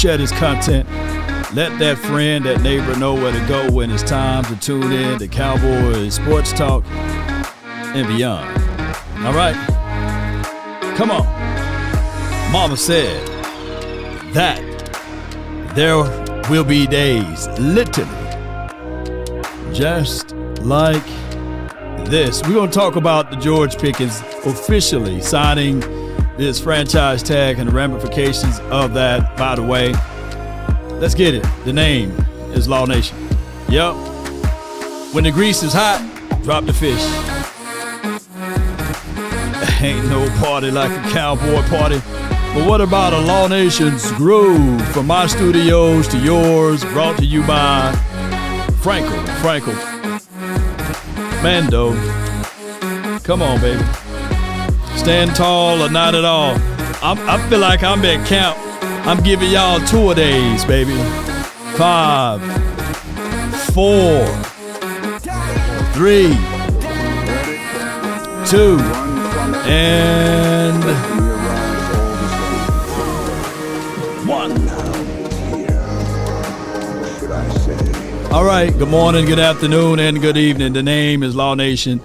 share this content. Let that friend, that neighbor know where to go when it's time to tune in to Cowboys Sports Talk and beyond. All right? Come on. Mama said that there will be days, literally, just like this. We're going to talk about the George Pickens officially signing this franchise tag and the ramifications of that. By the way, let's get it. The name is Law Nation. Yep. When the grease is hot, drop the fish. Ain't no party like a cowboy party. But what about a Law Nation's groove? From my studios to yours, brought to you by Frenkel. Mando. Come on, baby. Stand tall or not at all. I feel like I'm at camp. I'm giving y'all tour days, baby. 5, 4, 3, 2, and 1. All right, good morning, good afternoon, and good evening. The name is Law Nation.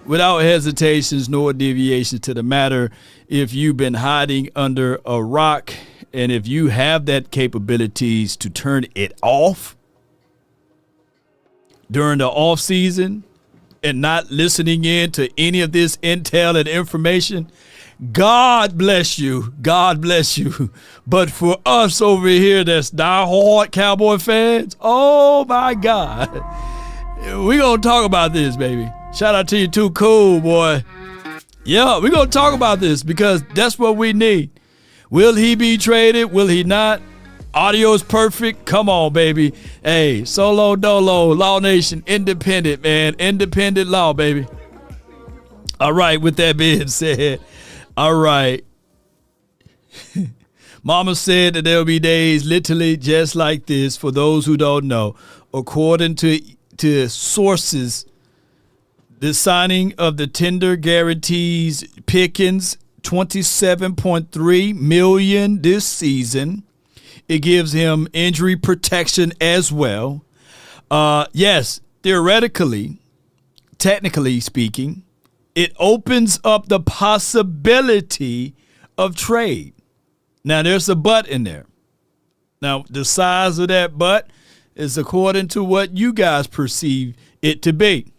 Without hesitations nor deviations to the matter, if you've been hiding under a rock and if you have that capabilities to turn it off during the off season and not listening in to any of this intel and information, God bless you. God bless you. But for us over here that's diehard Cowboy fans, oh my God, we're going to talk about this, baby. Shout out to you too, cool boy. Yeah, we're going to talk about this because that's what we need. Will he be traded? Will he not? Audio's perfect. Come on, baby. Hey, solo dolo, Law Nation, independent, man. Independent law, baby. All right, with that being said, all right. Mama said that there'll be days literally just like this. For those who don't know, according to sources, the signing of the tender guarantees Pickens $27.3 million this season. It gives him injury protection as well. Yes, theoretically, technically speaking, it opens up the possibility of trade. Now, there's a but in there. Now, the size of that but is according to what you guys perceive it to be.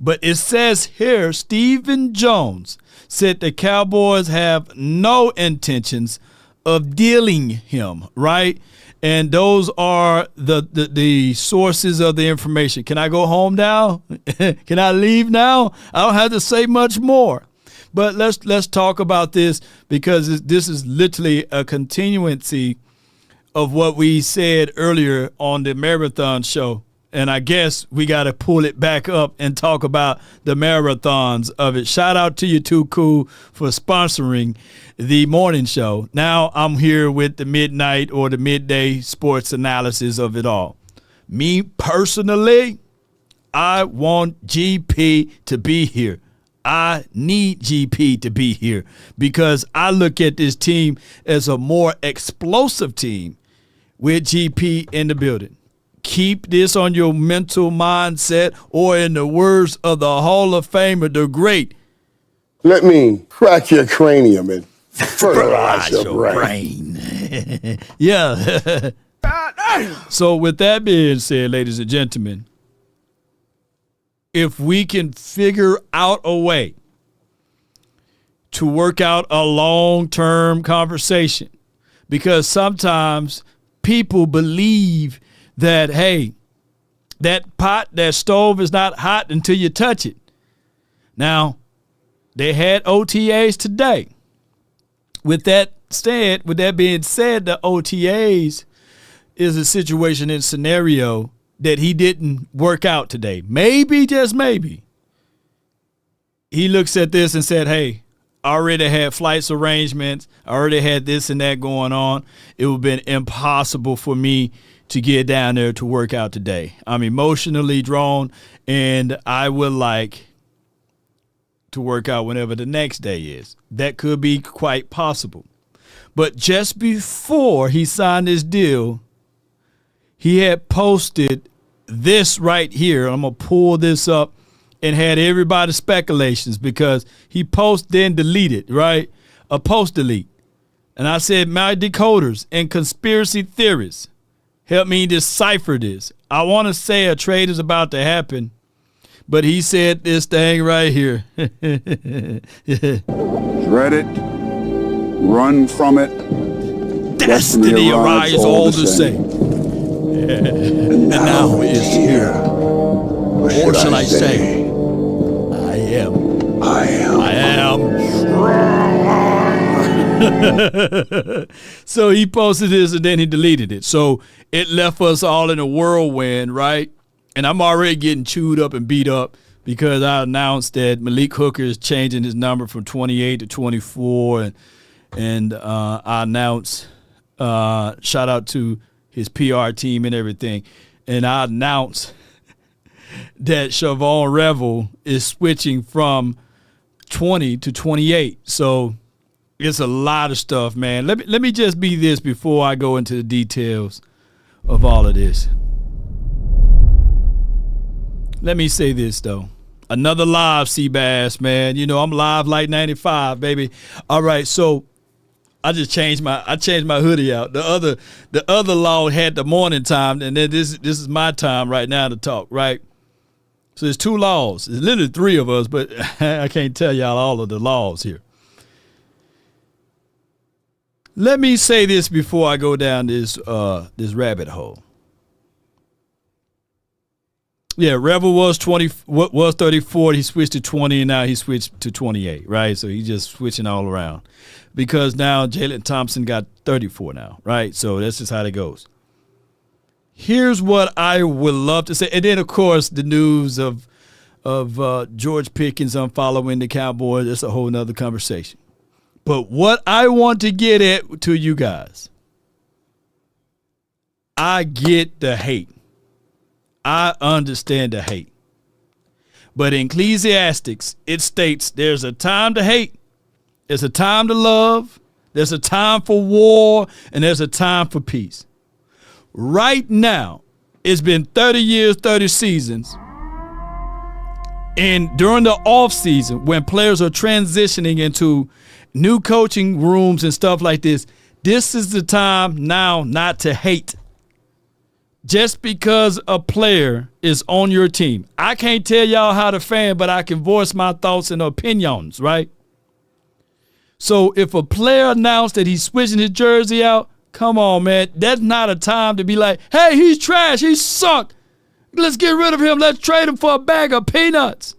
But it says here, Stephen Jones said the Cowboys have no intentions of dealing him, right? And those are the sources of the information. Can I go home now? Can I leave now? I don't have to say much more. But let's talk about this because this is literally a continuancy of what we said earlier on the marathon show. And I guess we got to pull it back up and talk about the marathons of it. Shout out to you, Too Cool, for sponsoring the morning show. Now I'm here with the midnight or the midday sports analysis of it all. Me personally, I want GP to be here. I need GP to be here because I look at this team as a more explosive team with GP in the building. Keep this on your mental mindset, or in the words of the Hall of Famer, the great, let me crack your cranium and fertilize your brain. Yeah. So with that being said, ladies and gentlemen, if we can figure out a way to work out a long-term conversation, because sometimes people believe that, hey, that pot, that stove is not hot until you touch it. Now, they had OTAs today. With that being said, the OTAs is a situation and scenario that he didn't work out today. Maybe, just maybe, he looks at this and said, hey, I already had flights arrangements. I already had this and that going on. It would have been impossible for me to get down there to work out today. I'm emotionally drawn, and I would like to work out whenever the next day is. That could be quite possible. But just before he signed this deal, he had posted this right here. I'm going to pull this up and had everybody's speculations because he post then deleted, right? A post delete. And I said, my decoders and conspiracy theorists, help me decipher this. I want to say a trade is about to happen, but he said this thing right here. Dread it, run from it. Destiny arrives all the same. And now it's here. Or shall I say, I am. So he posted this and then he deleted it. So it left us all in a whirlwind, right? And I'm already getting chewed up and beat up because I announced that Malik Hooker is changing his number from 28 to 24. And I announced, shout out to his PR team and everything. And I announced that Siobhan Revel is switching from 20 to 28. So it's a lot of stuff, man. Let me just be this before I go into the details of all of this. Let me say this, though. Another live, Seabass, man. You know, I'm live like 95, baby. All right, so I changed my hoodie out. The other law had the morning time, and then this is my time right now to talk, right? So there's two laws. There's literally three of us, but I can't tell y'all all of the laws here. Let me say this before I go down this rabbit hole. Yeah, Revel was 34. He switched to 20, and now he switched to 28, right? So he's just switching all around because now Jalen Thompson got 34 now, right? So that's just how it goes. Here's what I would love to say, and then of course the news of George Pickens unfollowing the Cowboys. That's a whole nother conversation. But what I want to get at to you guys, I get the hate. I understand the hate. But in Ecclesiastics, it states there's a time to hate, there's a time to love, there's a time for war, and there's a time for peace. Right now, it's been 30 years, 30 seasons. And during the off season, when players are transitioning into new coaching rooms and stuff like this, this is the time now not to hate. Just because a player is on your team. I can't tell y'all how to fan, but I can voice my thoughts and opinions, right? So if a player announced that he's switching his jersey out, come on, man. That's not a time to be like, hey, he's trash. He sucked. Let's get rid of him. Let's trade him for a bag of peanuts.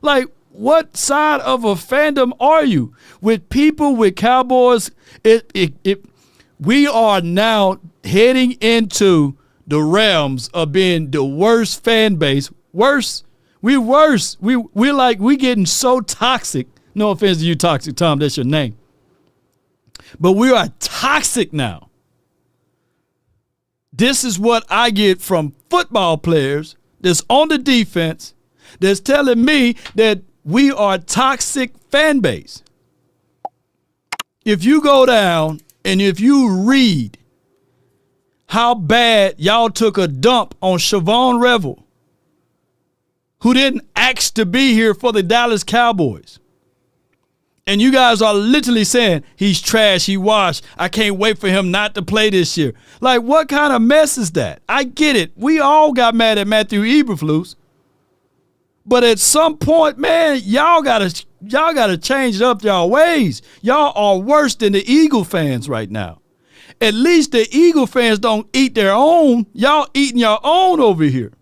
Like, what side of a fandom are you? With people, with Cowboys, we are now heading into the realms of being the worst fan base. Worse. We're worse. We're getting so toxic. No offense to you, Toxic Tom. That's your name. But we are toxic now. This is what I get from football players that's on the defense that's telling me that we are a toxic fan base. If you go down and if you read how bad y'all took a dump on Siobhan Revel, who didn't ask to be here for the Dallas Cowboys. And you guys are literally saying, he's trash, he washed, I can't wait for him not to play this year. Like, what kind of mess is that? I get it. We all got mad at Matthew Eberflus. But at some point, man, y'all gotta change up y'all ways. Y'all are worse than the Eagle fans right now. At least the Eagle fans don't eat their own. Y'all eating your own over here.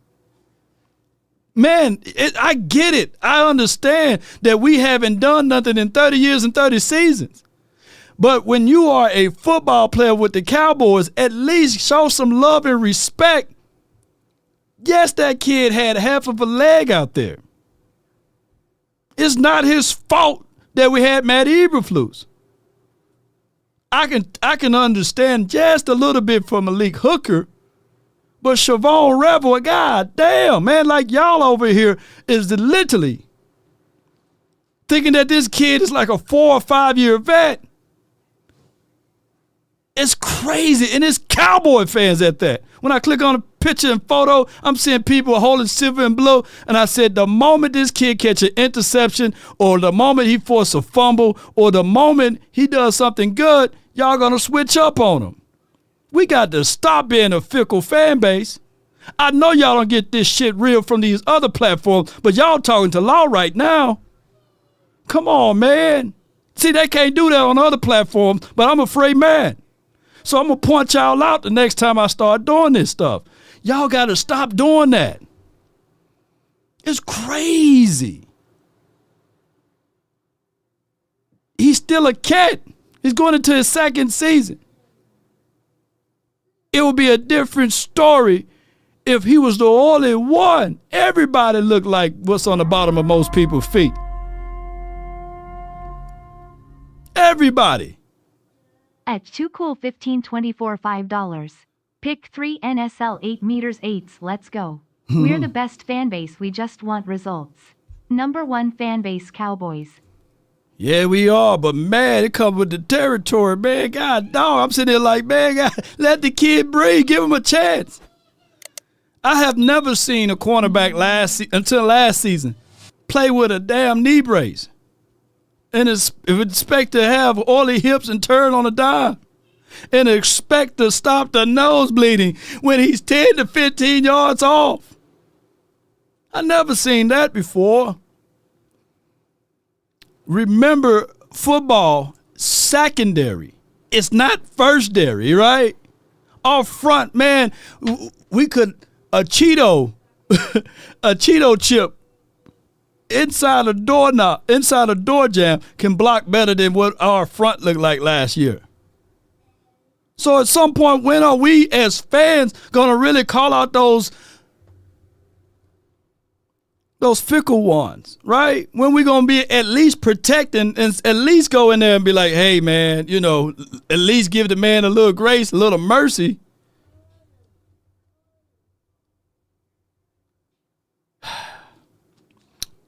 Man, I get it. I understand that we haven't done nothing in 30 years and 30 seasons. But when you are a football player with the Cowboys, at least show some love and respect. Yes, that kid had half of a leg out there. It's not his fault that we had Matt Eberflus. I can understand just a little bit for Malik Hooker, but Siobhan Revel, god damn, man, like y'all over here is literally thinking that this kid is like a 4 or 5 year vet. It's crazy, and it's Cowboy fans at that. When I click on a picture and photo, I'm seeing people holding silver and blue, and I said the moment this kid catch an interception or the moment he forces a fumble or the moment he does something good, y'all going to switch up on him. We got to stop being a fickle fan base. I know y'all don't get this shit real from these other platforms, but y'all talking to law right now. Come on, man. See, they can't do that on other platforms, but I'm a free man. So I'm going to point y'all out the next time I start doing this stuff. Y'all got to stop doing that. It's crazy. He's still a cat. He's going into his second season. It would be a different story if he was the only one. Everybody looked like what's on the bottom of most people's feet. Everybody. At 2 cool 1524 $5. Pick 3 NSL 8 meters 8s. Let's go. We're the best fan base. We just want results. Number 1 fan base Cowboys. Yeah, we are, but man, it comes with the territory, man. God dog, I'm sitting there like, man, God, let the kid breathe. Give him a chance. I have never seen a cornerback until last season play with a damn knee brace. And expect to have oily hips and turn on a dime. And expect to stop the nose bleeding when he's 10 to 15 yards off. I never seen that before. Remember, football, secondary. It's not firstary, right? Off front, man, we could, a Cheeto chip inside a door jam can block better than what our front looked like last year. So at some point, when are we as fans going to really call out those fickle ones, right? When we going to be at least protecting and at least go in there and be like, hey, man, at least give the man a little grace, a little mercy.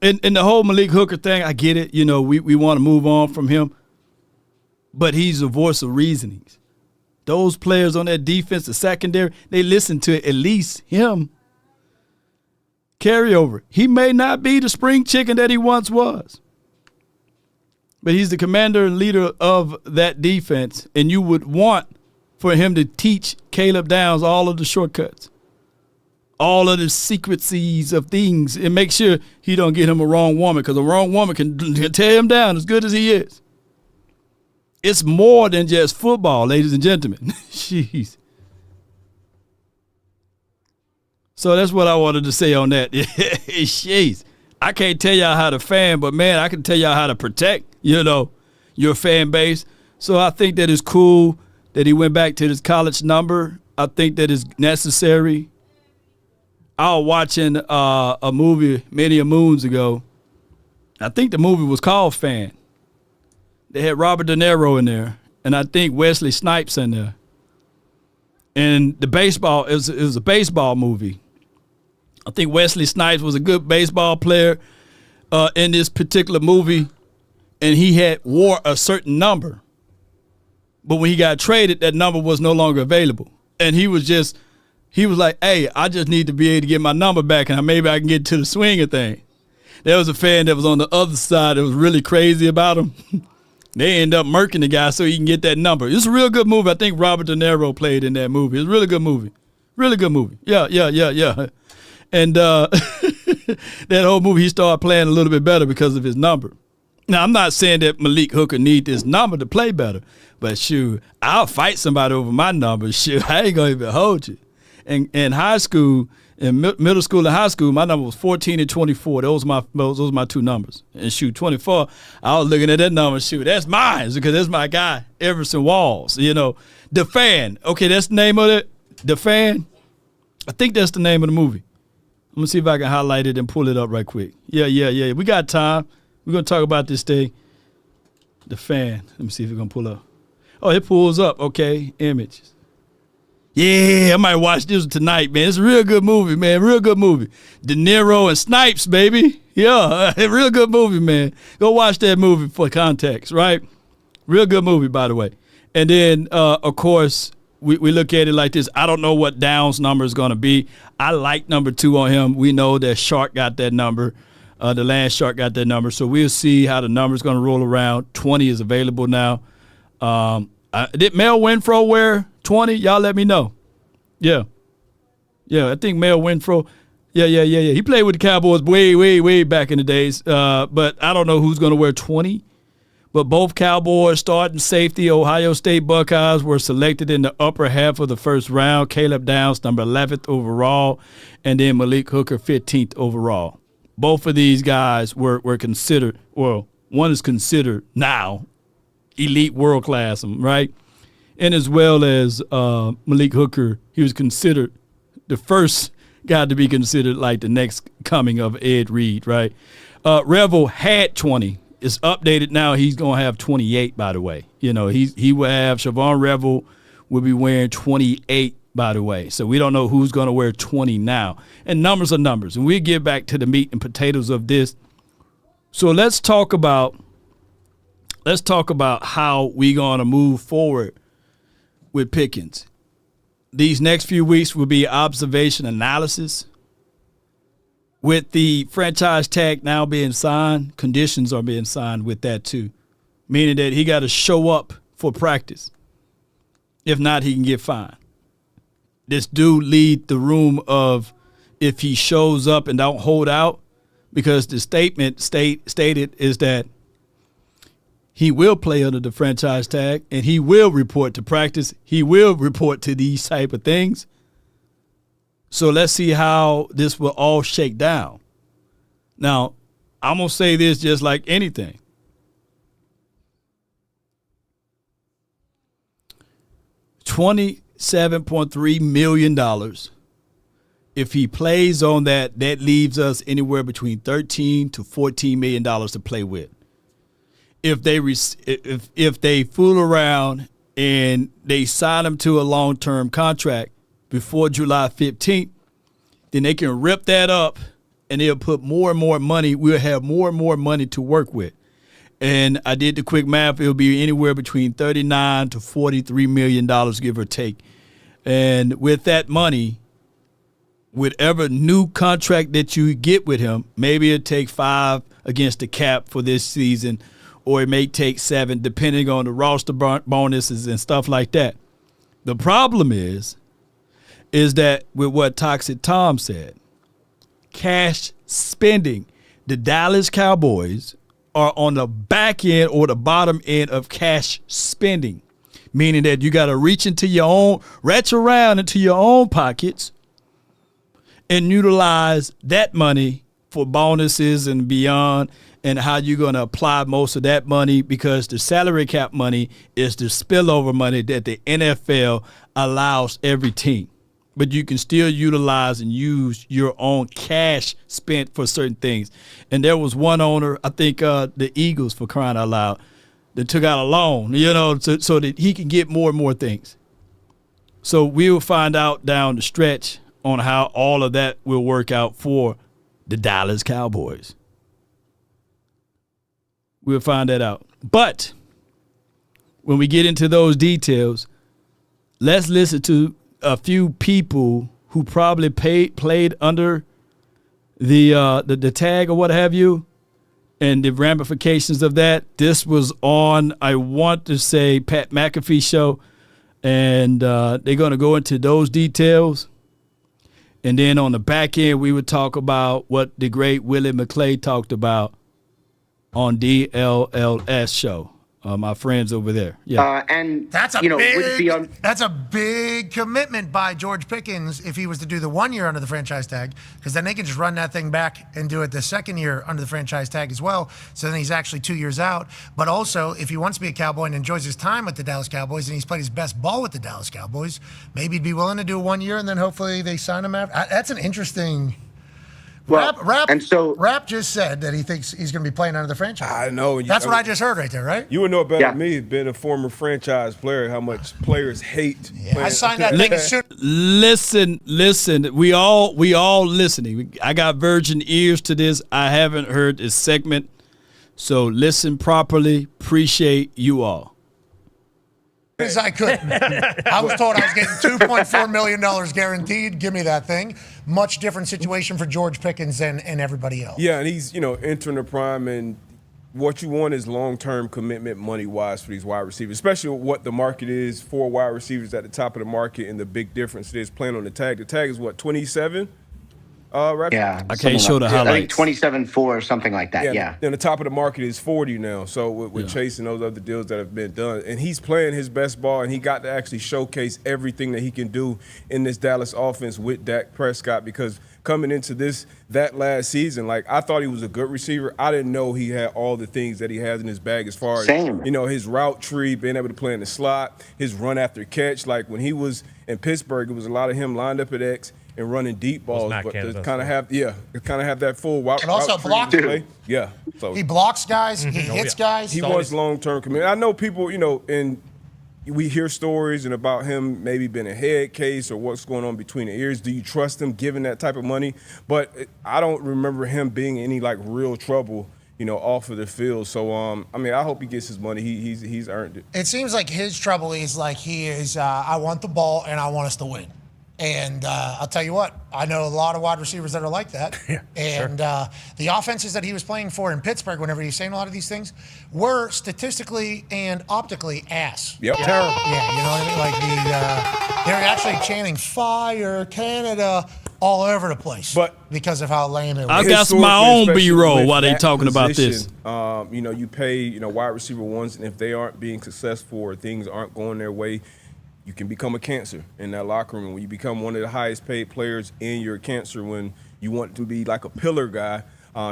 And the whole Malik Hooker thing, I get it. We want to move on from him. But he's a voice of reasonings. Those players on that defense, the secondary, they listen to at least him. Carryover. He may not be the spring chicken that he once was. But he's the commander and leader of that defense. And you would want for him to teach Caleb Downs all of the shortcuts. All of the secrecies of things, and make sure he don't get him a wrong woman, because a wrong woman can tear him down as good as he is. It's more than just football, ladies and gentlemen. Jeez. So that's what I wanted to say on that. Jeez. I can't tell y'all how to fan, but man, I can tell y'all how to protect, your fan base. So I think that it's cool that he went back to his college number. I think that is necessary. I was watching a movie many moons ago. I think the movie was called Fan. They had Robert De Niro in there, and I think Wesley Snipes in there. And the baseball, it was a baseball movie. I think Wesley Snipes was a good baseball player in this particular movie, and he wore a certain number. But when he got traded, that number was no longer available. And he was like, hey, I just need to be able to get my number back, and maybe I can get to the swing of thing. There was a fan that was on the other side that was really crazy about him. They end up murking the guy so he can get that number. It's a real good movie. I think Robert De Niro played in that movie. It's a really good movie. Really good movie. Yeah. And that whole movie, he started playing a little bit better because of his number. Now, I'm not saying that Malik Hooker need this number to play better, but shoot, I'll fight somebody over my number. Shoot, I ain't going to even hold you. In high school, in middle school and high school, my number was 14 and 24. Those were my two numbers. And shoot, 24, I was looking at that number. Shoot, that's mine because that's my guy, Everson Walls. The Fan. Okay, that's the name of it. The Fan. I think that's the name of the movie. I'm gonna see if I can highlight it and pull it up right quick. Yeah. We got time. We're gonna talk about this thing. The Fan. Let me see if it's gonna pull up. Oh, it pulls up. Okay, images. Yeah, I might watch this tonight, man. It's a real good movie, man. Real good movie. De Niro and Snipes, baby. Yeah, real good movie, man. Go watch that movie for context, right? Real good movie, by the way. And then, of course, we look at it like this. I don't know what Downs' number is going to be. I like number 2 on him. We know that Shark got that number. The last Shark got that number. So we'll see how the number's going to roll around. 20 is available now. Did Mel Winfro wear 20? Y'all let me know. Yeah. Yeah, I think Mel Winfro. Yeah. He played with the Cowboys way back in the days. But I don't know who's going to wear 20. But both Cowboys starting safety Ohio State Buckeyes were selected in the upper half of the first round. Caleb Downs, number 11th overall, and then Malik Hooker, 15th overall. Both of these guys were considered, well, one is considered now elite world class, right? And as well as Malik Hooker, he was considered the first guy to be considered like the next coming of Ed Reed, right? Revel had 20. It's updated now. He's going to have 28, by the way. You know, he will have Siobhan Revel will be wearing 28, by the way. So we don't know who's going to wear 20 now. And numbers are numbers. And we'll get back to the meat and potatoes of this. So let's talk about how we're going to move forward with Pickens. These next few weeks will be observation analysis. With the franchise tag now being signed, conditions are being signed with that too, meaning that he got to show up for practice. If not, he can get fined. This dude lead the room of if he shows up and don't hold out, because the statement stated is that he will play under the franchise tag and he will report to practice. He will report to these type of things. So let's see how this will all shake down. Now, I'm going to say this just like anything. $27.3 million. If he plays on that, that leaves us anywhere between $13 to $14 million to play with. If they fool around and they sign him to a long-term contract before July 15th, then they can rip that up and they'll put more and more money. We'll have more and more money to work with. And I did the quick math. It'll be anywhere between $39 to $43 million, give or take. And with that money, whatever new contract that you get with him, maybe it'll take 5 against the cap for this season, or it may take 7, depending on the roster bonuses and stuff like that. The problem is that with what Toxic Tom said, cash spending, the Dallas Cowboys are on the back end or the bottom end of cash spending, meaning that you got to reach around into your own pockets and utilize that money for bonuses and beyond, and how you're going to apply most of that money, because the salary cap money is the spillover money that the NFL allows every team. But you can still utilize and use your own cash spent for certain things. And there was one owner, I think the Eagles, for crying out loud, that took out a loan, so that he can get more and more things. So we'll find out down the stretch on how all of that will work out for the Dallas Cowboys. We'll find that out. But when we get into those details, let's listen to a few people who probably played under the tag or what have you, and the ramifications of that. This was on, I want to say, Pat McAfee show, and they're going to go into those details. And then on the back end, we would talk about what the great Willie McClay talked about on DLLS show. My friends over there. Yeah. And that's a big commitment by George Pickens if he was to do the 1 year under the franchise tag, because then they can just run that thing back and do it the second year under the franchise tag as well. So then he's actually 2 years out. But also, if he wants to be a Cowboy and enjoys his time with the Dallas Cowboys and he's played his best ball with the Dallas Cowboys, maybe he'd be willing to do 1 year and then hopefully they sign him after. That's an interesting. Rap just said that he thinks he's going to be playing under the franchise. I know. That's what I just heard right there, right? You would know better than me, being a former franchise player, how much players hate. Yeah, I signed that thing as soon. Listen. We all listening. I got virgin ears to this. I haven't heard this segment, so listen properly. Appreciate you all. As I couldn't. I was told I was getting $2.4 million guaranteed. Give me that thing. Much different situation for George Pickens and everybody else. Yeah, and he's, entering the prime, and what you want is long-term commitment money-wise for these wide receivers, especially what the market is for wide receivers at the top of the market, and the big difference is playing on the tag. The tag is what, 27? Yeah, I can't show the highlights. 27.4 or something like that. Yeah. And the top of the market is 40 now. So with Chase and those other deals that have been done, and he's playing his best ball, and he got to actually showcase everything that he can do in this Dallas offense with Dak Prescott, because coming into that last season, like, I thought he was a good receiver. I didn't know he had all the things that he has in his bag as far as his route tree, being able to play in the slot, his run after catch. Like, when he was in Pittsburgh, it was a lot of him lined up at X and running deep balls, but to kind of have that full route. And also block play. Yeah. So he blocks guys, he hits guys. He wants long-term commitment. I know people, and we hear stories and about him maybe being a head case or what's going on between the ears. Do you trust him giving that type of money? But I don't remember him being any real trouble, off of the field. So I hope he gets his money. He's earned it. It seems like his trouble is he is. I want the ball and I want us to win. And I'll tell you what, I know a lot of wide receivers that are like that. And the offenses that he was playing for in Pittsburgh, whenever he was saying a lot of these things, were statistically and optically ass. Yep. Terrible. Yeah, you know what I mean? They were actually chanting "Fire Canada" all over the place, but because of how lame it was. I got my own B-roll while they talking about this. You pay wide receiver ones, and if they aren't being successful or things aren't going their way, you can become a cancer in that locker room. When you become one of the highest paid players and you're a cancer, when you want to be like a pillar guy,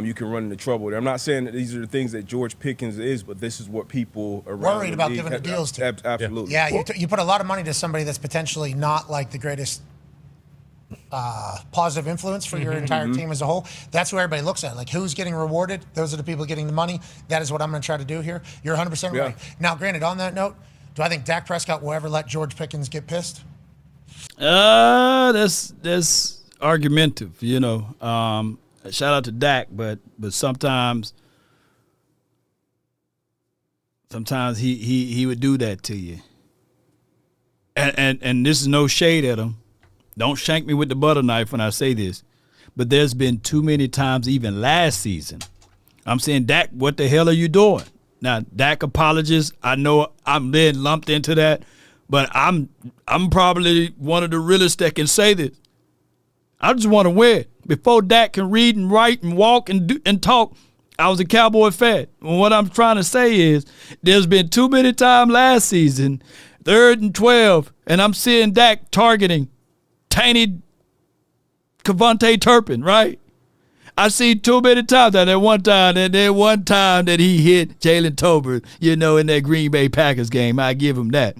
you can run into trouble there. I'm not saying that these are the things that George Pickens is, but this is what people are worried about giving the deals to. Absolutely. Yeah, you put a lot of money to somebody that's potentially not the greatest positive influence for your entire team as a whole. That's who everybody looks at. Who's getting rewarded? Those are the people getting the money. That is what I'm going to try to do here. You're 100% right. Now, granted, on that note, do I think Dak Prescott will ever let George Pickens get pissed? That's argumentative, Shout out to Dak, but sometimes he would do that to you. And this is no shade at him. Don't shank me with the butter knife when I say this. But there's been too many times, even last season, I'm saying, Dak, what the hell are you doing? Now, Dak apologies. I know I'm then lumped into that, but I'm probably one of the realest that can say this. I just want to win. Before Dak can read and write and walk and talk, I was a Cowboy fan. And what I'm trying to say is there's been too many times last season, 3rd and 12, and I'm seeing Dak targeting tiny Cavante Turpin, right? I see too many times that one time that he hit Jalen Tolbert, in that Green Bay Packers game. I give him that.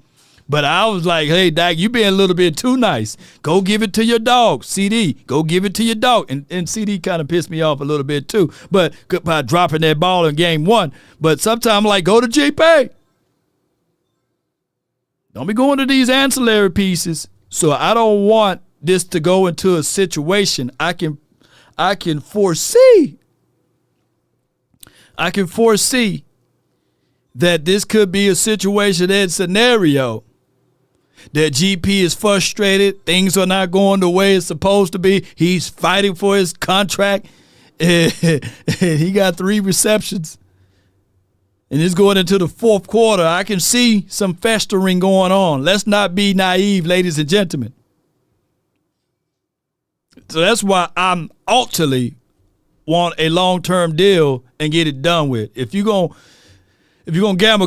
But I was like, hey, Dak, you being a little bit too nice. Go give it to your dog, CD. Go give it to your dog. And CD kind of pissed me off a little bit too, but by dropping that ball in game 1. But sometimes go to GP. Don't be going to these ancillary pieces. So I don't want this to go into a situation I can foresee that this could be a situation and scenario that GP is frustrated. Things are not going the way it's supposed to be. He's fighting for his contract. And he got 3 receptions. And it's going into the 4th quarter. I can see some festering going on. Let's not be naive, ladies and gentlemen. So that's why I'm ultimately want a long-term deal and get it done with. If you're gonna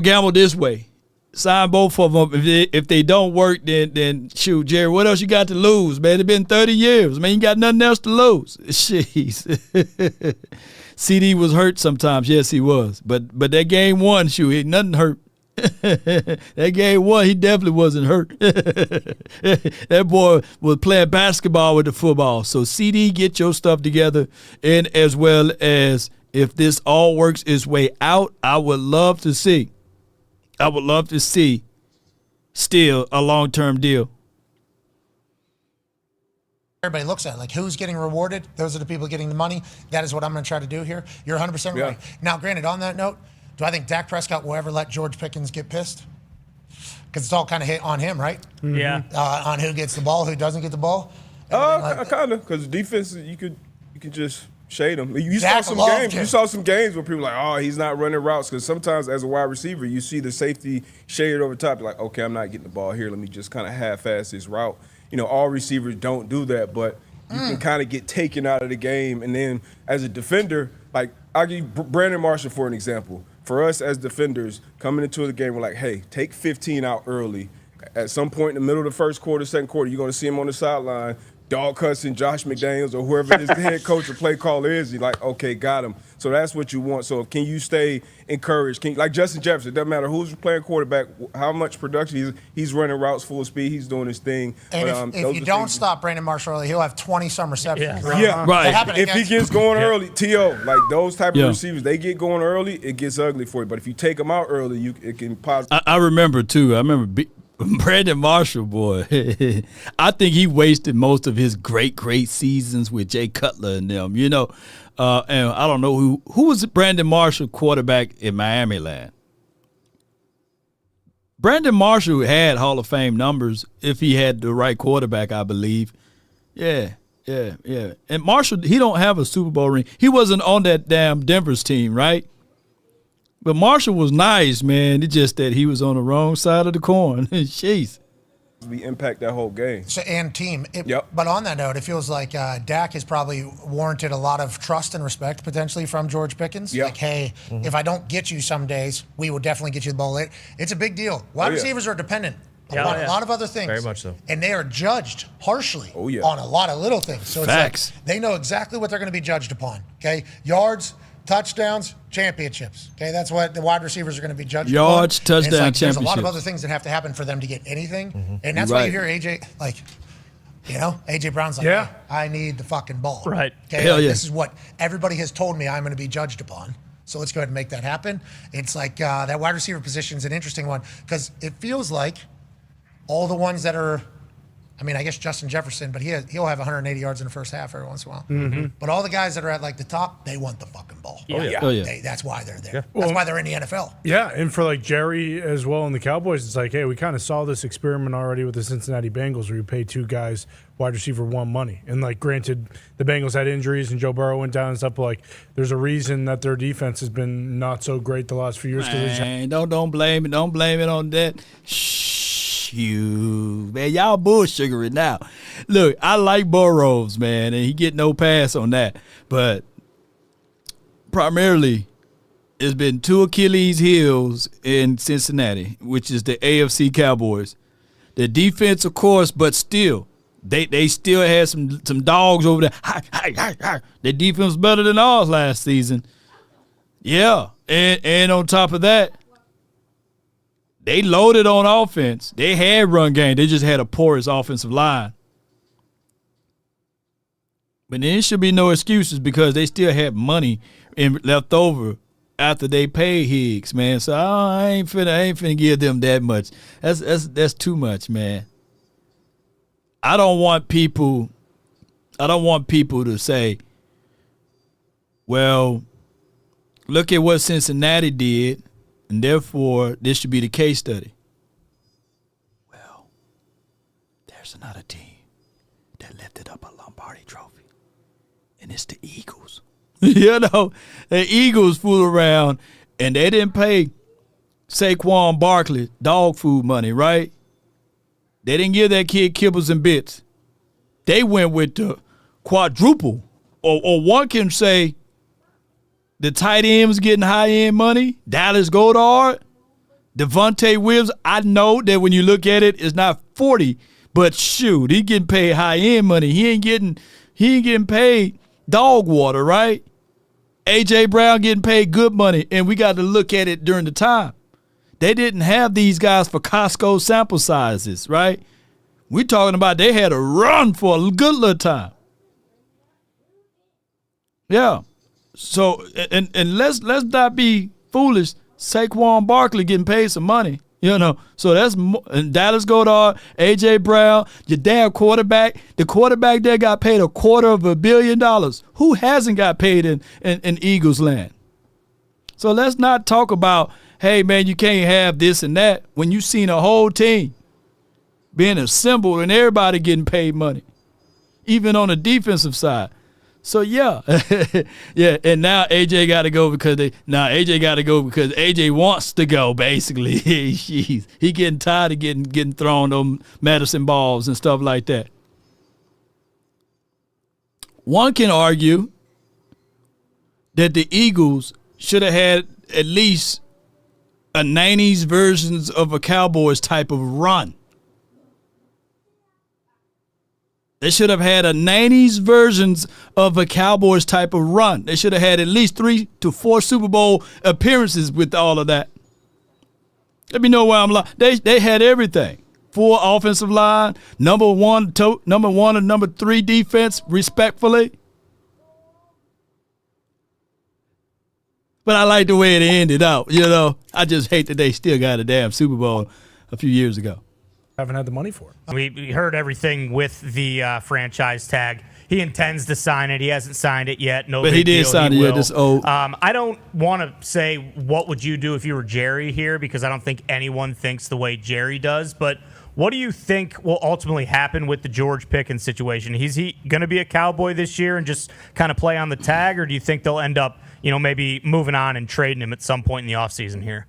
gamble this way. Sign both of them. If they don't work, then shoot, Jerry, what else you got to lose, man? It's been 30 years. Man, you got nothing else to lose. Jeez. CD was hurt sometimes. Yes, he was. But that game 1, shoot, nothing hurt. That game 1, he definitely wasn't hurt. That boy was playing basketball with the football. So CD, get your stuff together. And as well as if this all works its way out, I would love to see still a long-term deal. Everybody looks at who's getting rewarded. Those are the people getting the money. That is what I'm going to try to do here. You're 100% right. Now, granted, on that note, do I think Dak Prescott will ever let George Pickens get pissed? Because it's all kind of hit on him, right? Yeah. On who gets the ball, who doesn't get the ball. Kind of, because defense you could just shade him. You Dak saw some loved games. him. You saw some games where people were like, oh, he's not running routes. Because sometimes as a wide receiver, you see the safety shaded over top. You're like, okay, I'm not getting the ball here. Let me just kind of half-ass this route. All receivers don't do that, but you can kind of get taken out of the game. And then as a defender, like I'll give Brandon Marshall for an example. For us as defenders, coming into the game, we're like, hey, take 15 out early. At some point in the middle of the first quarter, second quarter, you're going to see him on the sideline, dog cussing Josh McDaniels or whoever his head coach or play caller is. You're like, okay, got him. So that's what you want. So can you stay encouraged? Like Justin Jefferson, it doesn't matter who's playing quarterback, how much production he's running routes full speed, he's doing his thing. And if you don't stop Brandon Marshall early, he'll have 20 some receptions. Yeah, right. If he gets going early, T.O., like those type of receivers, they get going early, it gets ugly for you. But if you take them out early, it can positive. I remember, too. Brandon Marshall, boy, I think he wasted most of his great seasons with Jay Cutler and them, and I don't know who was Brandon Marshall quarterback in Miami land. Brandon Marshall had Hall of Fame numbers if he had the right quarterback, I believe. Yeah. And Marshall, he don't have a Super Bowl ring. He wasn't on that damn Denver's team, right? But Marshall was nice, man. It's just that he was on the wrong side of the coin. Jeez. We impact that whole game. And team. Yep. But on that note, it feels like Dak has probably warranted a lot of trust and respect potentially from George Pickens. Yep. Like, hey, if I don't get you some days, we will definitely get you the ball late. It's a big deal. Wide receivers are dependent on a lot of other things. Very much so. And they are judged harshly on a lot of little things. So Facts. it's like they know exactly what they're going to be judged upon. Okay? Yards, touchdowns, championships. Okay, that's what the wide receivers are going to be judged Yards, upon. touchdown, There's a lot of championships. other things that have to happen for them to get anything. And that's why you hear AJ, AJ Brown's like, hey, I need the fucking ball. Right. Okay, Hell yeah. This is what everybody has told me I'm going to be judged upon. So let's go ahead and make that happen. It's like that wide receiver position is an interesting one because it feels like all the ones that are, I guess Justin Jefferson, but he'll have 180 yards in the first half every once in a while. But all the guys that are at like the top, they want the fucking ball. That's why they're there. That's why they're in the NFL. Yeah, and for like Jerry as well and the Cowboys, it's like, hey, we kind of saw this experiment already with the Cincinnati Bengals where you pay two guys wide receiver one money. And like, granted, the Bengals had injuries and Joe Burrow went down and stuff, but like, there's a reason that their defense has been not so great the last few years. Man, don't blame it. Don't blame it on that. You man, y'all bullsugaring now. Look, I like Burrows, man, and he get no pass on that. But primarily, it's been two Achilles heels in Cincinnati, which is the AFC Cowboys. The defense, of course, but still, they still had some dogs over there. Hi. Their defense was better than ours last season. Yeah, and on top of that, they loaded on offense. They had run game. They just had a porous offensive line. But there should be no excuses because they still had money left over after they paid Higgs, man. So I ain't finna give them that much. That's too much, man. I don't want people to say, well, look at what Cincinnati did. And therefore, this should be the case study. Well, there's another team that lifted up a Lombardi trophy, and it's the Eagles. The Eagles fool around, and they didn't pay Saquon Barkley dog food money, right? They didn't give that kid kibbles and bits. They went with the quadruple, or one can say, the tight end was getting high-end money. Dallas Goedert, Devontae Williams. I know that when you look at it, it's not 40, but shoot, he getting paid high-end money. He ain't getting paid dog water, right? A.J. Brown getting paid good money, and we got to look at it during the time. They didn't have these guys for Costco sample sizes, right? We're talking about they had a run for a good little time. Yeah. So and let's not be foolish. Saquon Barkley getting paid some money, So that's and Dallas Goedert, AJ Brown, your damn quarterback. The quarterback there got paid $250 million. Who hasn't got paid in Eagles land? So let's not talk about hey, man, you can't have this and that when you seen a whole team being assembled and everybody getting paid money, even on the defensive side. So, yeah. Yeah, and now AJ got to go because AJ wants to go, basically. He getting tired of getting thrown them medicine balls and stuff like that. One can argue that the Eagles should have had at least a 90s versions of a Cowboys type of run. They should have had a 90s versions of a Cowboys type of run. They should have had at least 3 to 4 Super Bowl appearances with all of that. Let me know where I'm lying. They had everything. Full offensive line, number one and number 3 defense, respectfully. But I like the way it ended out. I just hate that they still got a damn Super Bowl a few years ago. Haven't had the money for it. We heard everything with the franchise tag. He intends to sign it. He hasn't signed it yet. No, but big he did deal. sign He it. will. Yeah, this old. I don't want to say what would you do if you were Jerry here, because I don't think anyone thinks the way Jerry does. But what do you think will ultimately happen with the George Pickens situation? Is he going to be a Cowboy this year and just kind of play on the tag, or do you think they'll end up, maybe moving on and trading him at some point in the offseason here?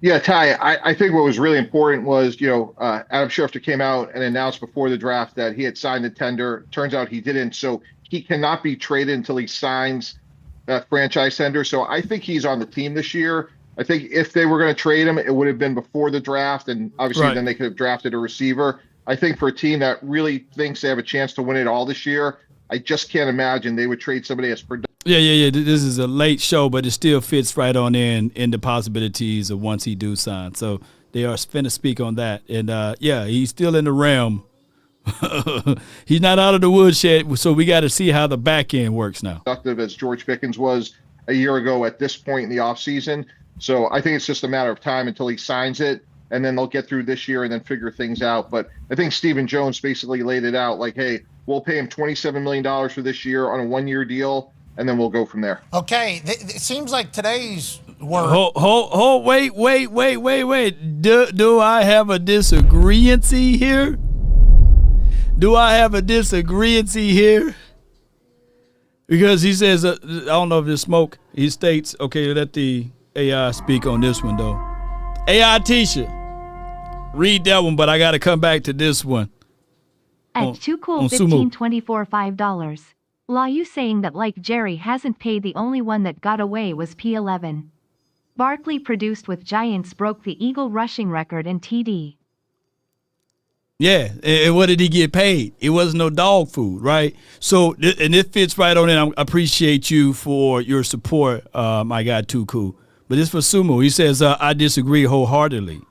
Yeah, Ty, I think what was really important was, Adam Schefter came out and announced before the draft that he had signed the tender. Turns out he didn't. So he cannot be traded until he signs that franchise tender. So I think he's on the team this year. I think if they were going to trade him, it would have been before the draft. And obviously then they could have drafted a receiver. I think for a team that really thinks they have a chance to win it all this year, I just can't imagine they would trade somebody as productive. Yeah. This is a late show, but it still fits right on in the possibilities of once he do sign. So they are finna speak on that. And, he's still in the realm. He's not out of the woodshed, so we got to see how the back end works now. Productive as George Pickens was a year ago at this point in the offseason. So I think it's just a matter of time until he signs it, and then they'll get through this year and then figure things out. But I think Stephen Jones basically laid it out like, hey, we'll pay him $27 million for this year on a 1-year deal, and then we'll go from there. Okay, it seems like today's word. Wait. Do I have a disagreeancy here? Because he says, I don't know if it's smoke. He states, okay, let the AI speak on this one, though. AI Tisha, read that one, but I got to come back to this one. At Too Cool 1524 $5. Law, you saying that like Jerry hasn't paid, the only one that got away was P11. Barkley produced with Giants broke the Eagle rushing record in TD. Yeah, and what did he get paid? It wasn't no dog food, right? So, and it fits right on in. I appreciate you for your support, my guy, Too Cool. But this for Sumo. He says, I disagree wholeheartedly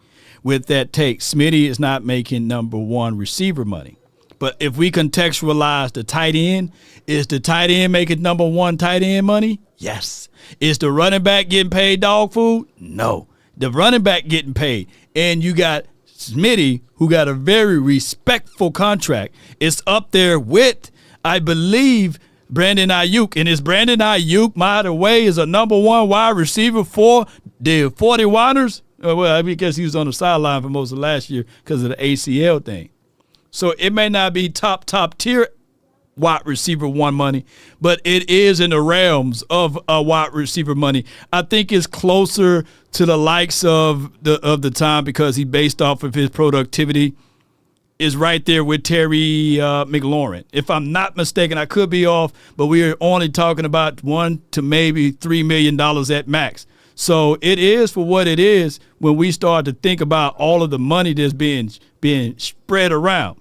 with that take. Smitty is not making number one receiver money. But if we contextualize the tight end, is the tight end making number one tight end money? Yes. Is the running back getting paid dog food? No. The running back getting paid. And you got Smitty, who got a very respectful contract. It's up there with, I believe, Brandon Ayuk. And is Brandon Ayuk, by the way, is a number one wide receiver for the 49ers? Well, I guess he was on the sideline for most of last year because of the ACL thing. So it may not be top tier wide receiver one money, but it is in the realms of wide receiver money. I think it's closer to the likes of the time because he based off of his productivity is right there with Terry McLaurin. If I'm not mistaken, I could be off, but we're only talking about $1 to maybe $3 million at max. So it is for what it is when we start to think about all of the money that's being spread around.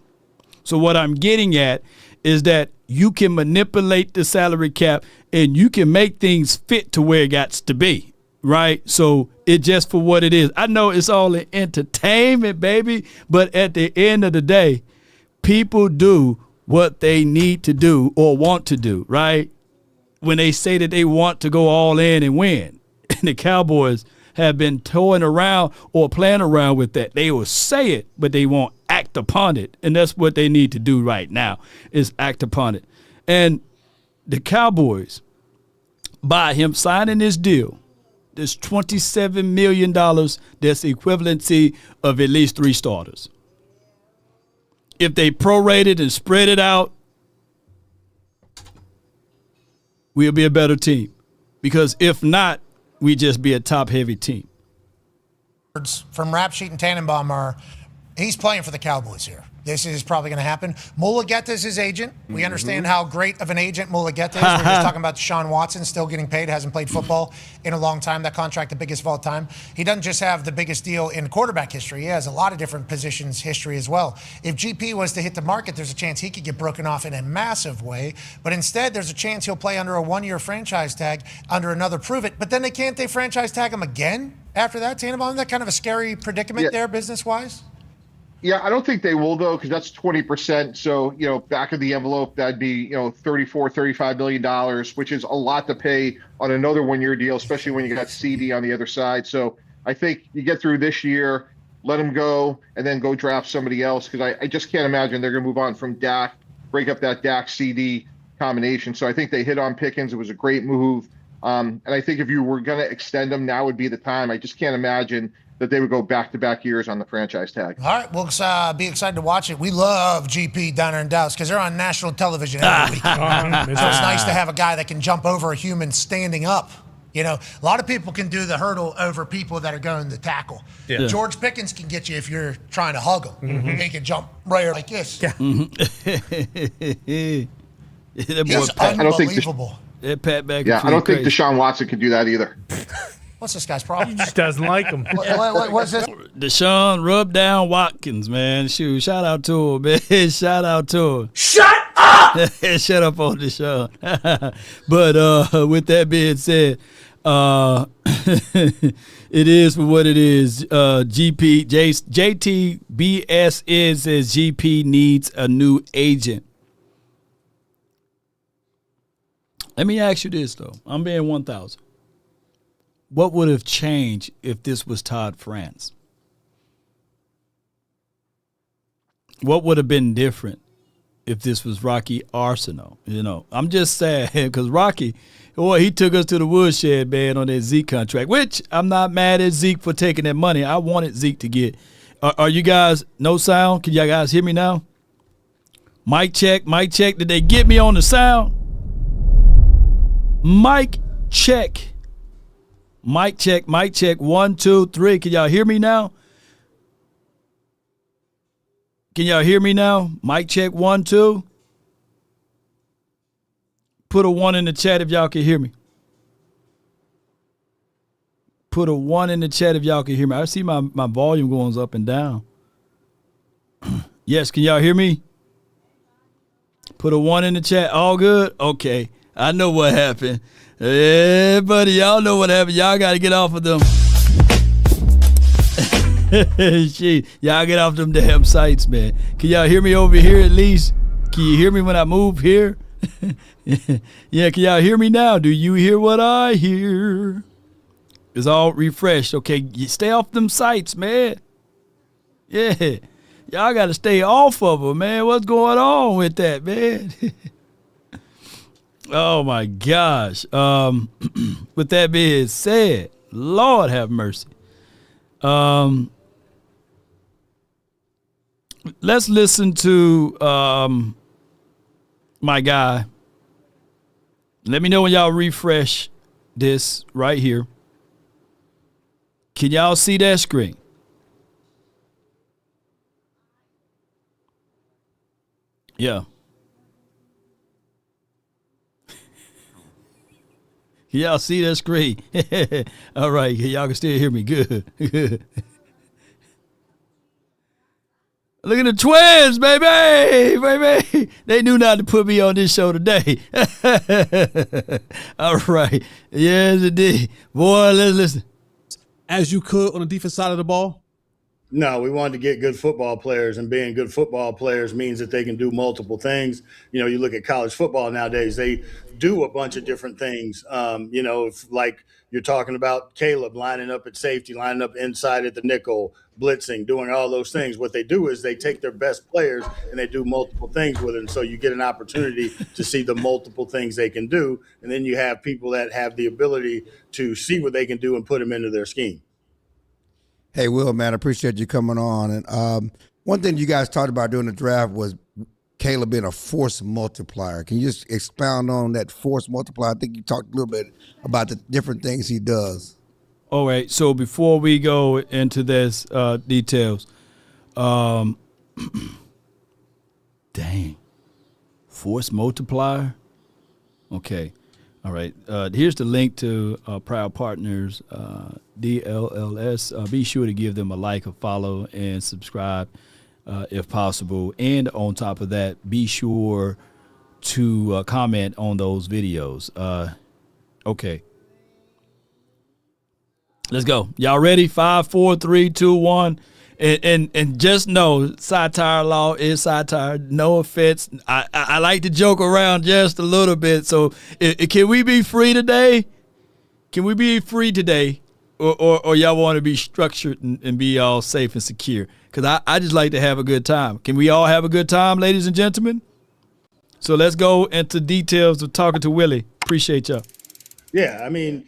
So what I'm getting at is that you can manipulate the salary cap and you can make things fit to where it got to be, right? So it's just for what it is. I know it's all in entertainment, baby, but at the end of the day, people do what they need to do or want to do, right? When they say that they want to go all in and win. And the Cowboys have been toying around or playing around with that. They will say it, but they won't act upon it. And that's what they need to do right now is act upon it. And the Cowboys, by him signing this deal, There's $27 million. That's the equivalency of at least 3 starters. If they prorate it and spread it out, we'll be a better team. Because if not, we just be a top-heavy team. From Rap Sheet and Tannenbaum are, he's playing for the Cowboys here. This is probably going to happen. Mulligetta is his agent. We understand how great of an agent Mulligetta is. We're just talking about Deshaun Watson still getting paid, hasn't played football in a long time. That contract, the biggest of all time. He doesn't just have the biggest deal in quarterback history. He has a lot of different positions history as well. If GP was to hit the market, there's a chance he could get broken off in a massive way. But instead, there's a chance he'll play under a 1-year franchise tag, under another prove it. But then can't they franchise tag him again after that, Tannenbaum? Isn't that kind of a scary predicament there business-wise? Yeah, I don't think they will, though, because that's 20%. So, back of the envelope, that'd be, $34-35 million, which is a lot to pay on another 1-year deal, especially when you got CD on the other side. So I think you get through this year, let him go, and then go draft somebody else, because I just can't imagine they're going to move on from Dak, break up that Dak-CD combination. So I think they hit on Pickens. It was a great move. And I think if you were going to extend him, now would be the time. I just can't imagine that they would go back-to-back years on the franchise tag. All right, we'll be excited to watch it. We love GP down there in Dallas because they're on national television every week. So it's nice to have a guy that can jump over a human standing up. A lot of people can do the hurdle over people that are going to tackle. Yeah. George Pickens can get you if you're trying to hug him. Mm-hmm. He can jump right like this. Yeah. He's unbelievable. I don't think Deshaun Watson can do that either. What's this guy's problem? He just doesn't like him. What's this? Deshaun rub down Watkins, man. Shoot, shout out to him, man. Shout out to him. Shut up! Shut up on Deshaun. But with that being said, it is for what it is. JTBSN says GP needs a new agent. Let me ask you this, though. I'm being 1,000. What would have changed if this was Todd France? What would have been different if this was Rocky Arsenal? I'm just saying, because Rocky, he took us to the woodshed, man, on that Zeke contract, which I'm not mad at Zeke for taking that money. I wanted Zeke to get. Are you guys, no sound? Can y'all guys hear me now? Mic check, mic check. Did they get me on the sound? Mic check. Mic check, mic check. 1, 2, 3. Can y'all hear me now? Can y'all hear me now? Mic check, 1, 2. Put a 1 in the chat if y'all can hear me. Put a 1 in the chat if y'all can hear me. I see my volume going up and down. Yes, can y'all hear me? Put a 1 in the chat. All good? Okay. I know what happened. Hey, buddy, y'all know what happened. Y'all got to get off of them. Y'all get off them damn sites, man. Can y'all hear me over here at least? Can you hear me when I move here? Yeah, can y'all hear me now? Do you hear what I hear? It's all refreshed. Okay, you stay off them sites, man. Yeah, y'all got to stay off of them, man. What's going on with that, man? Oh, my gosh. With that being said, Lord have mercy. Let's listen to my guy. Let me know when y'all refresh this right here. Can y'all see that screen? Yeah. Y'all see that screen? All right, y'all can still hear me. Good. Good. Look at the twins, baby. They knew not to put me on this show today. All right. Yes, it did. Boy, let's listen. As you could on the defense side of the ball. No, we wanted to get good football players, and being good football players means that they can do multiple things. You look at college football nowadays; they do a bunch of different things. If like you're talking about Caleb lining up at safety, lining up inside at the nickel, blitzing, doing all those things. What they do is they take their best players and they do multiple things with it. And so you get an opportunity to see the multiple things they can do, and then you have people that have the ability to see what they can do and put them into their scheme. Hey, Will, man, I appreciate you coming on. And one thing you guys talked about during the draft was Caleb being a force multiplier. Can you just expound on that force multiplier? I think you talked a little bit about the different things he does. All right. So before we go into this details, dang, force multiplier. Okay. All right. Here's the link to Proud Partners, DLLS. Be sure to give them a like, a follow, and subscribe if possible. And on top of that, be sure to comment on those videos. Okay. Let's go. Y'all ready? 5, 4, 3, 2, 1. And just know, satire law is satire. No offense. I like to joke around just a little bit. So can we be free today? Can we be free today? Or y'all want to be structured and be all safe and secure? Because I just like to have a good time. Can we all have a good time, ladies and gentlemen? So let's go into details of talking to Willie. Appreciate y'all. Yeah, I mean,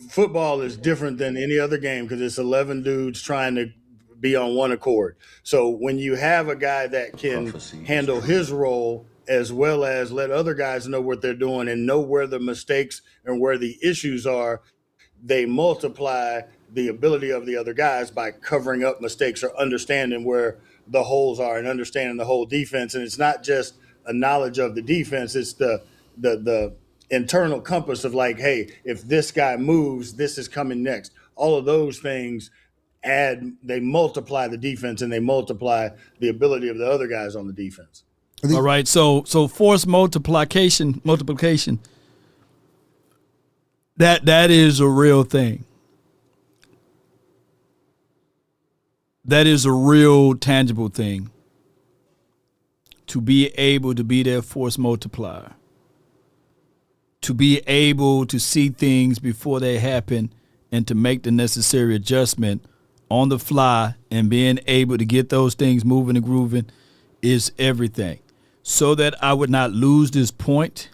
football is different than any other game because it's 11 dudes trying to be on one accord. So when you have a guy that can handle his role as well as let other guys know what they're doing and know where the mistakes and where the issues are, they multiply the ability of the other guys by covering up mistakes or understanding where the holes are and understanding the whole defense. And it's not just a knowledge of the defense, it's the internal compass of like, hey, if this guy moves, this is coming next. All of those things they multiply the defense and they multiply the ability of the other guys on the defense. All right, so force multiplication, that is a real thing. That is a real tangible thing. To be able to be that force multiplier. To be able to see things before they happen and to make the necessary adjustment on the fly and being able to get those things moving and grooving is everything. So that I would not lose this point.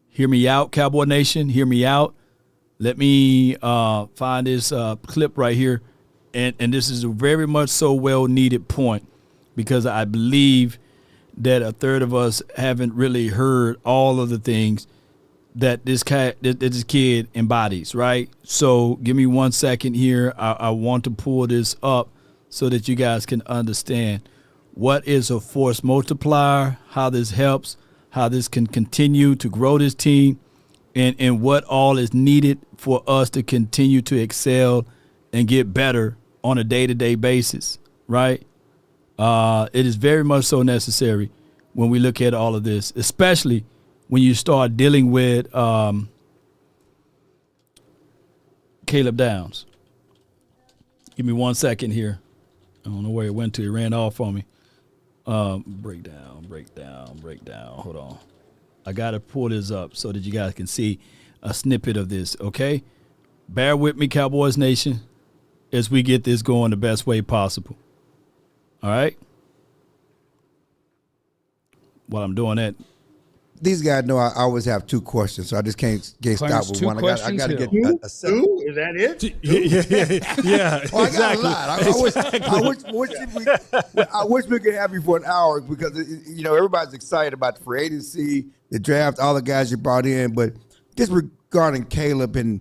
Hear me out, Cowboy Nation. Hear me out. Let me find this clip right here. And this is a very much so well needed point because I believe that a third of us haven't really heard all of the things that this kid embodies, right? So give me 1 second here. I want to pull this up so that you guys can understand what is a force multiplier, how this helps, how this can continue to grow this team, and what all is needed for us to continue to excel and get better on a day-to-day basis, right? It is very much so necessary when we look at all of this, especially when you start dealing with Caleb Downs. Give me 1 second here. I don't know where it went to. It ran off on me. Breakdown. Hold on. I got to pull this up so that you guys can see a snippet of this, okay? Bear with me, Cowboys Nation, as we get this going the best way possible. All right? While I'm doing that, these guys know I always have two questions, so I just can't stop with one. I got to get a second. Two? Is that it? Yeah. Well, exactly. I got a lot. I wish we could have you for an hour because everybody's excited about the free agency, the draft, all the guys you brought in, but just regarding Caleb and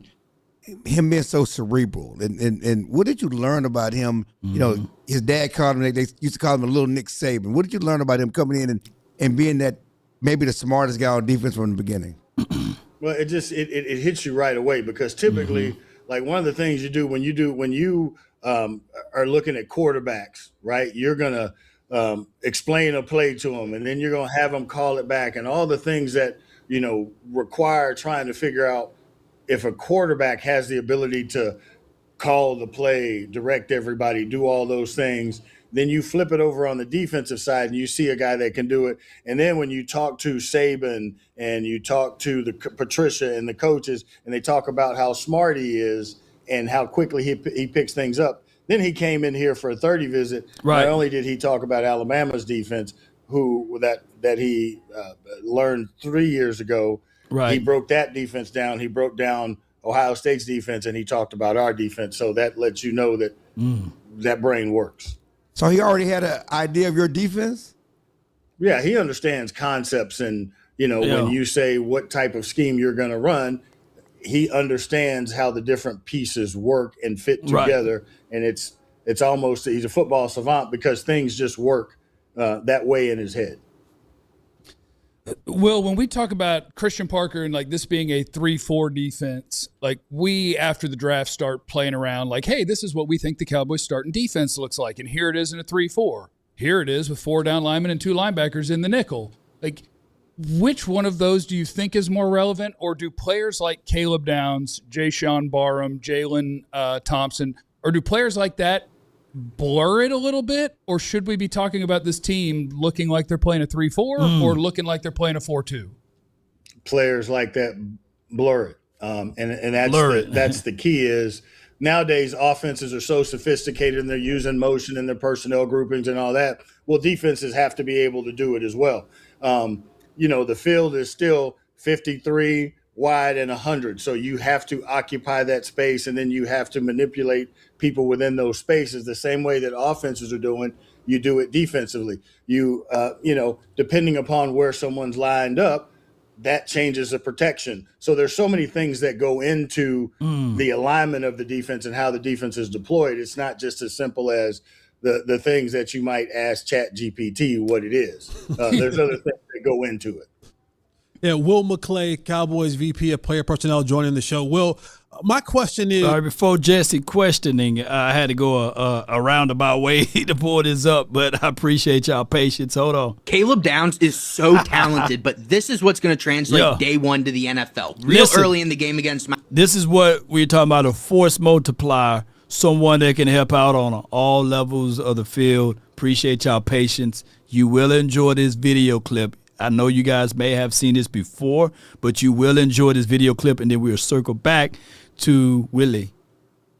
him being so cerebral, and what did you learn about him? Mm-hmm. His dad called him. They used to call him a little Nick Saban. What did you learn about him coming in and being that? Maybe the smartest guy on defense from the beginning. Well, it hits you right away because typically, like one of the things you do when you are looking at quarterbacks, right? You're gonna explain a play to them, and then you're gonna have them call it back, and all the things that require trying to figure out if a quarterback has the ability to call the play, direct everybody, do all those things. Then you flip it over on the defensive side and you see a guy that can do it. And then when you talk to Saban and you talk to the Patricia and the coaches, and they talk about how smart he is and how quickly he picks things up. Then he came in here for a 30 visit. Right. Not only did he talk about Alabama's defense, that he learned 3 years ago. Right. He broke that defense down. He broke down Ohio State's defense, and he talked about our defense. So that lets you know that that brain works. So he already had an idea of your defense? Yeah, he understands concepts, and when you say what type of scheme you're going to run, he understands how the different pieces work and fit together. Right. And it's almost, he's a football savant because things just work that way in his head. Will, when we talk about Christian Parker and like this being a 3-4 defense, like we after the draft start playing around like, hey, this is what we think the Cowboys starting defense looks like, and here it is in a 3-4. Here it is with 4 down linemen and 2 linebackers in the nickel. Like, which one of those do you think is more relevant, or do players like Caleb Downs, Jayshon Barham, Jalen Thompson, or do players like that blur it a little bit, or should we be talking about this team looking like they're playing a 3-4 or looking like they're playing a 4-2? Players like that blur it, and that's the key. Is nowadays offenses are so sophisticated and they're using motion in their personnel groupings and all that. Well, defenses have to be able to do it as well. The field is still 53 wide and 100. So you have to occupy that space, and then you have to manipulate people within those spaces the same way that offenses are doing. You do it defensively. You depending upon where someone's lined up, that changes the protection. So there's so many things that go into the alignment of the defense and how the defense is deployed. It's not just as simple as the things that you might ask ChatGPT what it is. There's other things that go into it. Yeah, Will McClay, Cowboys VP of Player Personnel, joining the show. Will, my question is... before Jesse questioning, I had to go a roundabout way to pull this up, but I appreciate y'all patience. Hold on. Caleb Downs is so talented, but this is what's going to translate day one to the NFL. Early in the game against This is what we're talking about, a force multiplier, someone that can help out on all levels of the field. Appreciate y'all patience. You will enjoy this video clip. I know you guys may have seen this before, but you will enjoy this video clip, and then we'll circle back to Willie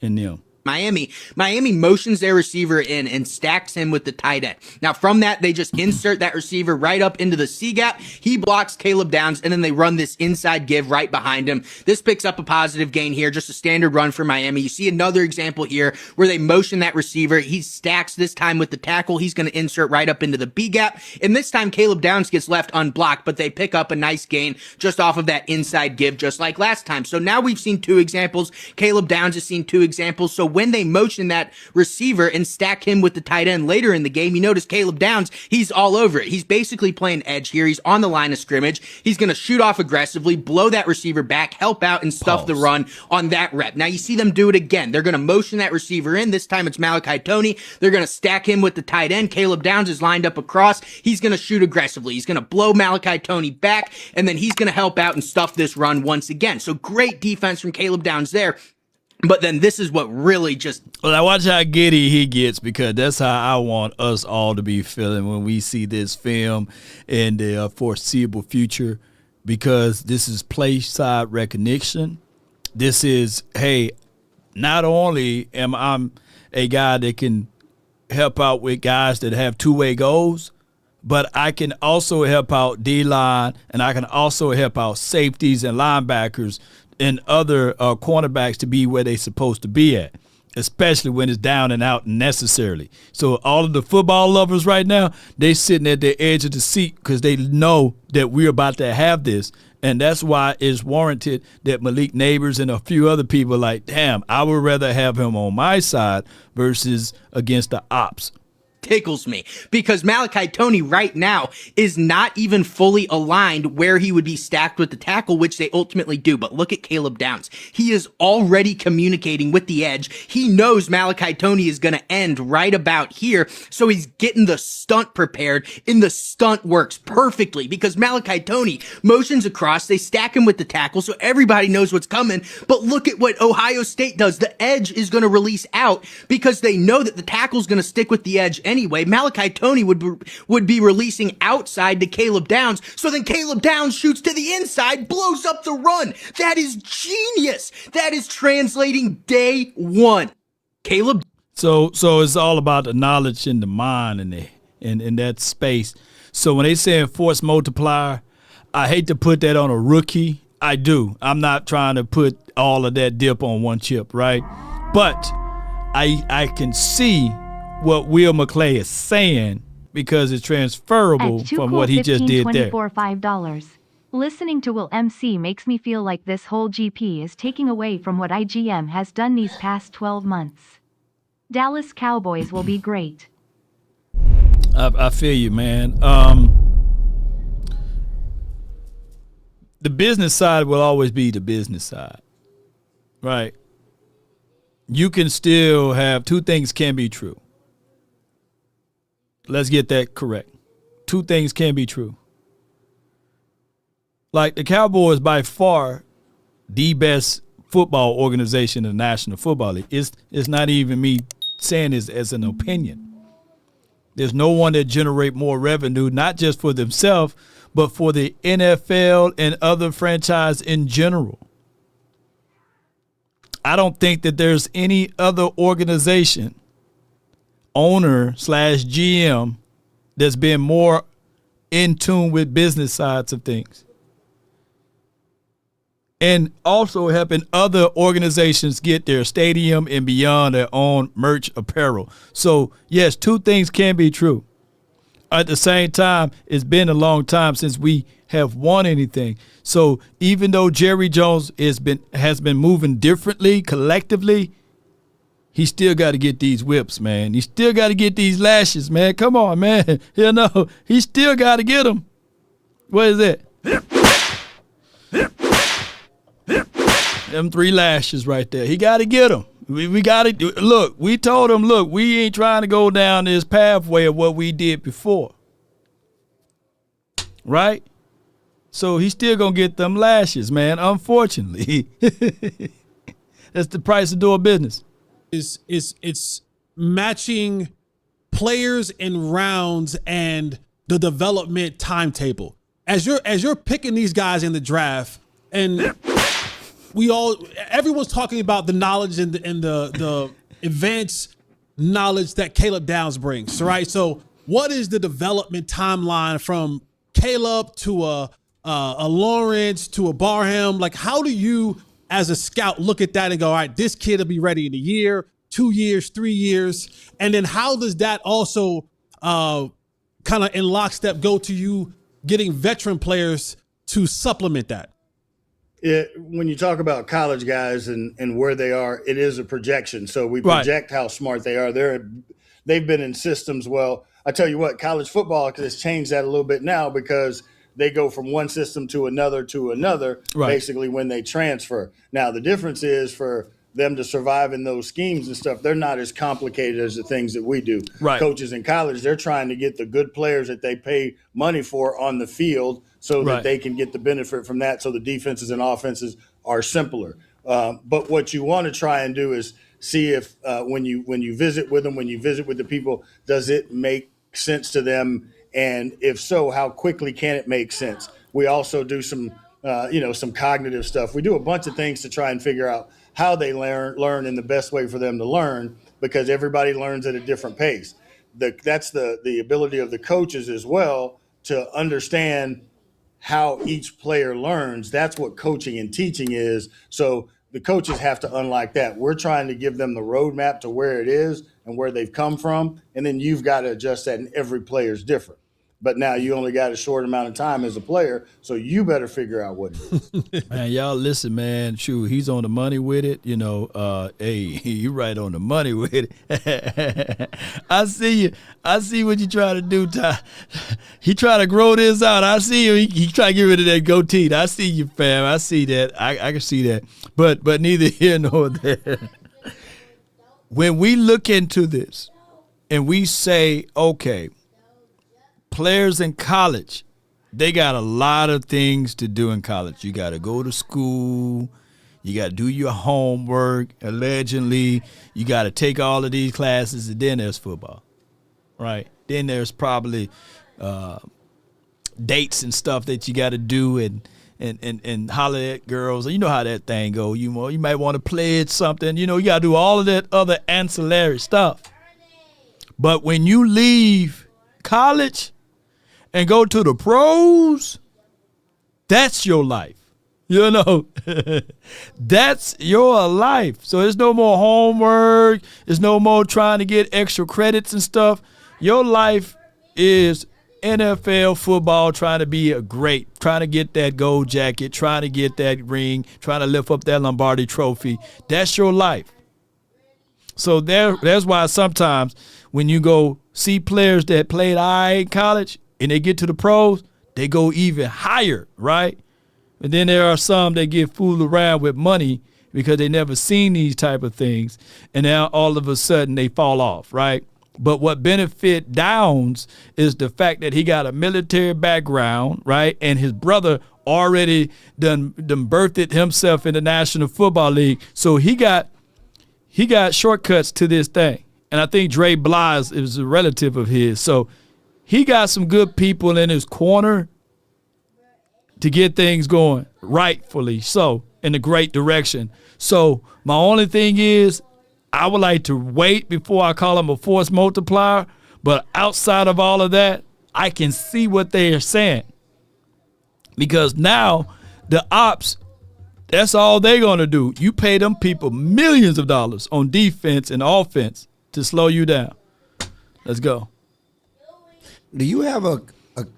and them. Miami motions their receiver in and stacks him with the tight end. Now from that, they just insert that receiver right up into the C gap. He blocks Caleb Downs, and then they run this inside give right behind him. This picks up a positive gain here, just a standard run for Miami. You see another example here where they motion that receiver. He stacks this time with the tackle. He's going to insert right up into the B gap. And this time Caleb Downs gets left unblocked, but they pick up a nice gain just off of that inside give, just like last time. So now we've seen 2 examples. Caleb Downs has seen 2 examples. So when they motion that receiver and stack him with the tight end later in the game, you notice Caleb Downs, he's all over it. He's basically playing edge here. He's on the line of scrimmage. He's going to shoot off aggressively, blow that receiver back, help out, and stuff the run on that rep. Now you see them do it again. They're going to motion that receiver in. This time it's Malachi Toney. They're going to stack him with the tight end. Caleb Downs is lined up across. He's going to shoot aggressively. He's going to blow Malachi Toney back, and then he's going to help out and stuff this run once again. So great defense from Caleb Downs there. But then this is what really just... Well, I watch how giddy he gets, because that's how I want us all to be feeling when we see this film in the foreseeable future, because this is play side recognition. This is, hey, not only am I a guy that can help out with guys that have two-way goals, but I can also help out D-line, and I can also help out safeties and linebackers and other cornerbacks to be where they're supposed to be at, especially when it's down and out necessarily. So all of the football lovers right now, they sitting at the edge of the seat because they know that we're about to have this. And that's why it's warranted that Malik Neighbors and a few other people are like, damn, I would rather have him on my side versus against the ops. tickles me because Malachi Toney right now is not even fully aligned where he would be stacked with the tackle, which they ultimately do. But look at Caleb Downs. He is already communicating with the edge. He knows Malachi Toney is going to end right about here. So he's getting the stunt prepared, and the stunt works perfectly because Malachi Toney motions across. They stack him with the tackle so everybody knows what's coming. But look at what Ohio State does. The edge is going to release out because they know that the tackle's going to stick with the edge anyway. Malachi Toney would be releasing outside to Caleb Downs. So then Caleb Downs shoots to the inside, blows up the run. That is genius. That is translating day one. Caleb. So it's all about the knowledge in the mind and in that space. So when they say force multiplier, I hate to put that on a rookie. I do. I'm not trying to put all of that dip on one chip, right? But I can see what Will McClay is saying because it's transferable from what he just did there. $5. Listening to Will MC makes me feel like this whole GP is taking away from what IGM has done these past 12 months. Dallas Cowboys will be great. I feel you, man. The business side will always be the business side, right? You can still have two things can be true. Let's get that correct. Two things can be true. Like the Cowboys, by far, the best football organization in the National Football League. It's not even me saying this as an opinion. There's no one that generate more revenue, not just for themselves, but for the NFL and other franchise in general. I don't think that there's any other organization, owner / GM, that's been more in tune with business sides of things. And also helping other organizations get their stadium and beyond their own merch apparel. So, yes, two things can be true. At the same time, it's been a long time since we have won anything. So even though Jerry Jones has been moving differently collectively, he still got to get these whips, man. He still got to get these lashes, man. Come on, man. You know, he still got to get them. What is it? Them 3 lashes right there. He got to get them. We got to look. We told him, look, we ain't trying to go down this pathway of what we did before, right? So he's still gonna get them lashes, man. Unfortunately, that's the price of doing business. It's matching players and rounds and the development timetable. As you're picking these guys in the draft and. Everyone's talking about the knowledge and the advanced knowledge that Caleb Downs brings, right? So what is the development timeline from Caleb to a Lawrence to a Barham? Like, how do you, as a scout, look at that and go, all right, this kid will be ready in a year, 2 years, 3 years? And then how does that also kind of in lockstep go to you getting veteran players to supplement that? When you talk about college guys and where they are, it is a projection. So we project how smart they are. They've been in systems. Well, I tell you what, college football has changed that a little bit now because they go from one system to another, basically when they transfer. Now, the difference is for them to survive in those schemes and stuff, they're not as complicated as the things that we do. Right. Coaches in college, they're trying to get the good players that they pay money for on the field so that they can get the benefit from that, so the defenses and offenses are simpler. But what you want to try and do is see if when you visit with them, when you visit with the people, does it make sense to them? And if so, how quickly can it make sense? We also do some cognitive stuff. We do a bunch of things to try and figure out how they learn and the best way for them to learn, because everybody learns at a different pace. That's the ability of the coaches as well to understand how each player learns. That's what coaching and teaching is. So the coaches have to unlike that. We're trying to give them the roadmap to where it is and where they've come from, and then you've got to adjust that, and every player is different. but now you only got a short amount of time as a player, so you better figure out what it is. Man, y'all listen, man. Shoot, he's on the money with it. Hey, you right on the money with it. I see you. I see what you try to do, Ty. He try to grow this out. I see you. He try to get rid of that goatee. I see you, fam. I see that. I can see that. But neither here nor there. When we look into this and we say, okay, players in college, they got a lot of things to do in college. You got to go to school. You got to do your homework, allegedly. You got to take all of these classes, and then there's football, right? Then there's probably dates and stuff that you got to do and holler at girls. You know how that thing go. You might want to pledge something. You got to do all of that other ancillary stuff. But when you leave college and go to the pros, that's your life. That's your life. So there's no more homework. There's no more trying to get extra credits and stuff. Your life is NFL football, trying to be a great, trying to get that gold jacket, trying to get that ring, trying to lift up that Lombardi trophy. That's your life. So that's why sometimes when you go see players that played in college and they get to the pros, they go even higher, right? And then there are some that get fooled around with money because they never seen these type of things, and now all of a sudden they fall off, right? But what benefit Downs is the fact that he got a military background, right? And his brother already done birthed himself in the National Football League. So he got shortcuts to this thing. And I think Dre Blige is a relative of his. So he got some good people in his corner to get things going, rightfully so, in a great direction. So my only thing is, I would like to wait before I call him a force multiplier. But outside of all of that, I can see what they are saying. Because now the ops, that's all they're going to do. You pay them people millions of dollars on defense and offense to slow you down. Let's go. Do you have a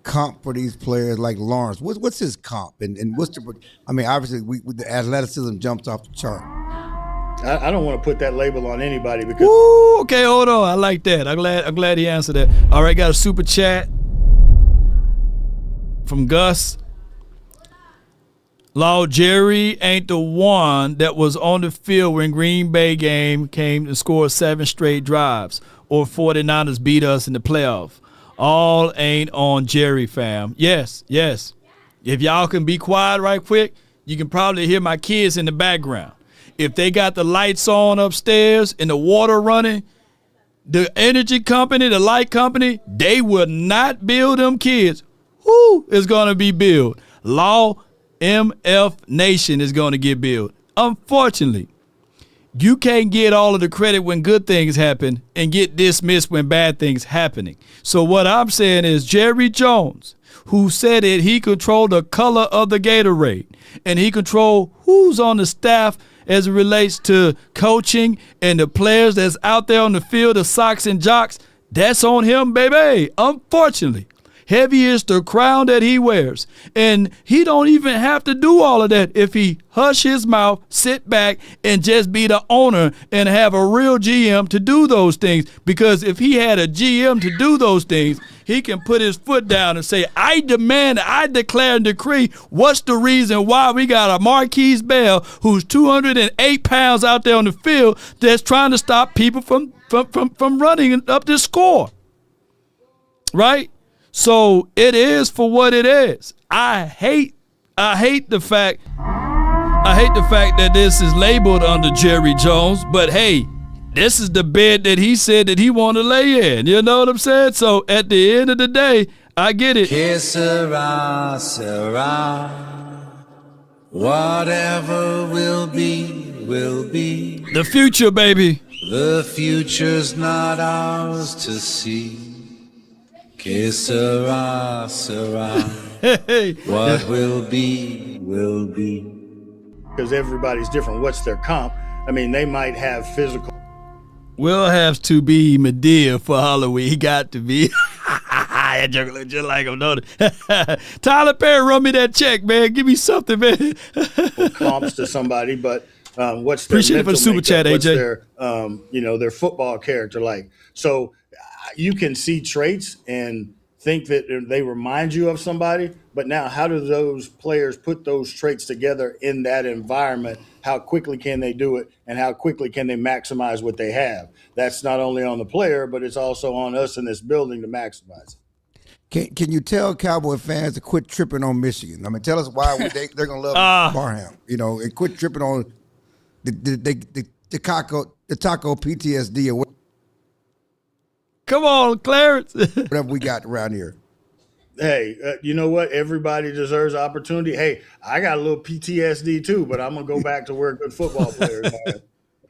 comp for these players like Lawrence? What's his comp? And what's the, I mean, obviously the athleticism jumps off the chart. I don't want to put that label on anybody because. Ooh, okay, hold on. I like that. I'm glad he answered that. All right, got a super chat from Gus. Law, Jerry ain't the one that was on the field when Green Bay game came and scored 7 straight drives, or 49ers beat us in the playoff. All ain't on Jerry, fam. Yes. If y'all can be quiet right quick, you can probably hear my kids in the background. If they got the lights on upstairs and the water running, the energy company, the light company, they will not build them kids. Who is going to be built? Law MF Nation is going to get built. Unfortunately, you can't get all of the credit when good things happen and get dismissed when bad things happening. So what I'm saying is Jerry Jones, who said it, he controlled the color of the Gatorade, and he controlled who's on the staff as it relates to coaching and the players that's out there on the field, the socks and jocks. That's on him, baby. Unfortunately, heavy is the crown that he wears. And he don't even have to do all of that if he hush his mouth, sit back, and just be the owner and have a real GM to do those things. Because if he had a GM to do those things, he can put his foot down and say, I demand, I declare and decree, what's the reason why we got a Marquise Bell who's 208 pounds out there on the field that's trying to stop people from running up this score, right? So it is for what it is. I hate the fact that this is labeled under Jerry Jones, but hey, this is the bed that he said that he want to lay in. You know what I'm saying? So at the end of the day, I get it. Que sera, sera. Whatever will be, will be. The future, baby. The future's not ours to see. Que sera, sera. What will be, will be. Because everybody's different. What's their comp? I mean, they might have physical. Will have to be Medea for Halloween. He got to be. That joke look just like him, don't it? Tyler Perry, run me that check, man. Give me something, man. Comps to somebody, but what's their Appreciate it for the super chat, what's AJ. their football character like? So you can see traits and think that they remind you of somebody, but now how do those players put those traits together in that environment? How quickly can they do it, and how quickly can they maximize what they have? That's not only on the player, but it's also on us in this building to maximize it. Can you tell Cowboy fans to quit tripping on Michigan? I mean, tell us why they're going to love Barham, and quit tripping on the taco PTSD or whatever. Come on, Clarence. Whatever we got around here. Hey, you know what? Everybody deserves opportunity. Hey, I got a little PTSD too, but I'm gonna go back to where good football players are.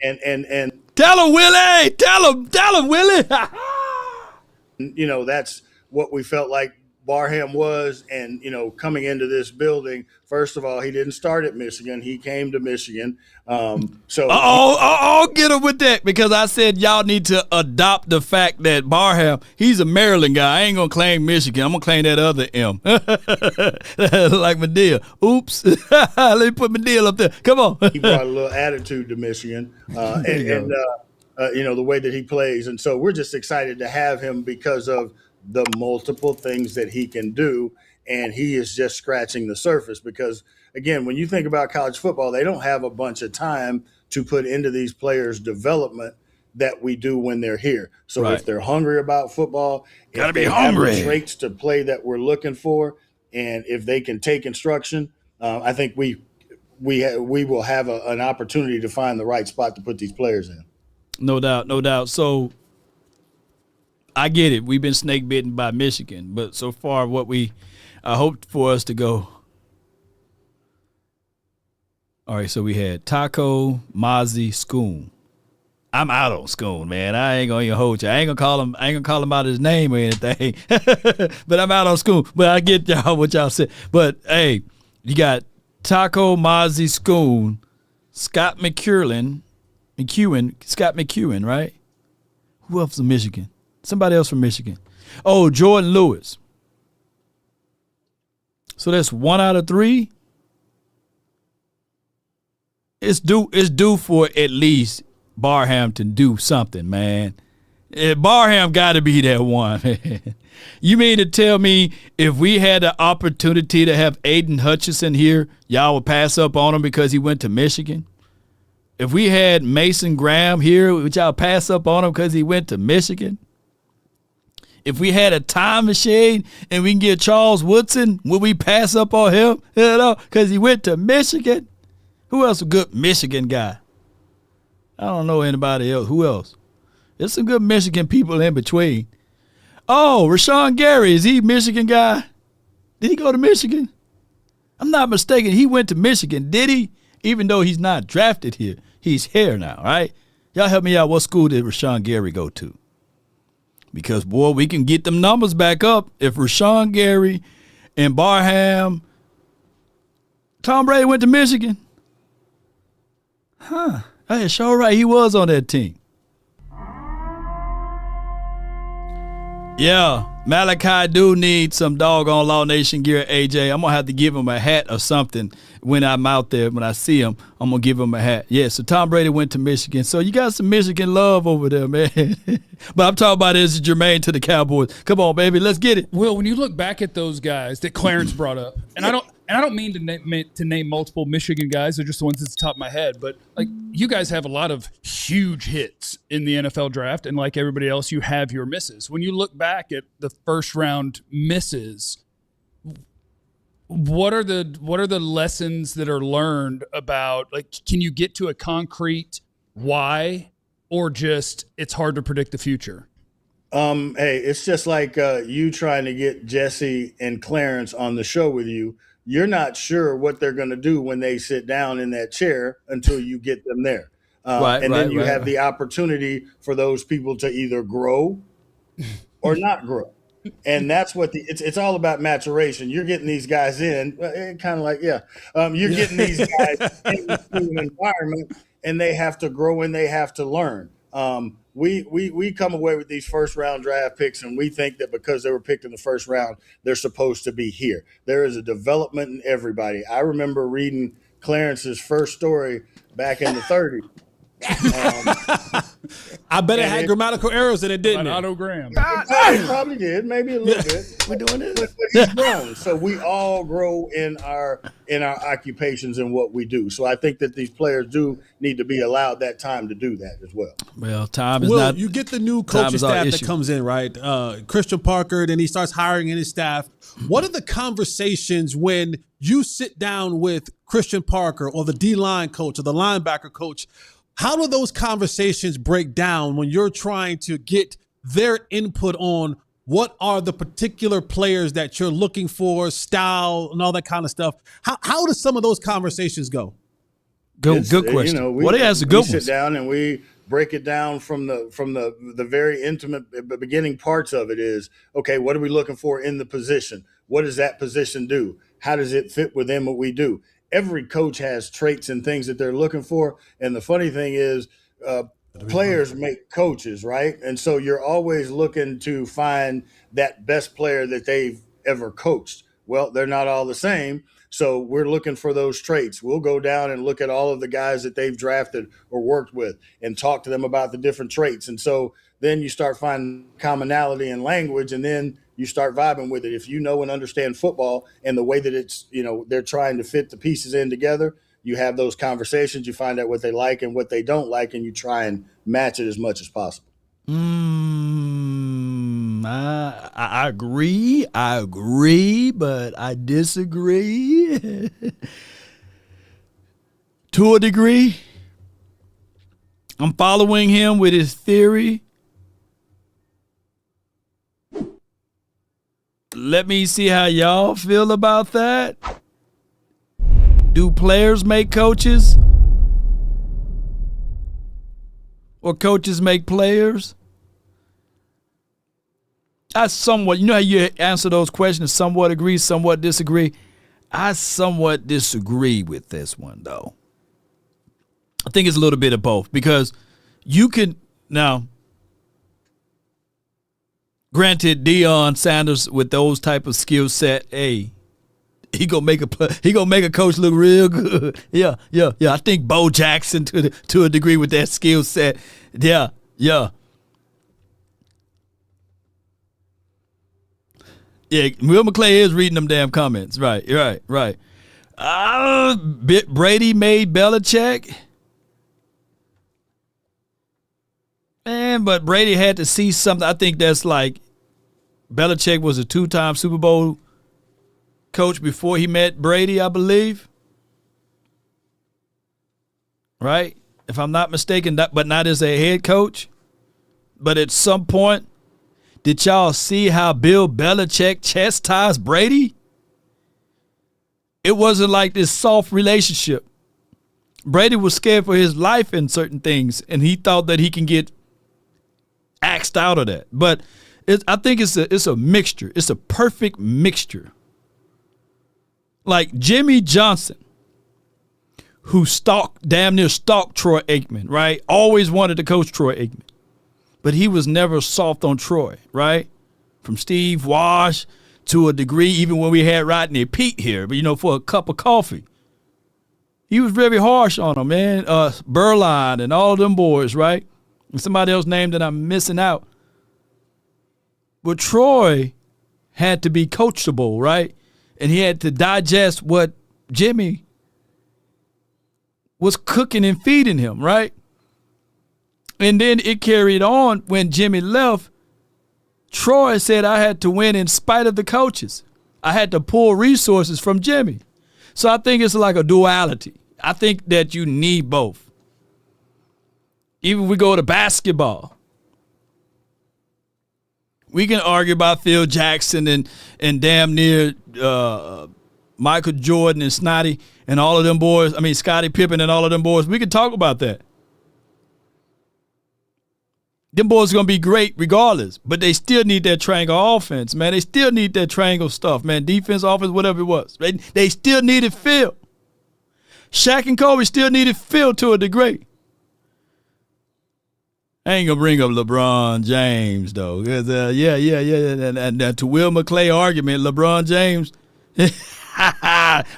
And tell him, Willie. Tell him, Willie. That's what we felt like Barham was. And coming into this building, first of all, he didn't start at Michigan. He came to Michigan. I'll get him with that, because I said y'all need to adopt the fact that Barham, he's a Maryland guy. I ain't gonna claim Michigan. I'm gonna claim that other M. Like Medea. Oops. Let me put Medea up there. Come on. He brought a little attitude to Michigan, and the way that he plays. And so we're just excited to have him because of the multiple things that he can do. And he is just scratching the surface, because again, when you think about college football, they don't have a bunch of time to put into these players' development that we do when they're here. So if they're hungry about football, gotta be have hungry, the traits to play that we're looking for, and if they can take instruction, I think we will have an opportunity to find the right spot to put these players in. No doubt. So I get it. We've been snake bitten by Michigan, but so far I hoped for us to go. All right, so we had Taco, Mozzie, Schoon. I'm out on Schoon, man. I ain't gonna even hold you. I ain't gonna call him out his name or anything. But I'm out on Schoon. But I get y'all what y'all said. But hey, you got Taco, Mozzie, Schoon, Scott McEwen, right? Who else from Michigan? Somebody else from Michigan. Oh, Jordan Lewis. So that's 1 out of 3. It's due for at least Barham to do something, man. Barham got to be that one. You mean to tell me if we had the opportunity to have Aiden Hutchinson here, y'all would pass up on him because he went to Michigan? If we had Mason Graham here, would y'all pass up on him because he went to Michigan? If we had a time machine and we can get Charles Woodson, would we pass up on him? Because he went to Michigan? Who else a good Michigan guy? I don't know anybody else. Who else? There's some good Michigan people in between. Oh, Rashawn Gary, is he a Michigan guy? Did he go to Michigan? I'm not mistaken. He went to Michigan, did he? Even though he's not drafted here. He's here now, right? Y'all help me out. What school did Rashawn Gary go to? Because, boy, we can get them numbers back up if Rashawn Gary and Barham. Tom Brady went to Michigan. Huh. Hey, sure right. He was on that team. Yeah, Malachi do need some doggone Law Nation gear, AJ. I'm going to have to give him a hat or something when I'm out there. When I see him, I'm going to give him a hat. Yeah, so Tom Brady went to Michigan. So you got some Michigan love over there, man. But I'm talking about this germane to the Cowboys. Come on, baby, let's get it. Will, when you look back at those guys that Clarence brought up, and I don't mean to name multiple Michigan guys. They're just the ones at the top of my head. But like you guys have a lot of huge hits in the NFL draft, and like everybody else, you have your misses. When you look back at the first round misses, what are the lessons that are learned about? Like, can you get to a concrete why, or just it's hard to predict the future? Hey, it's just like you trying to get Jesse and Clarence on the show with you. You're not sure what they're going to do when they sit down in that chair until you get them there. Then you have the opportunity for those people to either grow or not grow. And that's what it's all about maturation. You're getting these guys in, kind of like, you're getting these guys into an environment, and they have to grow and they have to learn. We come away with these first round draft picks, and we think that because they were picked in the first round, they're supposed to be here. There is a development in everybody. I remember reading Clarence's first story back in the 30s. I bet it had grammatical errors in it, didn't it? Autogram. It probably did, maybe a little bit. We're doing this, but he's grown. So we all grow in our occupations and what we do. So I think that these players do need to be allowed that time to do that as well. Well, time is Will, not. you get the new coaching staff that comes in, right? Christian Parker, then he starts hiring in his staff. What are the conversations when you sit down with Christian Parker or the D-line coach or the linebacker coach? How do those conversations break down when you're trying to get their input on what are the particular players that you're looking for, style, and all that kind of stuff? How do some of those conversations go? Good question. What is a good one? We sit down and we break it down from the very intimate beginning parts of it is, okay, what are we looking for in the position? What does that position do? How does it fit within what we do? Every coach has traits and things that they're looking for. And the funny thing is, players make coaches, right? And so you're always looking to find that best player that they've ever coached. Well, they're not all the same. So we're looking for those traits. We'll go down and look at all of the guys that they've drafted or worked with and talk to them about the different traits. And so then you start finding commonality in language, and then you start vibing with it. If you know and understand football and the way that it's, they're trying to fit the pieces in together, you have those conversations, you find out what they like and what they don't like, and you try and match it as much as possible. I agree, but I disagree to a degree. I'm following him with his theory. Let me see how y'all feel about that. Do players make coaches? Or coaches make players? I somewhat, you know how you answer those questions, somewhat agree, somewhat disagree? I somewhat disagree with this one, though. I think it's a little bit of both, because you can, now, granted, Deion Sanders with those type of skill set, hey, he gonna make a coach look real good. Yeah. I think Bo Jackson to a degree with that skill set. Yeah. Yeah, Will McClay is reading them damn comments. Right. Brady made Belichick. Man, but Brady had to see something. I think that's like Belichick was a 2-time Super Bowl coach before he met Brady, I believe. Right? If I'm not mistaken, but not as a head coach. But at some point, did y'all see how Bill Belichick chastised Brady? It wasn't like this soft relationship. Brady was scared for his life in certain things, and he thought that he can get axed out of that. But I think it's a mixture. It's a perfect mixture. Like Jimmy Johnson, who damn near stalked Troy Aikman, right? Always wanted to coach Troy Aikman. But he was never soft on Troy, right? From Steve Wash to a degree, even when we had Rodney Pete here, but for a cup of coffee. He was very harsh on him, man. Burline and all of them boys, right? And somebody else named that I'm missing out. But Troy had to be coachable, right? And he had to digest what Jimmy was cooking and feeding him, right? And then it carried on when Jimmy left. Troy said I had to win in spite of the coaches. I had to pull resources from Jimmy. So I think it's like a duality. I think that you need both. Even if we go to basketball, we can argue about Phil Jackson and damn near Michael Jordan and Snotty and all of them boys. I mean, Scottie Pippen and all of them boys. We can talk about that. Them boys are going to be great regardless, but they still need that triangle offense, man. They still need that triangle stuff, man. Defense, offense, whatever it was. They still needed Phil. Shaq and Kobe still needed Phil to a degree. I ain't gonna bring up LeBron James though, 'cause, and to Will McClay argument, LeBron James,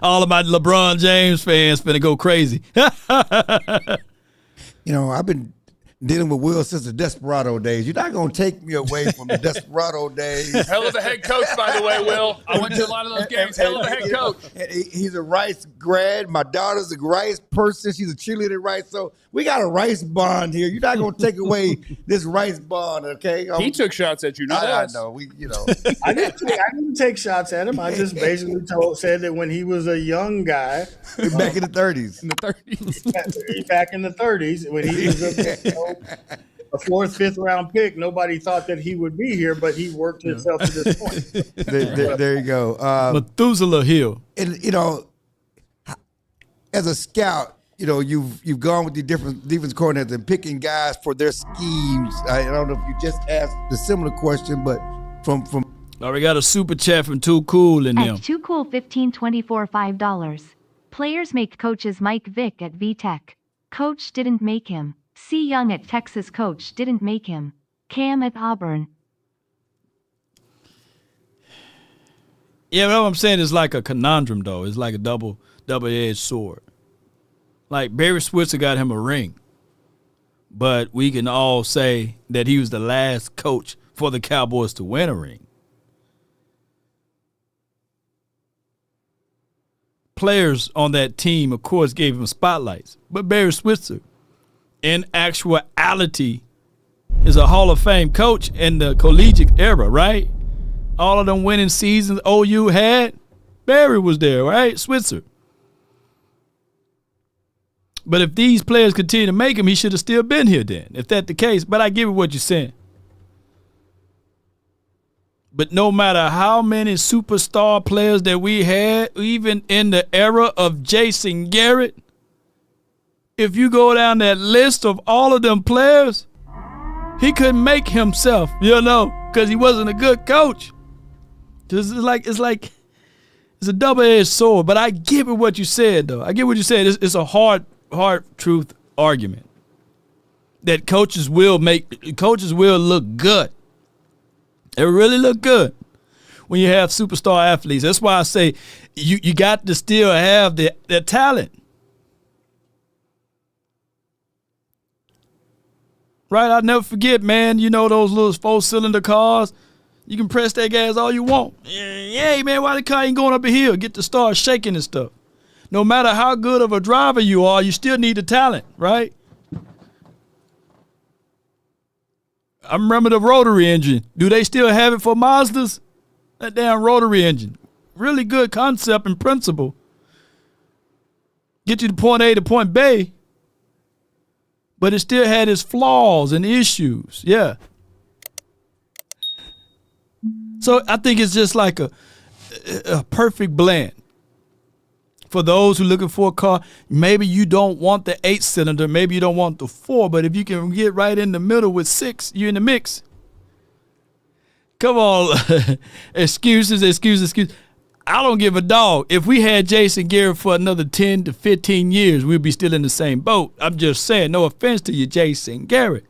all of my LeBron James fans finna go crazy. I've been dealing with Will since the Desperado days. You're not going to take me away from the Desperado days. Hell of a head coach, by the way, Will. I went to a lot of those games. Hell of a head coach. He's a Rice grad. My daughter's a Rice person. She's a cheerleader at Rice. So we got a Rice bond here. You're not going to take away this Rice bond, okay? He took shots at you, not us. I know. I didn't take shots at him. I just basically said that when he was a young guy. Back in the 30s. Back in the 30s, when he was a fourth, fifth round pick, nobody thought that he would be here, but he worked himself to this point. There you go. Methuselah Hill. And, as a scout, you've gone with the different defense coordinators and picking guys for their schemes. I don't know if you just asked the similar question, but from we got a super chat from Too Cool in them. At Too Cool 1524 $5. Players make coaches. Mike Vick at VTech. Coach didn't make him. C. Young at Texas. Coach didn't make him. Cam at Auburn. Yeah, what I'm saying is like a conundrum, though. It's like a double-edged sword. Like Barry Switzer got him a ring, but we can all say that he was the last coach for the Cowboys to win a ring. Players on that team, of course, gave him spotlights, but Barry Switzer, in actuality, is a Hall of Fame coach in the collegiate era, right? All of them winning seasons OU had, Barry was there, right? Switzer. But if these players continue to make him, he should have still been here then, if that's the case. But I give you what you're saying. But no matter how many superstar players that we had, even in the era of Jason Garrett, if you go down that list of all of them players, he couldn't make himself, because he wasn't a good coach. It's a double-edged sword. But I get what you said, though. I get what you said. It's a hard truth argument that coaches will look good. It really look good when you have superstar athletes. That's why I say you got to still have the talent. Right? I'll never forget, man, those little 4-cylinder cars. You can press that gas all you want. Hey, man, why the car ain't going up a hill? Get to start shaking and stuff. No matter how good of a driver you are, you still need the talent, right? I remember the rotary engine. Do they still have it for Mazdas? That damn rotary engine. Really good concept and principle. Get you to point A to point B. But it still had its flaws and issues. Yeah. So I think it's just like a perfect blend. For those who are looking for a car, maybe you don't want the 8-cylinder, maybe you don't want the 4, but if you can get right in the middle with 6, you're in the mix. Come on. Excuses. I don't give a dog. If we had Jason Garrett for another 10 to 15 years, we'd be still in the same boat. I'm just saying, no offense to you, Jason Garrett.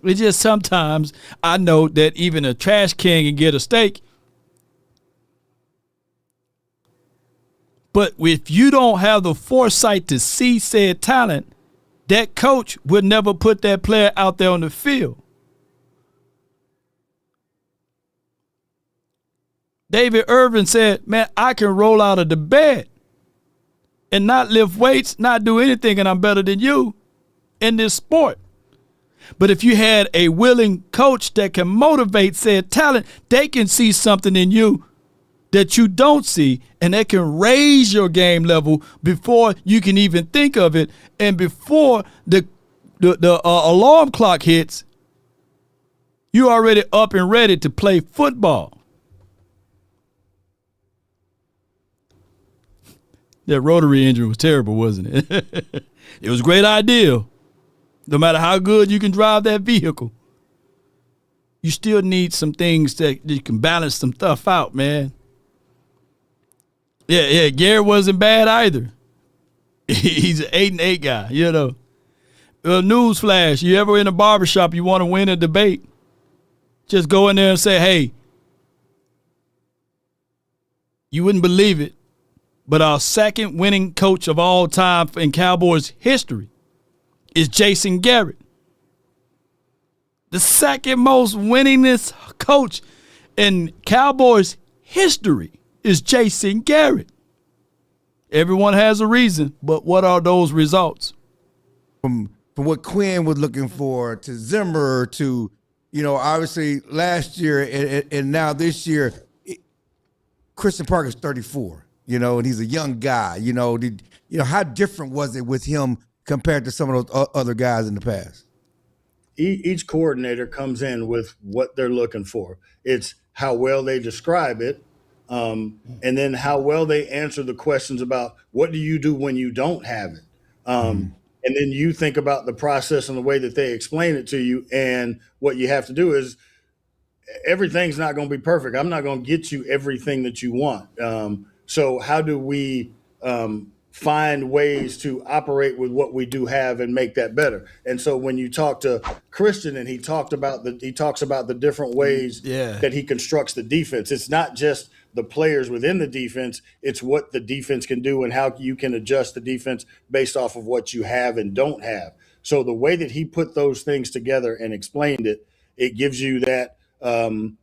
It's just sometimes I know that even a trash can get a steak. But if you don't have the foresight to see said talent, that coach would never put that player out there on the field. David Irvin said, man, I can roll out of the bed and not lift weights, not do anything, and I'm better than you in this sport. But if you had a willing coach that can motivate said talent, they can see something in you that you don't see, and that can raise your game level before you can even think of it, and before the alarm clock hits, you're already up and ready to play football. That rotary engine was terrible, wasn't it? It was a great idea. No matter how good you can drive that vehicle, you still need some things that you can balance some stuff out, man. Yeah, Garrett wasn't bad either. He's an 8-8 guy, Newsflash, you ever in a barbershop, you want to win a debate, just go in there and say, hey, you wouldn't believe it, but our second winning coach of all time in Cowboys history is Jason Garrett. The second most winningest coach in Cowboys history is Jason Garrett. Everyone has a reason, but what are those results? From what Quinn was looking for to Zimmer to, obviously last year and now this year, Christian Parker's 34, and he's a young guy. How different was it with him compared to some of those other guys in the past? Each coordinator comes in with what they're looking for. It's how well they describe it, and then how well they answer the questions about what do you do when you don't have it. And then you think about the process and the way that they explain it to you. And what you have to do is everything's not going to be perfect. I'm not going to get you everything that you want. So how do we find ways to operate with what we do have and make that better? And so when you talk to Christian and he talks about the different ways that he constructs the defense, it's not just the players within the defense, it's what the defense can do and how you can adjust the defense based off of what you have and don't have. So the way that he put those things together and explained it, it gives you that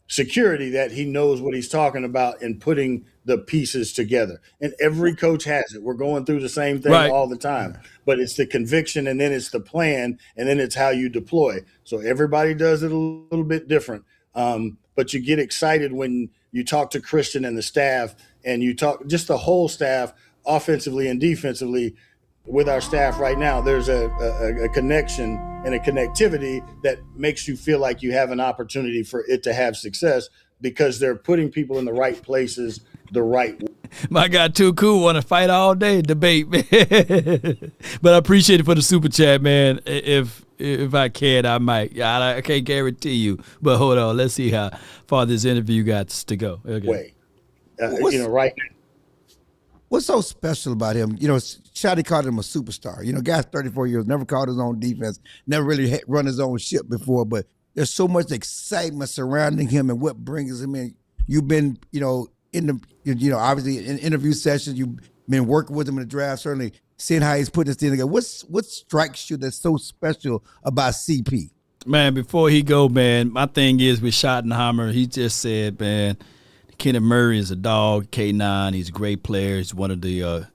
security that he knows what he's talking about in putting the pieces together. And every coach has it. We're going through the same thing all the time, but it's the conviction and then it's the plan and then it's how you deploy. So everybody does it a little bit different. But you get excited when you talk to Christian and the staff and you talk just the whole staff offensively and defensively. With our staff right now, there's a connection and a connectivity that makes you feel like you have an opportunity for it to have success because they're putting people in the right places the right way. My guy, Too Cool, want to fight all day, debate, man. But I appreciate it for the super chat, man. If I can, I might. I can't guarantee you. But hold on, let's see how far this interview got to go. Okay. Right now. What's so special about him? Shotty called him a superstar. Guy's 34 years, never called his own defense, never really run his own ship before, but there's so much excitement surrounding him and what brings him in. You've been, obviously in interview sessions, you've been working with him in the draft, certainly seeing how he's putting this thing together. What strikes you that's so special about CP? Man, before he go, man, my thing is with Schottenheimer, he just said, man, Kenneth Murray is a dog, K9. He's a great player. He's one of the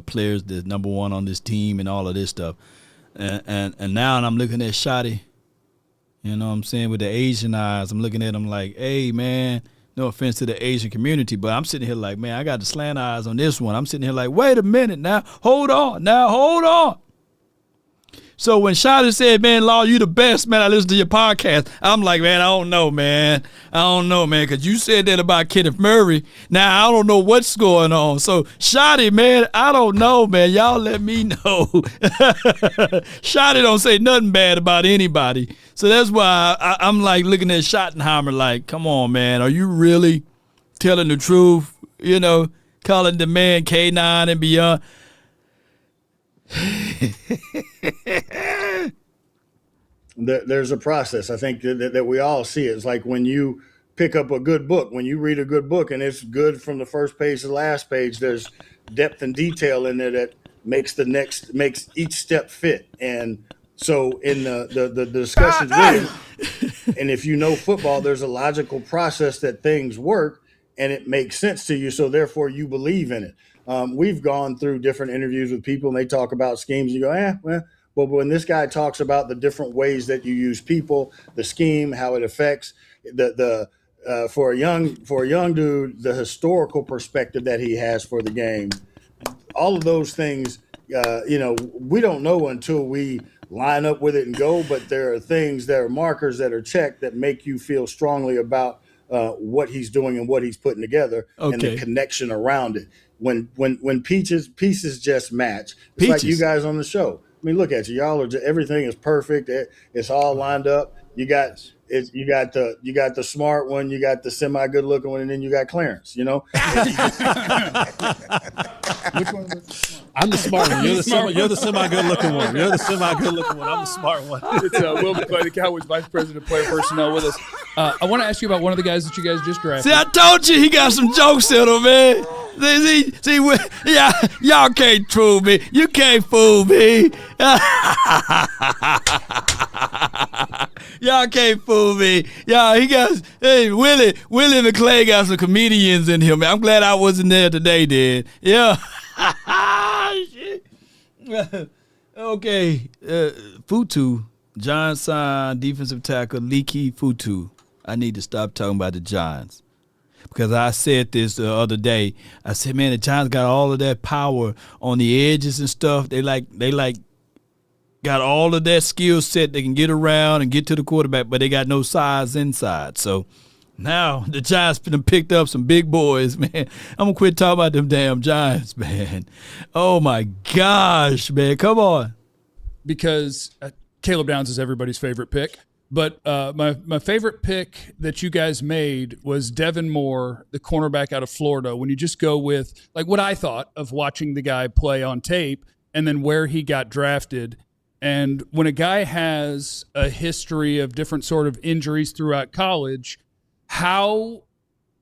players that's number one on this team and all of this stuff. And now I'm looking at Shotty, you know what I'm saying, with the Asian eyes. I'm looking at him like, hey, man, no offense to the Asian community, but I'm sitting here like, man, I got the slant eyes on this one. I'm sitting here like, wait a minute now. Hold on. So when Shotty said, man, Law, you the best, man, I listen to your podcast, I'm like, man, I don't know, man, because you said that about Kenneth Murray. Now, I don't know what's going on. So, Shotty, man, I don't know, man. Y'all let me know. Shotty don't say nothing bad about anybody. So that's why I'm like looking at Schottenheimer like, come on, man, are you really telling the truth? Calling the man K9 and beyond. There's a process. I think that we all see it. It's like when you pick up a good book, when you read a good book and it's good from the first page to the last page, there's depth and detail in there that makes each step fit. And so in the discussions with him, and if you know football, there's a logical process that things work and it makes sense to you. So therefore you believe in it. We've gone through different interviews with people and they talk about schemes. You go, well, when this guy talks about the different ways that you use people, the scheme, how it affects for a young dude, the historical perspective that he has for the game, all of those things, we don't know until we line up with it and go, but there are things, there are markers that are checked that make you feel strongly about what he's doing and what he's putting together and the connection around it. When pieces just match, it's like you guys on the show. I mean, look at you. Y'all are everything is perfect. It's all lined up. You got the smart one, you got the semi good looking one, and then you got Clarence. Which one? I'm the smart one. You're the semi good looking one. You're the semi good looking one. I'm the smart one. It's Will McClay, the Cowboys Vice President of Player Personnel, with us. I want to ask you about one of the guys that you guys just drafted. See, I told you he got some jokes in him, man. Y'all can't fool me. You can't fool me. Y'all can't fool me. Willie McClay got some comedians in him. I'm glad I wasn't there today, dude. Yeah. Okay. Futu, Giants sign defensive tackle Leaky Futu. I need to stop talking about the Giants. Because I said this the other day. I said, man, the Giants got all of that power on the edges and stuff. They got all of that skill set. They can get around and get to the quarterback, but they got no size inside. So now the Giants picked up some big boys, man. I'm going to quit talking about them damn Giants, man. Oh, my gosh, man. Come on. Because Caleb Downs is everybody's favorite pick. But my favorite pick that you guys made was Devin Moore, the cornerback out of Florida. When you just go with like what I thought of watching the guy play on tape and then where he got drafted. And when a guy has a history of different sort of injuries throughout college, how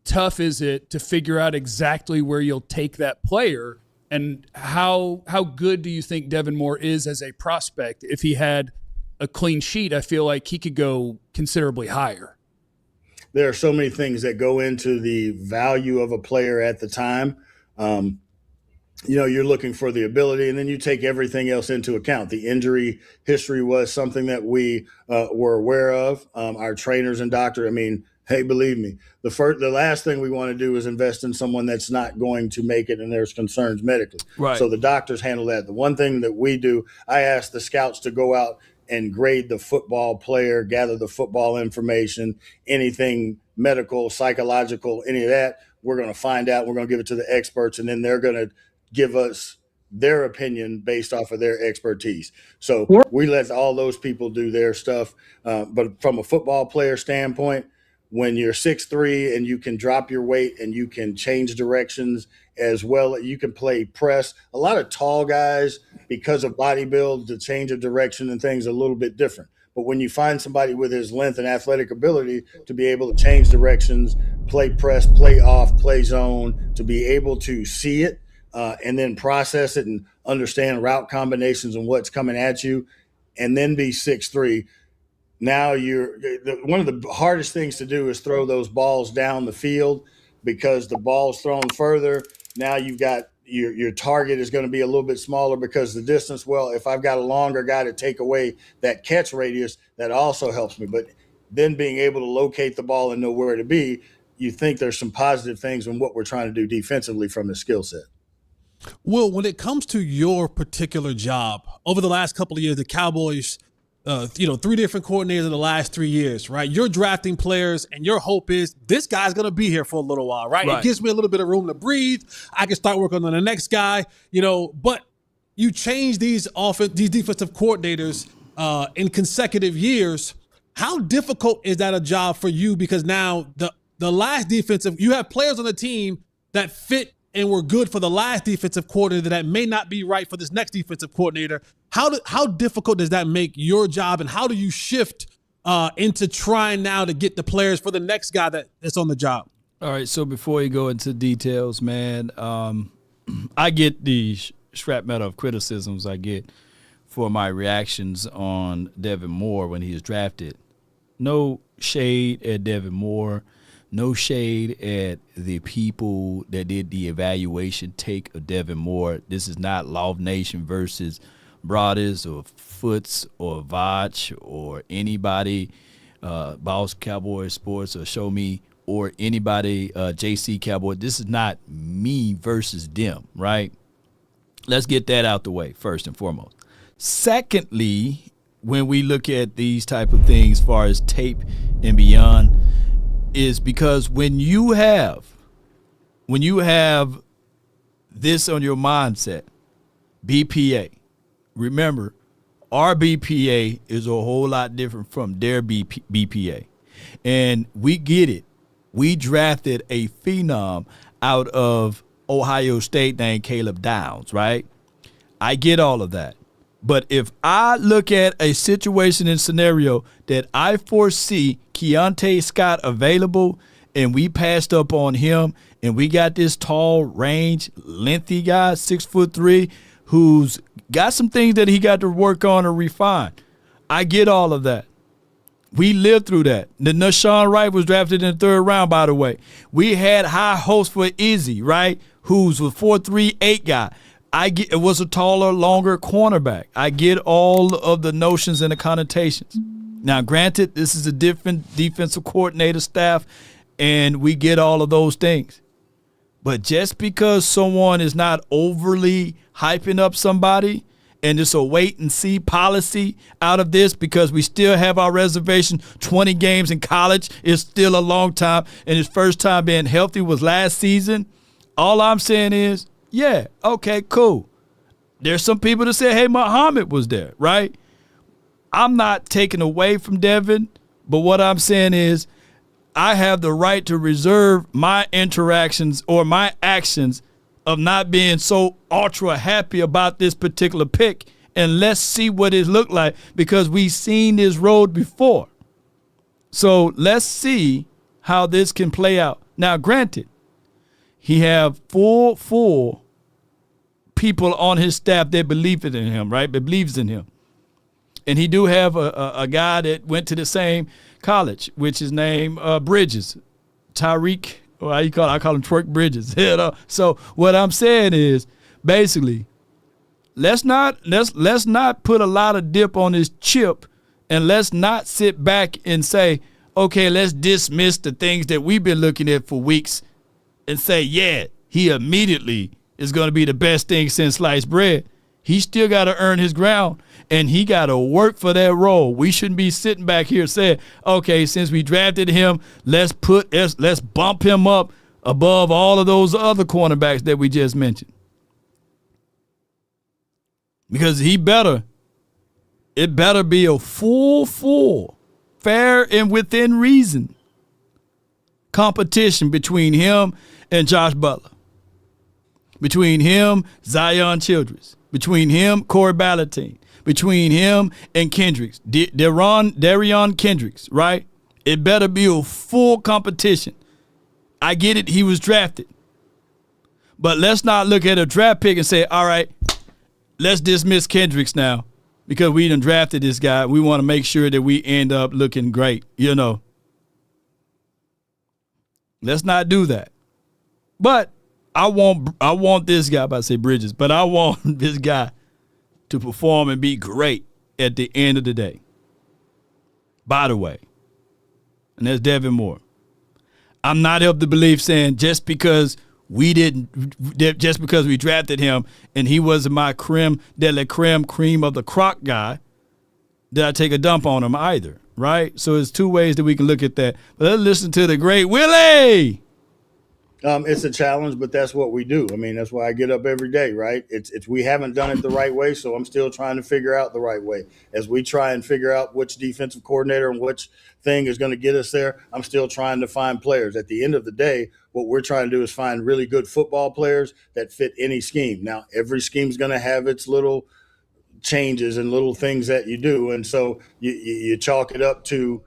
tough is it to figure out exactly where you'll take that player? And how good do you think Devin Moore is as a prospect? If he had a clean sheet, I feel like he could go considerably higher. There are so many things that go into the value of a player at the time. You're looking for the ability, and then you take everything else into account. The injury history was something that we were aware of. Our trainers and doctor, hey, believe me, the last thing we want to do is invest in someone that's not going to make it and there's concerns medically. Right. So the doctors handle that. The one thing that we do, I ask the scouts to go out and grade the football player, gather the football information, anything medical, psychological, any of that, we're going to find out. We're going to give it to the experts, and then they're going to give us their opinion based off of their expertise. So we let all those people do their stuff. But from a football player standpoint, when you're 6'3" and you can drop your weight and you can change directions as well, you can play press. A lot of tall guys, because of body build, the change of direction and things are a little bit different. But when you find somebody with his length and athletic ability to be able to change directions, play press, play off, play zone, to be able to see it and then process it and understand route combinations and what's coming at you, and then be 6'3", now one of the hardest things to do is throw those balls down the field, because the ball's thrown further. Now you've got your target is going to be a little bit smaller because the distance. Well, if I've got a longer guy to take away that catch radius, that also helps me. But then being able to locate the ball and know where to be, you think there's some positive things in what we're trying to do defensively from the skill set. Will, when it comes to your particular job, over the last couple of years, the Cowboys, 3 different coordinators in the last 3 years, right? You're drafting players, and your hope is this guy's going to be here for a little while, right? It gives me a little bit of room to breathe. I can start working on the next guy, but you change these defensive coordinators in consecutive years. How difficult is that a job for you? Because now the last you have players on the team that fit and were good for the last defensive coordinator that may not be right for this next defensive coordinator. How difficult does that make your job, and how do you shift into trying now to get the players for the next guy that's on the job? All right, so before you go into details, man, I get the shrapnel of criticisms I get for my reactions on Devin Moore when he was drafted. No shade at Devin Moore. No shade at the people that did the evaluation take of Devin Moore. This is not Law Nation versus Broadus or Foots or Vach or anybody, Boss Cowboy Sports or Show Me or anybody, JC Cowboy. This is not me versus them, right? Let's get that out the way first and foremost. Secondly, when we look at these type of things as far as tape and beyond, is because when you have this on your mindset, BPA, remember, our BPA is a whole lot different from their BPA. And we get it. We drafted a phenom out of Ohio State named Caleb Downs, right? I get all of that. But if I look at a situation and scenario that I foresee Keontae Scott available and we passed up on him and we got this tall, range, lengthy guy, 6'3", who's got some things that he got to work on or refine. I get all of that. We lived through that. The Nashawn Wright was drafted in the 3rd round, by the way. We had high hopes for Izzy, right, who's a 4'3", guy. It was a taller, longer cornerback. I get all of the notions and the connotations. Now, granted, this is a different defensive coordinator staff, and we get all of those things. But just because someone is not overly hyping up somebody and it's a wait-and-see policy out of this because we still have our reservation, 20 games in college is still a long time, and his first time being healthy was last season, all I'm saying is, yeah, okay, cool. There's some people that say, hey, Muhammad was there, right? I'm not taking away from Devin, but what I'm saying is I have the right to reserve my interactions or my actions of not being so ultra happy about this particular pick, and let's see what it looked like because we've seen this road before. So let's see how this can play out. Now, granted, he have full people on his staff that believe in him, right? That believes in him. And he do have a guy that went to the same college, which is named Bridges, Tyreek, or how you call it? I call him Twerk Bridges. So what I'm saying is, basically, let's not put a lot of dip on this chip, and let's not sit back and say, okay, let's dismiss the things that we've been looking at for weeks and say, yeah, he immediately is going to be the best thing since sliced bread. He still got to earn his ground, and he got to work for that role. We shouldn't be sitting back here saying, okay, since we drafted him, let's bump him up above all of those other cornerbacks that we just mentioned. Because it better be a full, fair and within reason competition between him and Josh Butler, between him, Zion Childress, between him, Corey Ballentine, between him and Kendricks, Darion Kendricks, right? It better be a full competition. I get it, he was drafted. But let's not look at a draft pick and say, all right, let's dismiss Kendricks now because we done drafted this guy. We want to make sure that we end up looking great, you know. Let's not do that. But I want this guy, about to say Bridges, but I want this guy to perform and be great at the end of the day. By the way, and that's Devin Moore. I'm not of the belief saying just because we drafted him and he wasn't my creme de la cream of the crock guy, did I take a dump on him either, right? So there's two ways that we can look at that. But let's listen to the great Willie. It's a challenge, but that's what we do. I mean, that's why I get up every day, right? It's we haven't done it the right way, so I'm still trying to figure out the right way. As we try and figure out which defensive coordinator and which thing is going to get us there, I'm still trying to find players. At the end of the day, what we're trying to do is find really good football players that fit any scheme. Now, every scheme is going to have its little changes and little things that you do, and so you chalk it up to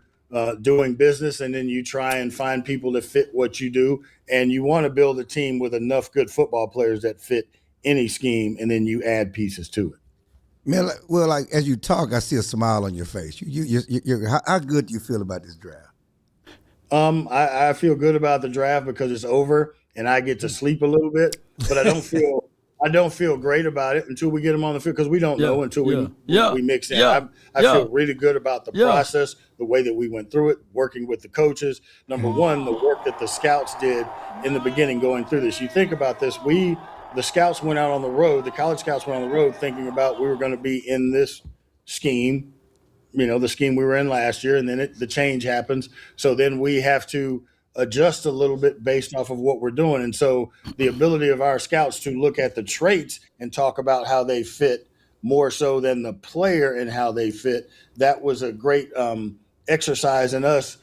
doing business, and then you try and find people that fit what you do, and you want to build a team with enough good football players that fit any scheme, and then you add pieces to it. Man, well, like as you talk, I see a smile on your face. How good do you feel about this draft? I feel good about the draft because it's over and I get to sleep a little bit, but I don't feel great about it until we get them on the field because we don't know until we mix in. I feel really good about the process, the way that we went through it, working with the coaches. Number one, the work that the scouts did in the beginning going through this. You think about this, the scouts went out on the road, the college scouts went on the road thinking about we were going to be in this scheme, the scheme we were in last year, and then the change happens. So then we have to adjust a little bit based off of what we're doing. And so the ability of our scouts to look at the traits and talk about how they fit more so than the player and how they fit, that was a great exercise in us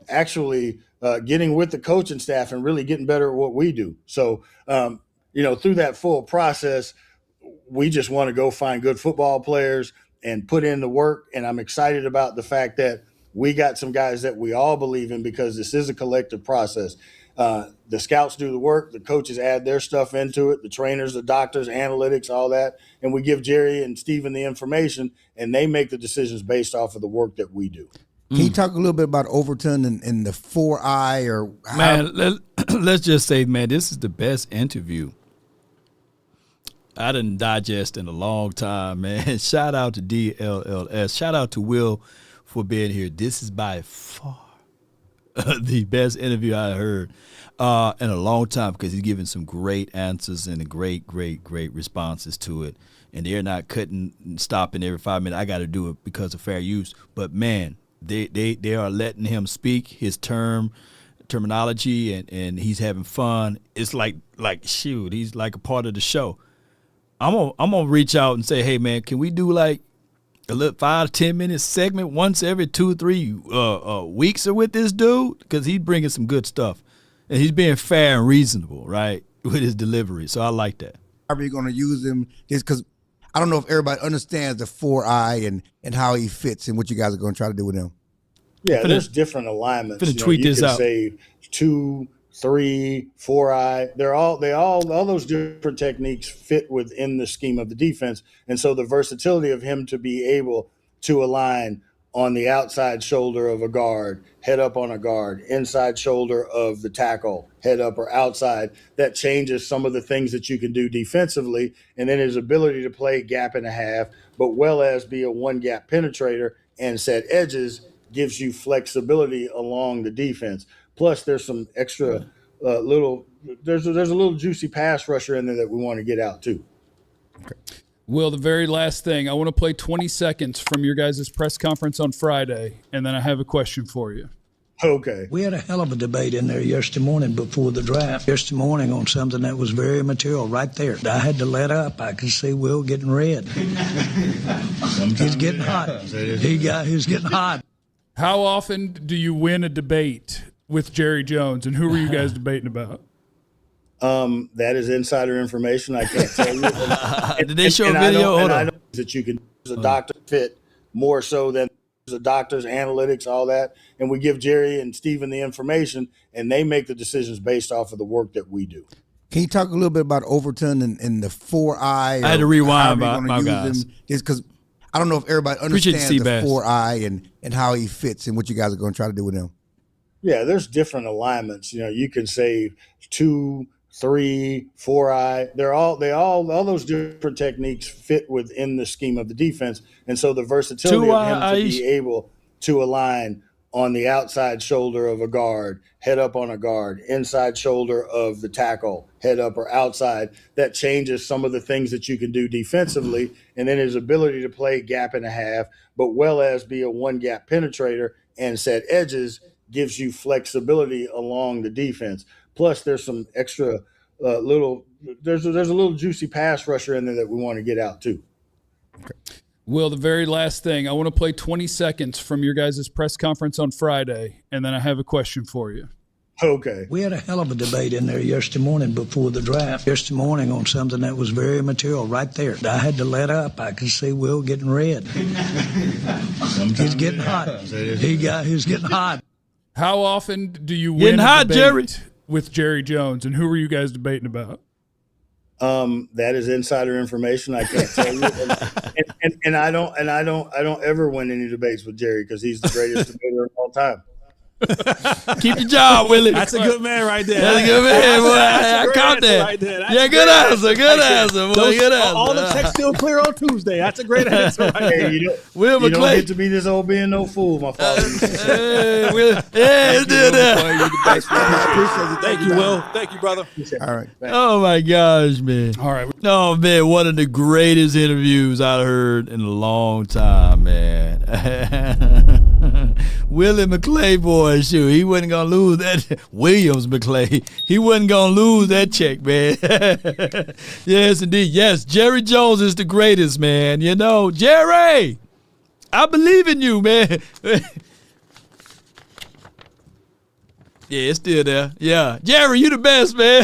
actually getting with the coaching staff and really getting better at what we do. So, through that full process, we just want to go find good football players and put in the work. And I'm excited about the fact that we got some guys that we all believe in because this is a collective process. The scouts do the work, the coaches add their stuff into it, the trainers, the doctors, analytics, all that. And we give Jerry and Steven the information, and they make the decisions based off of the work that we do. Can you talk a little bit about Overton and the 4-eye or how? Man, let's just say, man, this is the best interview I didn't digest in a long time, man. Shout out to DLLS. Shout out to Will for being here. This is by far the best interview I heard in a long time because he's giving some great answers and great responses to it. And they're not cutting and stopping every 5 minutes. I got to do it because of fair use. But, man, they are letting him speak his terminology, and he's having fun. It's like shoot, he's like a part of the show. I'm gonna reach out and say, hey man, can we do like a little 5-10 minute segment once every 2-3 weeks with this dude? Because he's bringing some good stuff, and he's being fair and reasonable, right, with his delivery. So I like that. How are you gonna use him? Is because I don't know if everybody understands the 4-eye and how he fits and what you guys are gonna try to do with him. Yeah, there's different alignments. Finna tweet this out. Say 2, 3, 4-eye. All those different techniques fit within the scheme of the defense. And so the versatility of him to be able to align on the outside shoulder of a guard, head up on a guard, inside shoulder of the tackle, head up or outside, that changes some of the things that you can do defensively. And then his ability to play gap and a half, but well as be a one gap penetrator and set edges gives you flexibility along the defense. Plus, there's some extra there's a little juicy pass rusher in there that we want to get out too. Will, the very last thing, I want to play 20 seconds from your guys' press conference on Friday, and then I have a question for you. Okay. We had a hell of a debate in there yesterday morning before the draft. Yesterday morning on something that was very material right there. I had to let up. I could see Will getting red. He's getting hot. He's getting hot. How often do you win a debate with Jerry Jones, and who were you guys debating about? That is insider information. I can't tell you. Did they show a video? I know that you can use a doctor fit more so than the doctors, analytics, all that. And we give Jerry and Steven the information, and they make the decisions based off of the work that we do. Can you talk a little bit about Overton and the 4-eye? I had to rewind my guys. Is because I don't know if everybody understands the 4-eye and how he fits and what you guys are going to try to do with him. Yeah, there's different alignments. You can say 2, 3, 4-eye. All those different techniques fit within the scheme of the defense. And so the versatility of him to be able to align on the outside shoulder of a guard, head up on a guard, inside shoulder of the tackle, head up or outside, that changes some of the things that you can do defensively. And then his ability to play gap and a half, but well as be a one gap penetrator and set edges gives you flexibility along the defense. Plus, there's some extra there's a little juicy pass rusher in there that we want to get out too. Will, the very last thing, I want to play 20 seconds from your guys' press conference on Friday, and then I have a question for you. Okay. We had a hell of a debate in there yesterday morning before the draft. Yesterday morning on something that was very material right there. I had to let up. I could see Will getting red. He's getting hot. He's getting hot. How often do you win a debate Jerry? With Jerry Jones, and who were you guys debating about? That is insider information. I can't tell you, and I don't ever win any debates with Jerry because he's the greatest debater of all time. Keep your job, Willie. That's a good man right there. That's a good man, boy. I caught that. Right there. Yeah, good answer. Good answer, boy. Good answer. All the checks still clear on Tuesday. That's a great answer right there. You Will don't McClay. get to be this old being no fool, my father. Hey, Will. Yeah, it's good. Thank you, Will. Thank you, brother. All right. Oh, my gosh, man. All right. Oh, man, one of the greatest interviews I've heard in a long time, man. Willie McClay, boy, shoot, he wasn't going to lose that. Williams McClay, he wasn't going to lose that check, man. Yes, indeed. Yes, Jerry Jones is the greatest, man. Jerry, I believe in you, man. Yeah, it's still there. Yeah. Jerry, you the best, man.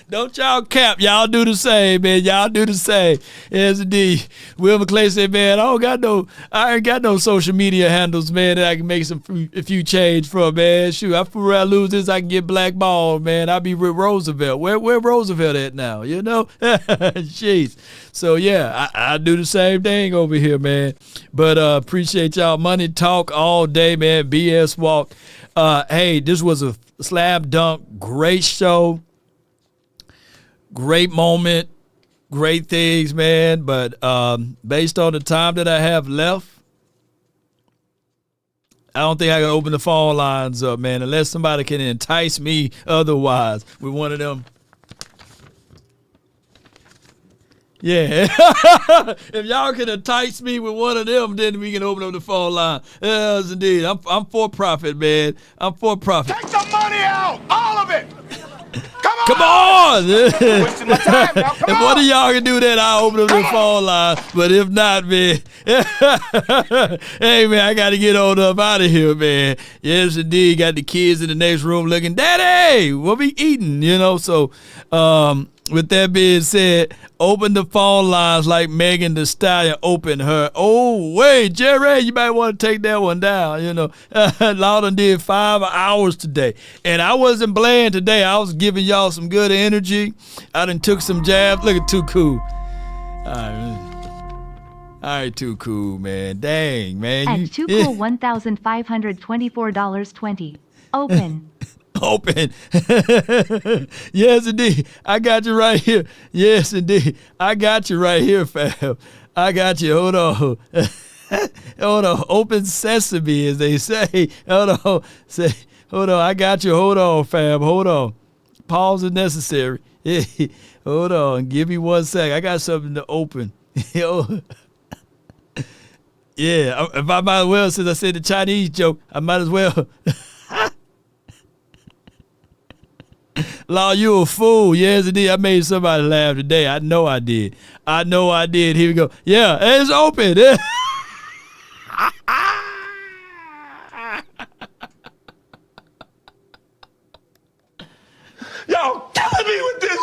Don't y'all cap. Y'all do the same, man. Y'all do the same. Yes, indeed. Will McClay said, man, I ain't got no social media handles, man, that I can make a few change from, man. Shoot, if I lose this, I can get blackballed, man. I'll be with Roosevelt. Where Roosevelt at now, you know? Jeez. So, yeah, I do the same thing over here, man. But appreciate y'all. Money talk all day, man. BS walk. Hey, this was a slam dunk. Great show. Great moment. Great things, man. But based on the time that I have left, I don't think I can open the phone lines up, man, unless somebody can entice me otherwise with one of them. Yeah. If y'all can entice me with one of them, then we can open up the phone line. Yes, indeed. I'm for profit, man. I'm for profit. Take the money out! All of it! Come on! Wasting my time now. If one of y'all can do that, I'll open up the phone line. But if not, man, hey, man, I got to get on up out of here, man. Yes, indeed. Got the kids in the next room looking, Daddy, what we eating? You know, so with that being said, open the phone lines like Megan Thee Stallion opened her. Oh, wait, Jerry, you might want to take that one down. You know, Loudon did 5 hours today. And I wasn't playing today. I was giving y'all some good energy. I done took some jabs. Look at Too Cool. All right, Too Cool, man. Dang, man. At Too Cool, $1,524.20. Open. Open. Yes, indeed. I got you right here. Yes, indeed. I got you right here, fam. I got you. Hold on. Hold on. Open sesame, as they say. Hold on. Hold on. I got you. Hold on, fam. Hold on. Pause is necessary. Hold on. Give me 1 sec. I got something to open. Yeah. If I might as well, since I said the Chinese joke, I might as well. Law, you a fool. Yes, indeed. I made somebody laugh today. I know I did. Here we go. Yeah, it's open. Y'all killing me with this.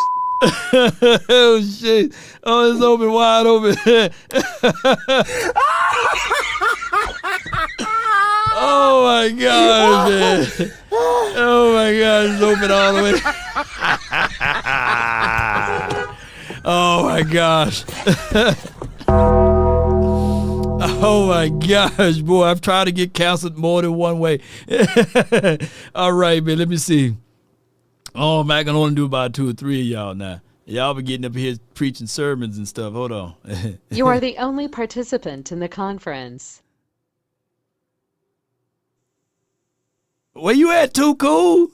Oh, shit. Oh, it's open, wide open. Oh, my God, man. Oh, my God, it's open all the way. Oh, my gosh. Oh, my gosh, boy. I've tried to get canceled more than one way. All right, man, let me see. Oh, man, I can only do about 2 or 3 of y'all now. Y'all be getting up here preaching sermons and stuff. Hold on. You are the only participant in the conference. Where you at, Too Cool?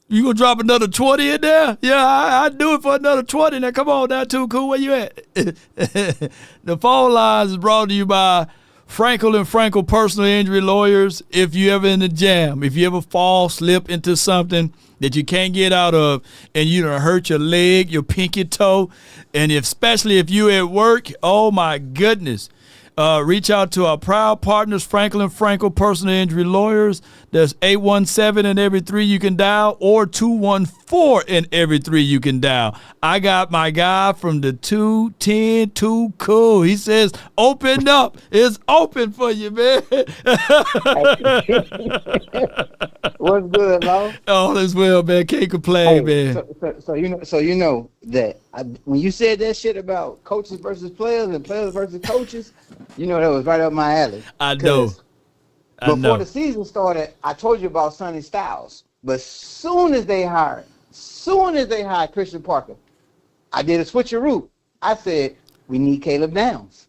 You gonna drop another 20 in there? Yeah, I'd do it for another 20. Now, come on now, Too Cool. Where you at? The phone lines is brought to you by Frenkel and Frenkel Personal Injury Lawyers. If you ever in the jam, if you ever fall, slip into something that you can't get out of, and you done hurt your leg, your pinky toe, and especially if you at work, oh my goodness. Reach out to our proud partners, Frenkel and Frenkel Personal Injury Lawyers. There's 817 in every 3 you can dial, or 214 in every 3 you can dial. I got my guy from the 210 Too Cool. He says, open up. It's open for you, man. What's good, Lo? All is well, man. Can't complain, man. So you know that when you said that shit about coaches versus players and players versus coaches, you know that was right up my alley. I know. Before the season started, I told you about Sonny Styles. But soon as they hired Christian Parker, I did a switcheroo. I said, we need Caleb Downs.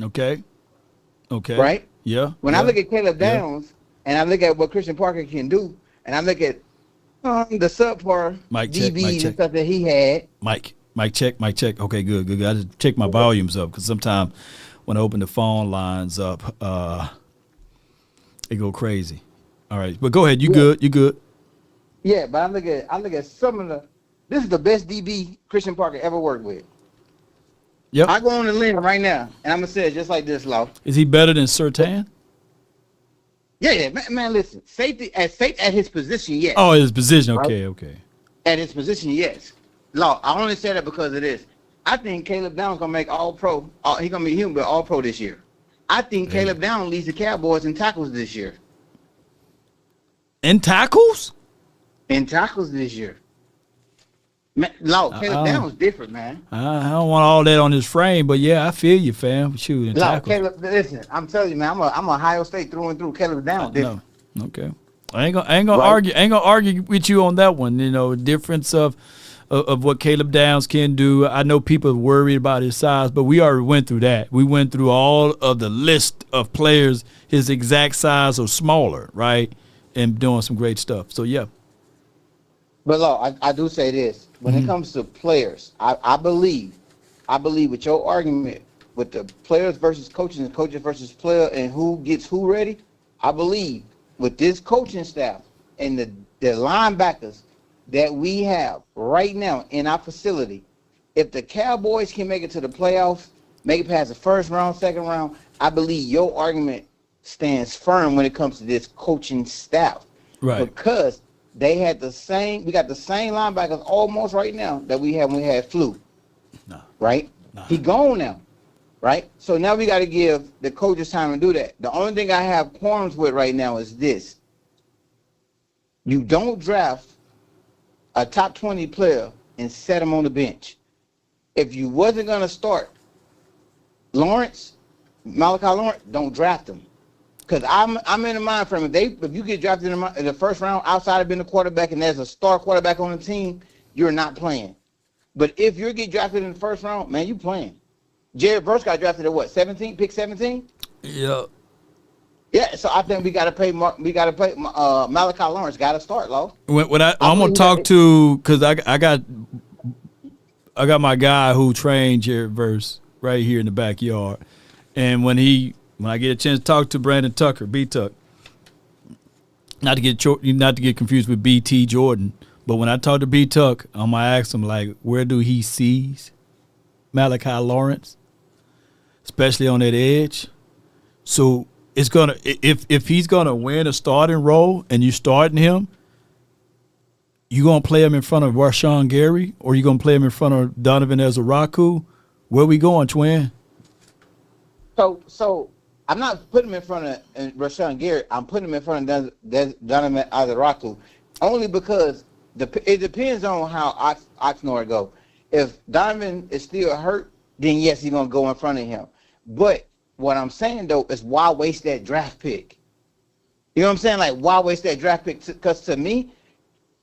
Okay. Right? Yeah. When I look at Caleb Downs and I look at what Christian Parker can do, and I look at the subpar DBs and stuff that he had. Mic check. Okay, good. I just check my volumes up because sometimes when I open the phone lines up, it go crazy. All right, but go ahead. You good? Yeah, but I look at some of the. This is the best DB Christian Parker ever worked with. Yep. I go on the limb right now, and I'm gonna say it just like this, Law. Is he better than Surtain? Yeah, man. Listen, safety at his position, yes. Oh, his position. Okay. At his position, yes. Law, I only say that because of this. I think Caleb Downs gonna make All-Pro. He's gonna be All-Pro this year. I think Caleb Downs leads the Cowboys in tackles this year. In tackles? In tackles this year. Man, Caleb Downs different, man. I don't want all that on his frame, but yeah, I feel you, fam. Shoot, in tackles. Caleb, listen, I'm telling you, man, I'm Ohio State through and through. Caleb Downs different. No. Okay. I ain't gonna argue with you on that one. You know, difference of what Caleb Downs can do. I know people are worried about his size, but we already went through that. We went through all of the list of players his exact size or smaller, right? And doing some great stuff. So yeah. But Law, I do say this. When it comes to players, I believe with your argument with the players versus coaches and coaches versus player and who gets who ready, I believe with this coaching staff and the linebackers that we have right now in our facility, if the Cowboys can make it to the playoffs, make it past the first round, second round, I believe your argument stands firm when it comes to this coaching staff. Right. Because we got the same linebackers almost right now that we had when we had Flu. No. Right? No. He gone now. Right? So now we got to give the coaches time to do that. The only thing I have qualms with right now is this. You don't draft a top 20 player and set him on the bench. If you wasn't going to start Malachi Lawrence, don't draft him. Because I'm in the mind frame. If you get drafted in the first round outside of being a quarterback and there's a star quarterback on the team, you're not playing. But if you get drafted in the first round, man, you playing. Jared Verse got drafted at what? 17? Pick 17? Yeah. Yeah. So I think we got to pay. Malachi Lawrence got to start, Lo. When I'm gonna talk to, because I got my guy who trained Jared Verse right here in the backyard, and when I get a chance to talk to Brandon Tucker, B-Tuck, not to get confused with BT Jordan, but when I talk to B-Tuck, I'm gonna ask him like, where do he sees Malachi Lawrence, especially on that edge. So it's gonna if he's gonna win a starting role and you starting him, you gonna play him in front of Rashawn Gary or you gonna play him in front of Donovan Ezaraku? Where we going, twin? So I'm not putting him in front of Rashawn Gary. I'm putting him in front of Donovan Ezaraku only because it depends on how Oxnard go. If Donovan is still hurt, then yes, he's gonna go in front of him. But what I'm saying though is why waste that draft pick? You know what I'm saying? Like why waste that draft pick? Because to me,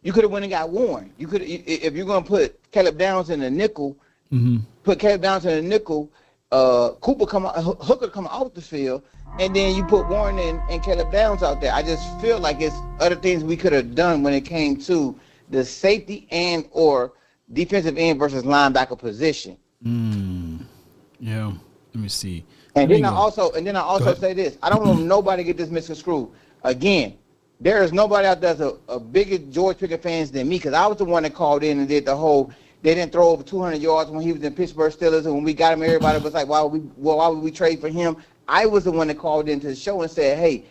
you could have went and got Warren. You could, if you're gonna put Caleb Downs in the nickel, put Caleb Downs in the nickel. Hooker come off the field, and then you put Warren and Caleb Downs out there. I just feel like it's other things we could have done when it came to the safety and or defensive end versus linebacker position. Yeah. Let me see. And then I also say this. I don't want nobody to get this misconstrued. Again, there is nobody out there that's a bigger George Pickens fans than me, because I was the one that called in and did the whole. They didn't throw over 200 yards when he was in Pittsburgh Steelers, and when we got him, everybody was like, why would we trade for him? I was the one that called into the show and said, hey,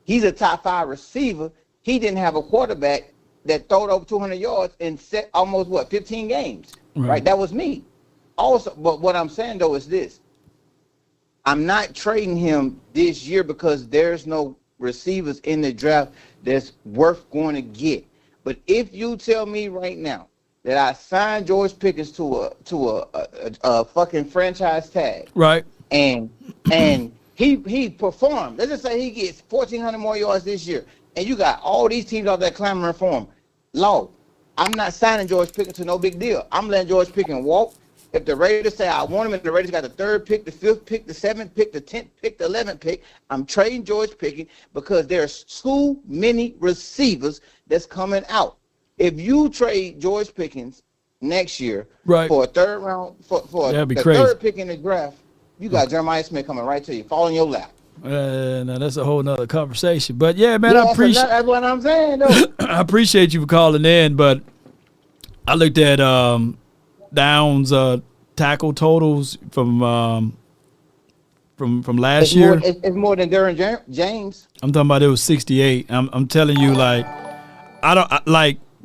he's a top 5 receiver. He didn't have a quarterback that throwed over 200 yards and set almost 15 games. Right? That was me. Also, but what I'm saying though is this: I'm not trading him this year because there's no receivers in the draft that's worth going to get. But if you tell me right now that I signed George Pickens to a fucking franchise tag, right, and he performed, let's just say he gets 1,400 more yards this year, and you got all these teams out there clamoring for him, I'm not signing George Pickens to no big deal. I'm letting George Pickens walk. If the Raiders say I want him and the Raiders got the 3rd pick, the 5th pick, the 7th pick, the 10th pick, the 11th pick, I'm trading George Pickens because there's too many receivers that's coming out. If you trade George Pickens next year for a 3rd round, for the 3rd pick in the draft, you got Jeremiah Smith coming right to you, fall in your lap. Now that's a whole nother conversation. But yeah, man, I appreciate. That's what I'm saying, though. I appreciate you for calling in, but I looked at Downs tackle totals from last year. It's more than Darren James. I'm talking about it was 68. I'm telling you, like,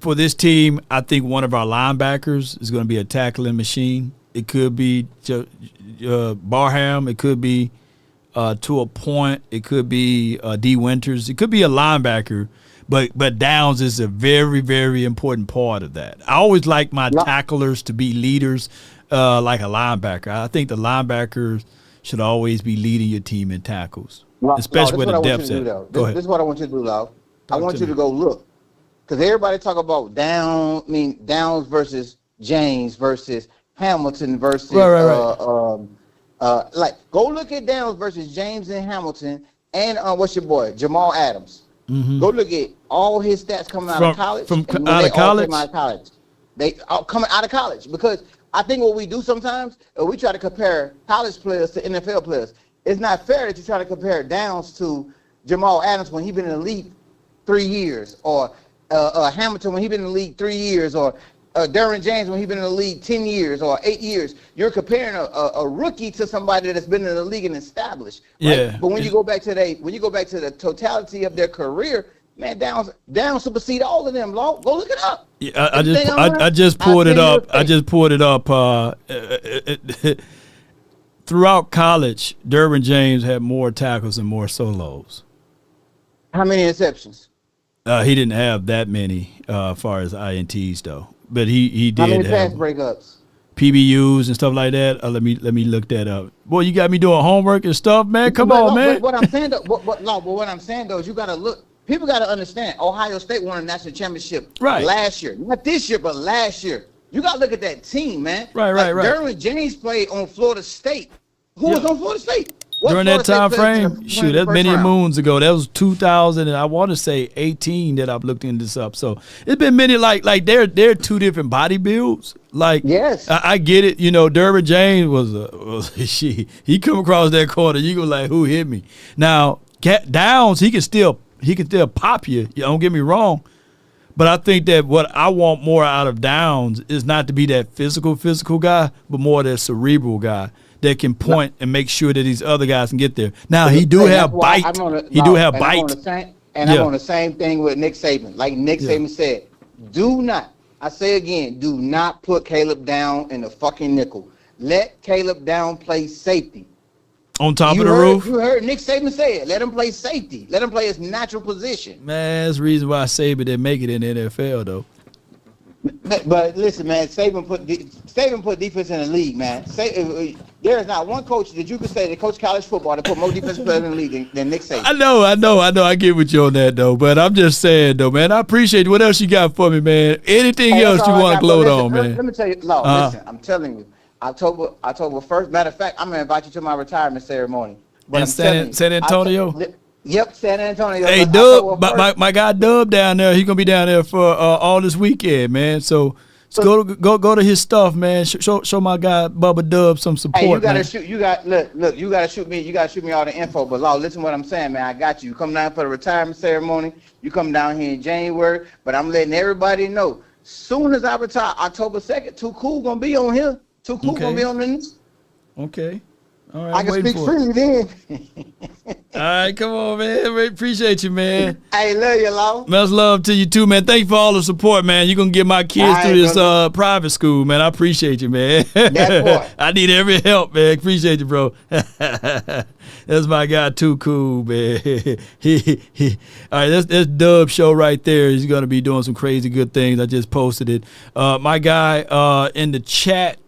for this team, I think one of our linebackers is going to be a tackling machine. It could be Barham. It could be to a point. It could be D. Winters. It could be a linebacker. But Downs is a very, very important part of that. I always like my tacklers to be leaders like a linebacker. I think the linebackers should always be leading your team in tackles, especially where the depth's at. This is what I want you to do, Lau. I want you to go look. Because everybody talk about Downs versus James versus Hamilton versus go look at Downs versus James and Hamilton and what's your boy Jamal Adams. Mm-hmm. Go look at all his stats coming out of college. Out of college. They all coming out of college because I think what we do sometimes we try to compare college players to NFL players. It's not fair that you try to compare Downs to Jamal Adams when he's been in the league 3 years, or Hamilton when he's been in the league 3 years, or Derwin James when he's been in the league 10 years or 8 years. You're comparing a rookie to somebody that's been in the league and established. Right? Yeah. But when you go back to the totality of their career, man, Downs supersede all of them. Go look it up. Yeah, I just pulled it up. I just pulled it up. Throughout college, Derwin James had more tackles and more solos. How many interceptions? He didn't have that many as far as INTs though. But he did. How many pass breakups? PBUs and stuff like that. Let me look that up. Boy, you got me doing homework and stuff, man. Come on, man. What I'm saying, what I'm saying though is you got to look. People got to understand. Ohio State won a national championship last year, not this year, but last year. You got to look at that team, man. Right. Derwin James played on Florida State. Who was on Florida State? During that time frame, shoot, that's many moons ago. That was 2000, and I want to say 18 that I've looked into this up. So it's been many, like they're two different body builds. Like, yes, I get it. You know, Derwin James was he come across that corner, you go like, who hit me? Now Downs, he can still pop you. Don't get me wrong, but I think that what I want more out of Downs is not to be that physical guy, but more that cerebral guy that can point and make sure that these other guys can get there. Now he do have bite. He do have bite. I'm on the same thing with Nick Saban. Like Nick Saban said, do not put Caleb Down in the fucking nickel. Let Caleb Down play safety. On top of the roof? You heard Nick Saban say it. Let him play safety. Let him play his natural position. Man, that's the reason why Saban didn't make it in the NFL, though. But listen, man, Saban put defense in the league, man. There is not one coach that you could say that coach college football that put more defensive players in the league than Nick Saban. I know. I get with you on that, though. But I'm just saying, though, man, I appreciate it. What else you got for me, man? Anything else you want to gloat on, man? Let me tell you, listen, I'm telling you, October 1st. Matter of fact, I'm going to invite you to my retirement ceremony. In San Antonio? Yep, San Antonio. Hey, Dub, my guy Dub down there. He's gonna be down there for all this weekend, man. So go to his stuff, man. Show my guy Bubba Dub some support. Hey, you gotta shoot. You gotta shoot me. You gotta shoot me all the info. But listen, what I'm saying, man. I got you. You come down for the retirement ceremony. You come down here in January. But I'm letting everybody know. Soon as I retire, October 2nd, Too Cool gonna be on here. Too Cool gonna be on the news. Okay. All right, I can speak freely then. All right, come on, man. We appreciate you, man. Hey, love you, Law. Much love to you, too, man. Thank you for all the support, man. You're going to get my kids through this private school, man. I appreciate you, man. That boy. I need every help, man. Appreciate you, bro. That's my guy, Too Cool, man. All right, that's Dub Show right there. He's going to be doing some crazy good things. I just posted it. My guy in the chat,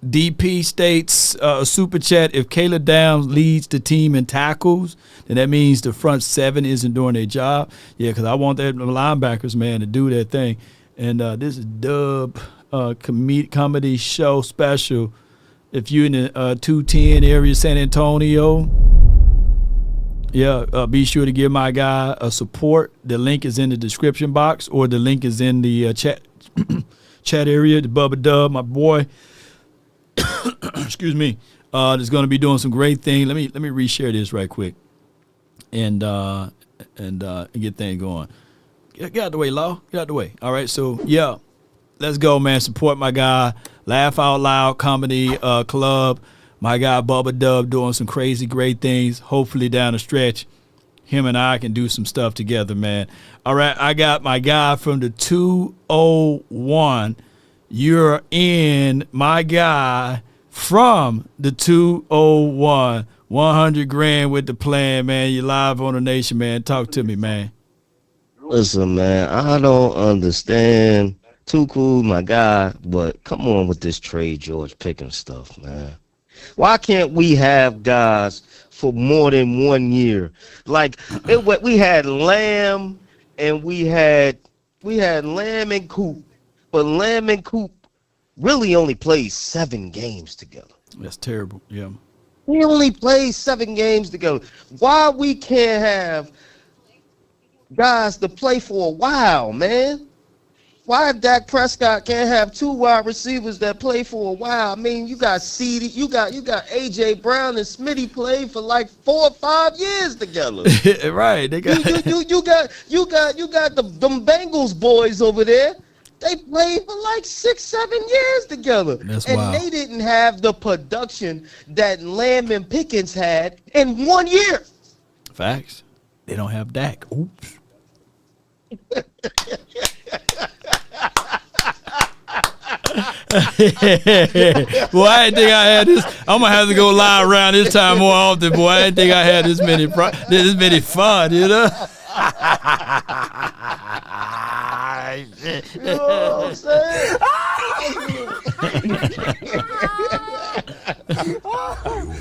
DP states a super chat, if Caleb Downs leads the team in tackles, then that means the front seven isn't doing their job. Yeah, because I want that linebackers, man, to do their thing. And this is Dub comedy show special. If you're in the 210 area, San Antonio, be sure to give my guy a support. The link is in the description box, or the link is in the chat area. The Bubba Dub, my boy. Excuse me. Is going to be doing some great things. Let me reshare this right quick, and get things going. Get out the way, Law. Get out the way. All right. So let's go, man. Support my guy. Laugh Out Loud Comedy Club. My guy Bubba Dub doing some crazy great things. Hopefully down the stretch, him and I can do some stuff together, man. All right, I got my guy from the 201. You're in, my guy from the 201. 100 grand with the plan, man. You live on the nation, man. Talk to me, man. Listen, man, I don't understand. Too cool, my guy, but come on with this trade George Pickens stuff, man. Why can't we have guys for more than 1 year? Like we had Lamb and we had Lamb and Coop, but Lamb and Coop really only played 7 games together. That's terrible. Yeah. We only played 7 games together. Why we can't have guys to play for a while, man? Why Dak Prescott can't have 2 wide receivers that play for a while? I mean, you got CD, you got AJ Brown and Smitty played for like 4 or 5 years together. Right? They got you got them Bengals boys over there. They played for like 6, 7 years together. That's and wild. They didn't have the production that Lamb and Pickens had in 1 year. Facts. They don't have Dak. Oops. Boy, I didn't think I had this. I'm gonna have to go lie around this time more often. Boy, I didn't think I had this many fun, you know. You know what I'm saying? You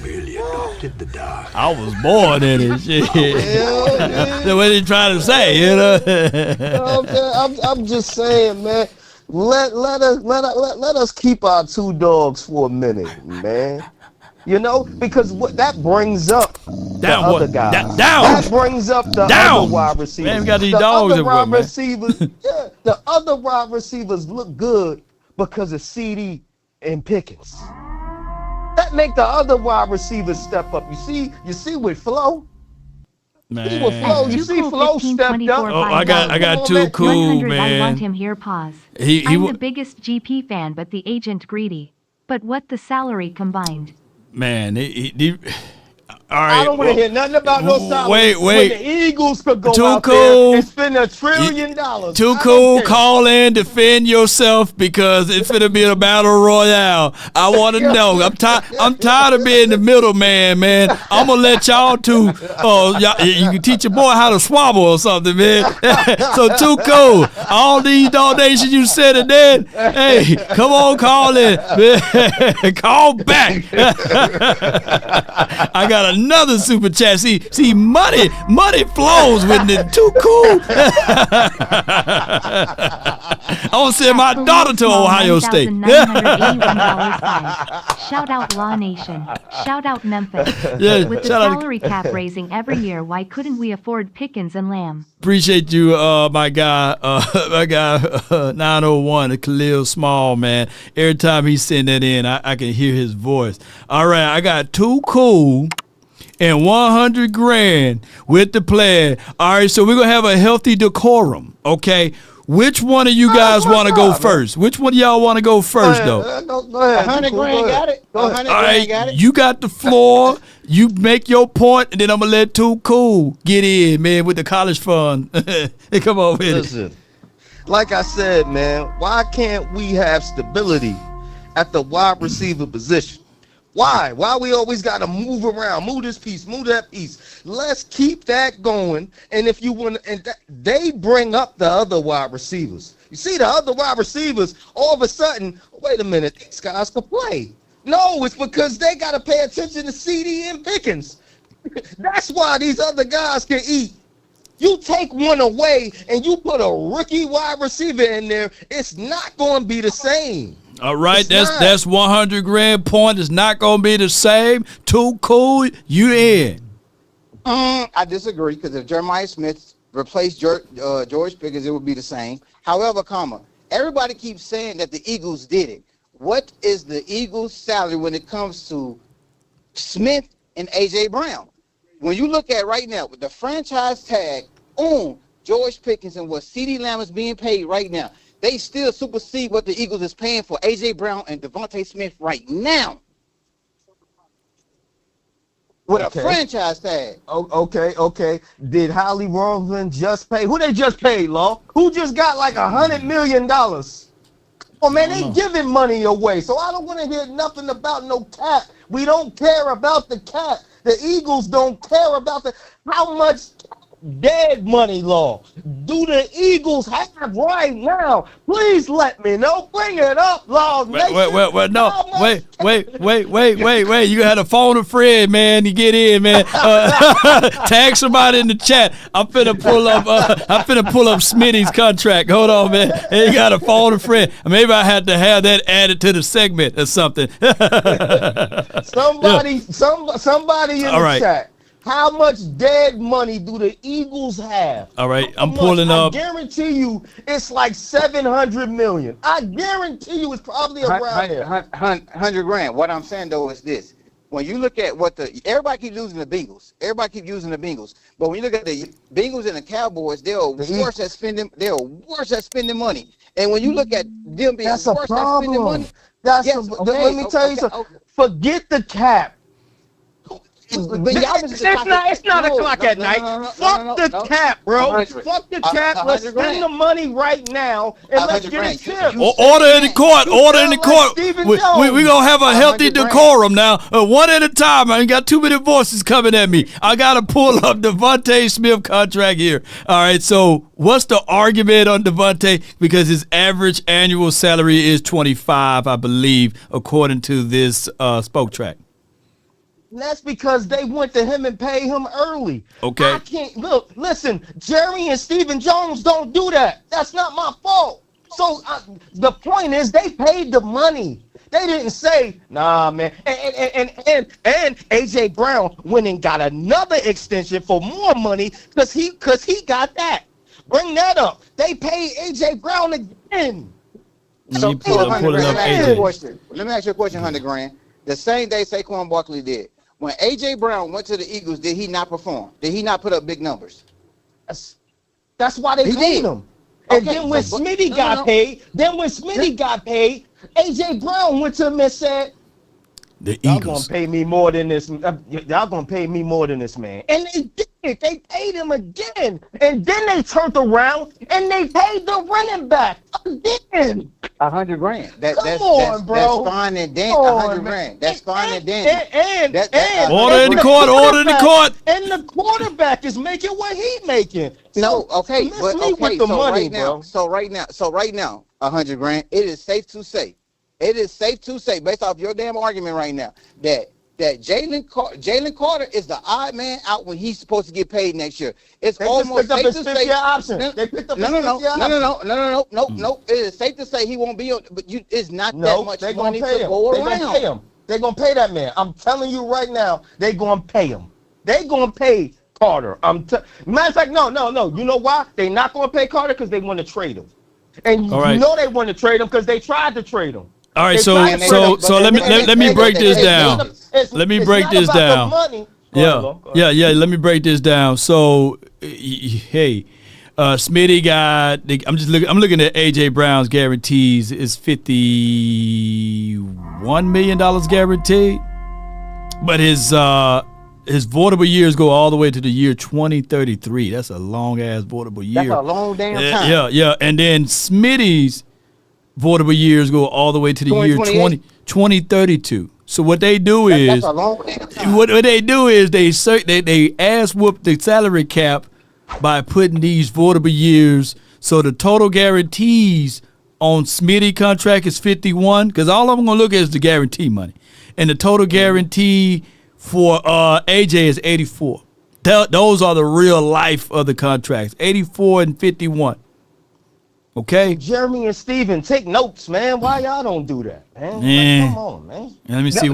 really adopted the dog. I was born in it. Shit. That's what he trying to say, you know. I'm just saying, man. Let us keep our 2 dogs for a minute, man. You know, because what that brings up the other guy. That brings up the other wide receivers. Man, we got these dogs everywhere, man. The other wide receivers look good because of CD and Pickens. That make the other wide receivers step up. You see with Flo. Man. You see Flo stepped up. Oh, I got too cool, man. I want him here. Pause. I'm the biggest GP fan, but the agent greedy. But what the salary combined? Man, all right. I don't want to hear nothing about no salary. Wait. When the Eagles could go Too out cool. there and spend $1 trillion. Too cool. Call in, defend yourself because it's gonna be a battle royale. I want to know. I'm tired of being the middleman, man. I'm gonna let y'all two. You can teach your boy how to swabble or something, man. So too cool. All these donations you said and then, hey, come on, call in. Call back. I got another super chat. See, money flows when they're too cool. I want to send my daughter to Ohio State. Shout out Law Nation. Shout out Memphis. Yeah, with the salary cap raising every year, why couldn't we afford Pickens and Lamb? Appreciate you, my guy 901, Khalil Small, man. Every time he send that in, I can hear his voice. All right, I got too cool and 100 grand with the plan. All right, so we're going to have a healthy decorum, okay? Which one of you guys want to go first? Which one of y'all want to go first, though? Go ahead. 100 grand got it. 100 All grand got right, it. you got the floor. You make your point, and then I'm going to let Too Cool get in, man, with the college fund. Hey, come on with Listen, like I said, man, why can't we have stability at the wide receiver position? Why? Why we always got to move around, move this piece, move that piece? Let's keep that going. And if you want, they bring up the other wide receivers. You see the other wide receivers, all of a sudden, wait a minute, these guys can play. No, it's because they got to pay attention to CD and Pickens. That's why these other guys can eat. You take one away and you put a rookie wide receiver in there, it's not going to be the same. All right, that's 100 grand point. It's not going to be the same. Too cool, you in. I disagree because if Jeremiah Smith replaced George Pickens, it would be the same. However, everybody keeps saying that the Eagles did it. What is the Eagles' salary when it comes to Smith and A.J. Brown? When you look at right now with the franchise tag on George Pickens and what CeeDee Lamb is being paid right now, they still supersede what the Eagles is paying for A.J. Brown and Devontae Smith right now. with a franchise tag. Okay. Did Holly Roseman just pay? Who they just paid, Law? Who just got like $100 million? Oh man, they giving money away. So I don't want to hear nothing about no cap. We don't care about the cap. The Eagles don't care about how much dead money, Law do the Eagles have right now? Please let me know. Bring it up, Law. Wait. You had to phone a friend, man. You get in, man. Tag somebody in the chat. I'm finna pull up Smitty's contract. Hold on, man. You got to phone a friend. Maybe I had to have that added to the segment or something. Somebody in the chat. How much dead money do the Eagles have? All right, I'm pulling up. I guarantee you it's like $700 million. I guarantee you it's probably around there. $100,000. What I'm saying though is this: when you look at what everybody keeps using the Bengals, but when you look at the Bengals and the Cowboys, they're worse at spending money. And when you look at them being worse at spending money, let me tell you something. Forget the cap. It's not o'clock at night. Fuck the cap, bro. Fuck the cap. Let's spend the money right now and let's get it chipped. Order in the court. We're going to have a healthy decorum now. One at a time. I ain't got too many voices coming at me. I got to pull up Devontae Smith contract here. All right, so what's the argument on Devontae? Because his average annual salary is $25, I believe, according to this spoke track. That's because they went to him and paid him early. Okay. I can't listen. Jerry and Stephen Jones don't do that. That's not my fault. So the point is, they paid the money. They didn't say, nah, man. And AJ Brown went and got another extension for more money because he got that. Bring that up. They paid AJ Brown again. So let me ask you a question, $100,000. The same day Saquon Barkley did. When A.J. Brown went to the Eagles, did he not perform? Did he not put up big numbers? That's why they paid him. And then when Smitty got paid, A.J. Brown went to him and said, the y'all Eagles gonna pay me more than this. Y'all gonna pay me more than this, man. And they did. They paid him again. And then they turned around and they paid the running back again. $100,000. That's bro. That's fine and then $100,000. That's fine and then. And order in the court. And the quarterback is making what he's making. So right now, $100,000. It is safe to say, based off your damn argument right now, that Jalen Carter is the odd man out when he's supposed to get paid next year. It's almost safe to say. They picked up No. It is safe to say he won't be on. But it's not that much money to go around. They're gonna pay that man. I'm telling you right now, they're gonna pay him. They're gonna pay Carter. Matter of fact, no. You know why? They're not gonna pay Carter because they want to trade him. And you know they want to trade him because they tried to trade him. All right, so let me break this down. Let me break this down. Yeah. Let me break this down. So, hey, Smitty got. I'm looking at AJ Brown's guarantees. It's $51 million guaranteed, but his voidable years go all the way to the year 2033. That's a long ass voidable year. That's a long damn time. Yeah. And then Smitty's voidable years go all the way to the year 2032. So what they do is they ass whoop the salary cap by putting these voidable years. So the total guarantees on Smitty contract is 51 because all I'm gonna look at is the guarantee money, and the total guarantee for AJ is 84. Those are the real life of the contracts, 84 and 51. Okay. Jeremy and Steven, take notes, man. Why y'all don't do that, man? Like, come on, man. Let me see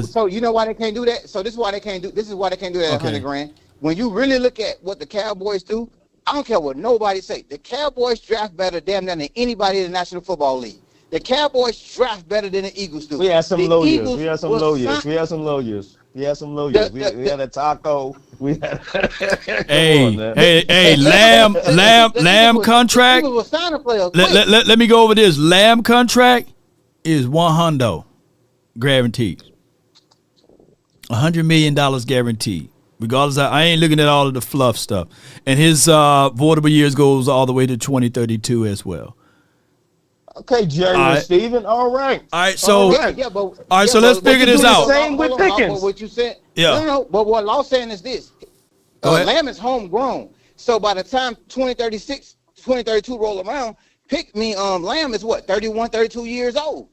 So you know why they can't do that? So this is why they can't do that at $100,000. When you really look at what the Cowboys do, I don't care what nobody say. The Cowboys draft better damn than anybody in the National Football League. The Cowboys draft better than the Eagles do. We had some low years. We had some low years. We had a taco. We had hey, Lamb contract. Let me go over this. Lamb contract is $100 guaranteed. $100 million guaranteed. Regardless, I ain't looking at all of the fluff stuff. And his voidable years goes all the way to 2032 as well. Okay, Jerry and Steven. All right. All right, so so let's figure this out. Same with Pickens. What you said? Yeah. No. But what Law's saying is this: Lamb is homegrown. So by the time 2036, 2032 roll around, Lamb is what, 31, 32 years old.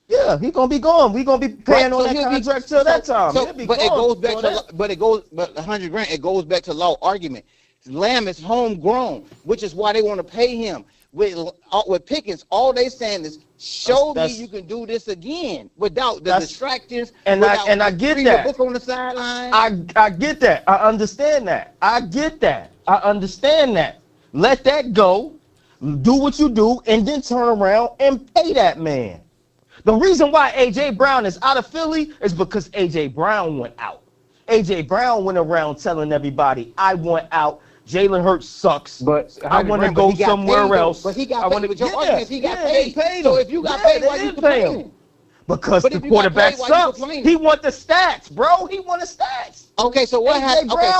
Yeah, he's gonna be gone. We're gonna be paying on that contract till that time. But it goes back to $100,000. It goes back to Law argument. Lamb is homegrown, which is why they want to pay him. With Pickens, all they saying is, show me you can do this again without the distractions. And I get that. Book on the sideline. I get that. I understand that. I get that. I understand that. Let that go. Do what you do, and then turn around and pay that man. The reason why A.J. Brown is out of Philly is because A.J. Brown went out. A.J. Brown went around telling everybody, I want out. Jalen Hurts sucks, but I want to go somewhere else. But he got paid. But your argument is he got paid. So if you got paid, why you complaining? Because the quarterback sucks. He want the stats, bro. He want the stats. Okay, so what happened? Okay,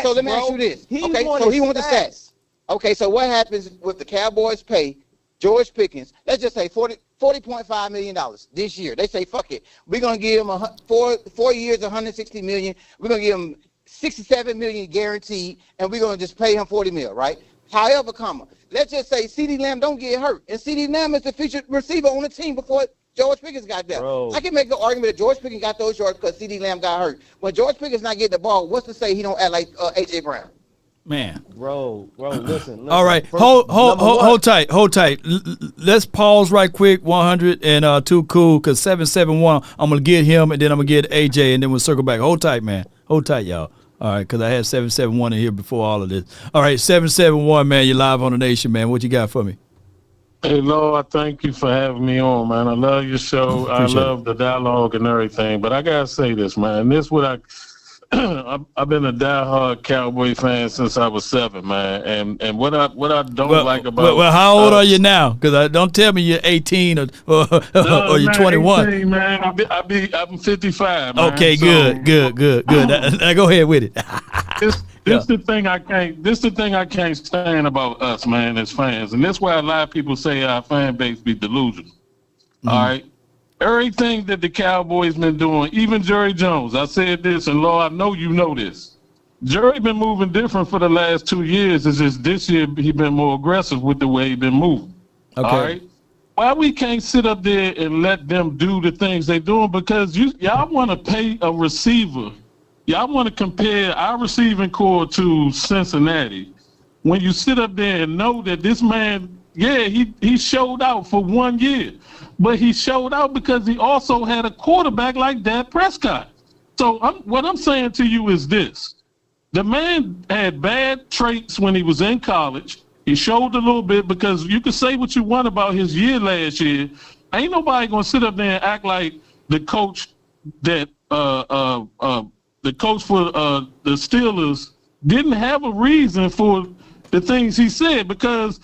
so let me ask you this. Okay, so he want the stats. Okay, so what happens with the Cowboys pay George Pickens? Let's just say $40.5 million this year. They say, fuck it. We're going to give him 4 years, $160 million. We're going to give him $67 million guaranteed, and we're going to just pay him $40 million, right? However, let's just say CeeDee Lamb don't get hurt, and CeeDee Lamb is the featured receiver on the team before George Pickens got there. Bro. I can make the argument that George Pickens got those yards because CeeDee Lamb got hurt. When George Pickens not getting the ball, what's to say he don't act like A.J. Brown? Man, bro, listen. All right, hold tight. Let's pause right quick. 100 and too cool because 771. I'm gonna get him and then I'm gonna get AJ and then we'll circle back. Hold tight, man. Hold tight, y'all. All right, because I had 771 in here before all of this. All right, 771, man. You're live on the nation, man. What you got for me? Hey, Lord, I thank you for having me on, man. I love your show. I love the dialogue and everything. But I gotta say this, man. This what I've been a diehard Cowboy fan since I was 7, man. And what I don't like about how old are you now? Because don't tell me you're 18 or you're 21. 18, man. I'm 55. Man. Okay, good. Now go ahead with it. This the thing I can't stand about us, man, as fans, and that's why a lot of people say our fan base be delusional. Mm-hmm. All right. Everything that the Cowboys been doing, even Jerry Jones, I said this, and Lord, I know you know this. Jerry been moving different for the last 2 years. It's just this year he been more aggressive with the way he been moving. Okay. All right. Why we can't sit up there and let them do the things they doing? Because y'all want to pay a receiver. Y'all want to compare our receiving core to Cincinnati. When you sit up there and know that this man, he showed out for 1 year. But he showed out because he also had a quarterback like Dak Prescott. So what I'm saying to you is this. The man had bad traits when he was in college. He showed a little bit because you can say what you want about his year last year. Ain't nobody going to sit up there and act like the coach that the coach for the Steelers didn't have a reason for the things he said because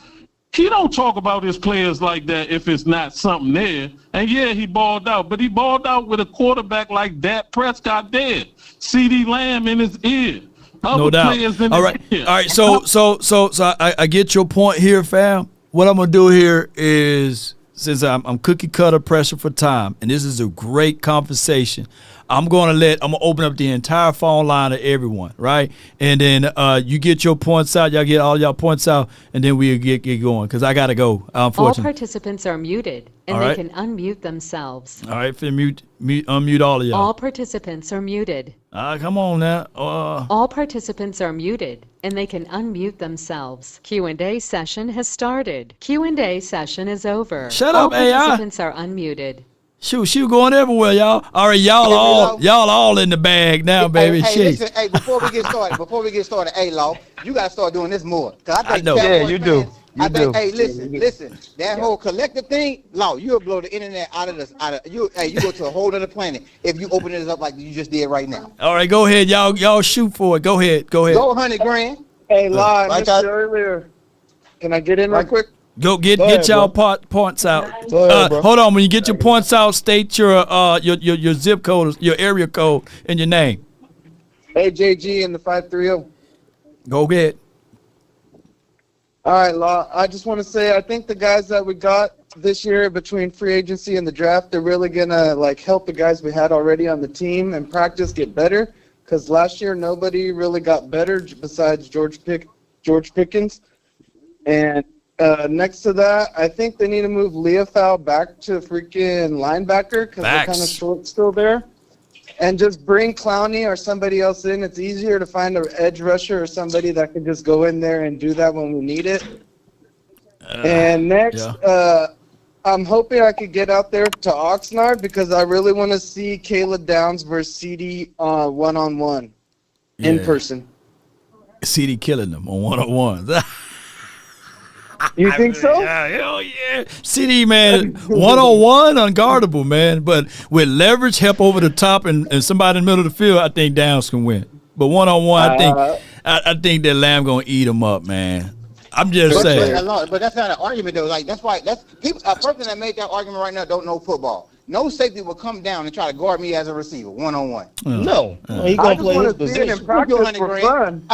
he don't talk about his players like that if it's not something there. And he balled out, but he balled out with a quarterback like Dak Prescott there. CeeDee Lamb in his ear. No doubt. All right. So I get your point here, fam. What I'm gonna do here is, since I'm cookie cutter pressure for time, and this is a great conversation, I'm gonna open up the entire phone line to everyone, right? And then you get your points out, y'all get all y'all points out, and then we'll get going because I gotta go. Unfortunately, all participants are muted, and they can unmute themselves. All right, unmute all of y'all. All participants are muted. Come on now. All participants are muted, and they can unmute themselves. Q&A session has started. Q&A session is over. Shut up, AI. All participants are unmuted. Shoot, she was going everywhere, y'all. All right, y'all all in the bag now, baby. Listen, before we get started, hey, Law, you gotta start doing this more. I know. You do. Hey, listen. That whole collective thing, Law, you'll blow the internet out of you go to a whole other planet if you open it up like you just did right now. All right, go ahead, y'all shoot for it. Go ahead. Go $100,000. Hey, Law, I missed you earlier. Can I get in real quick? Get y'all points out. Hold on. When you get your points out, state your zip code, your area code, and your name. AJG in the 530. Go ahead. All right, Law. I just want to say I think the guys that we got this year between free agency and the draft, they're really gonna help the guys we had already on the team and practice get better. Because last year nobody really got better besides George Pickens. And next to that, I think they need to move Leofau back to freaking linebacker because they're kind of short still there. And just bring Clowney or somebody else in. It's easier to find an edge rusher or somebody that can just go in there and do that when we need it. And next, I'm hoping I could get out there to Oxnard because I really want to see Caleb Downs versus CD one-on-one in person. CD killing them on one-on-ones. You think so? Yeah, hell yeah. CD, man, one-on-one, unguardable, man. But with leverage, help over the top, and somebody in the middle of the field, I think Downs can win. But one-on-one, I think that Lamb going to eat him up, man. I'm just saying. But that's not an argument, though. That's why a person that made that argument right now don't know football. No safety will come down and try to guard me as a receiver, one-on-one. No. He going to play his position. In practice for fun.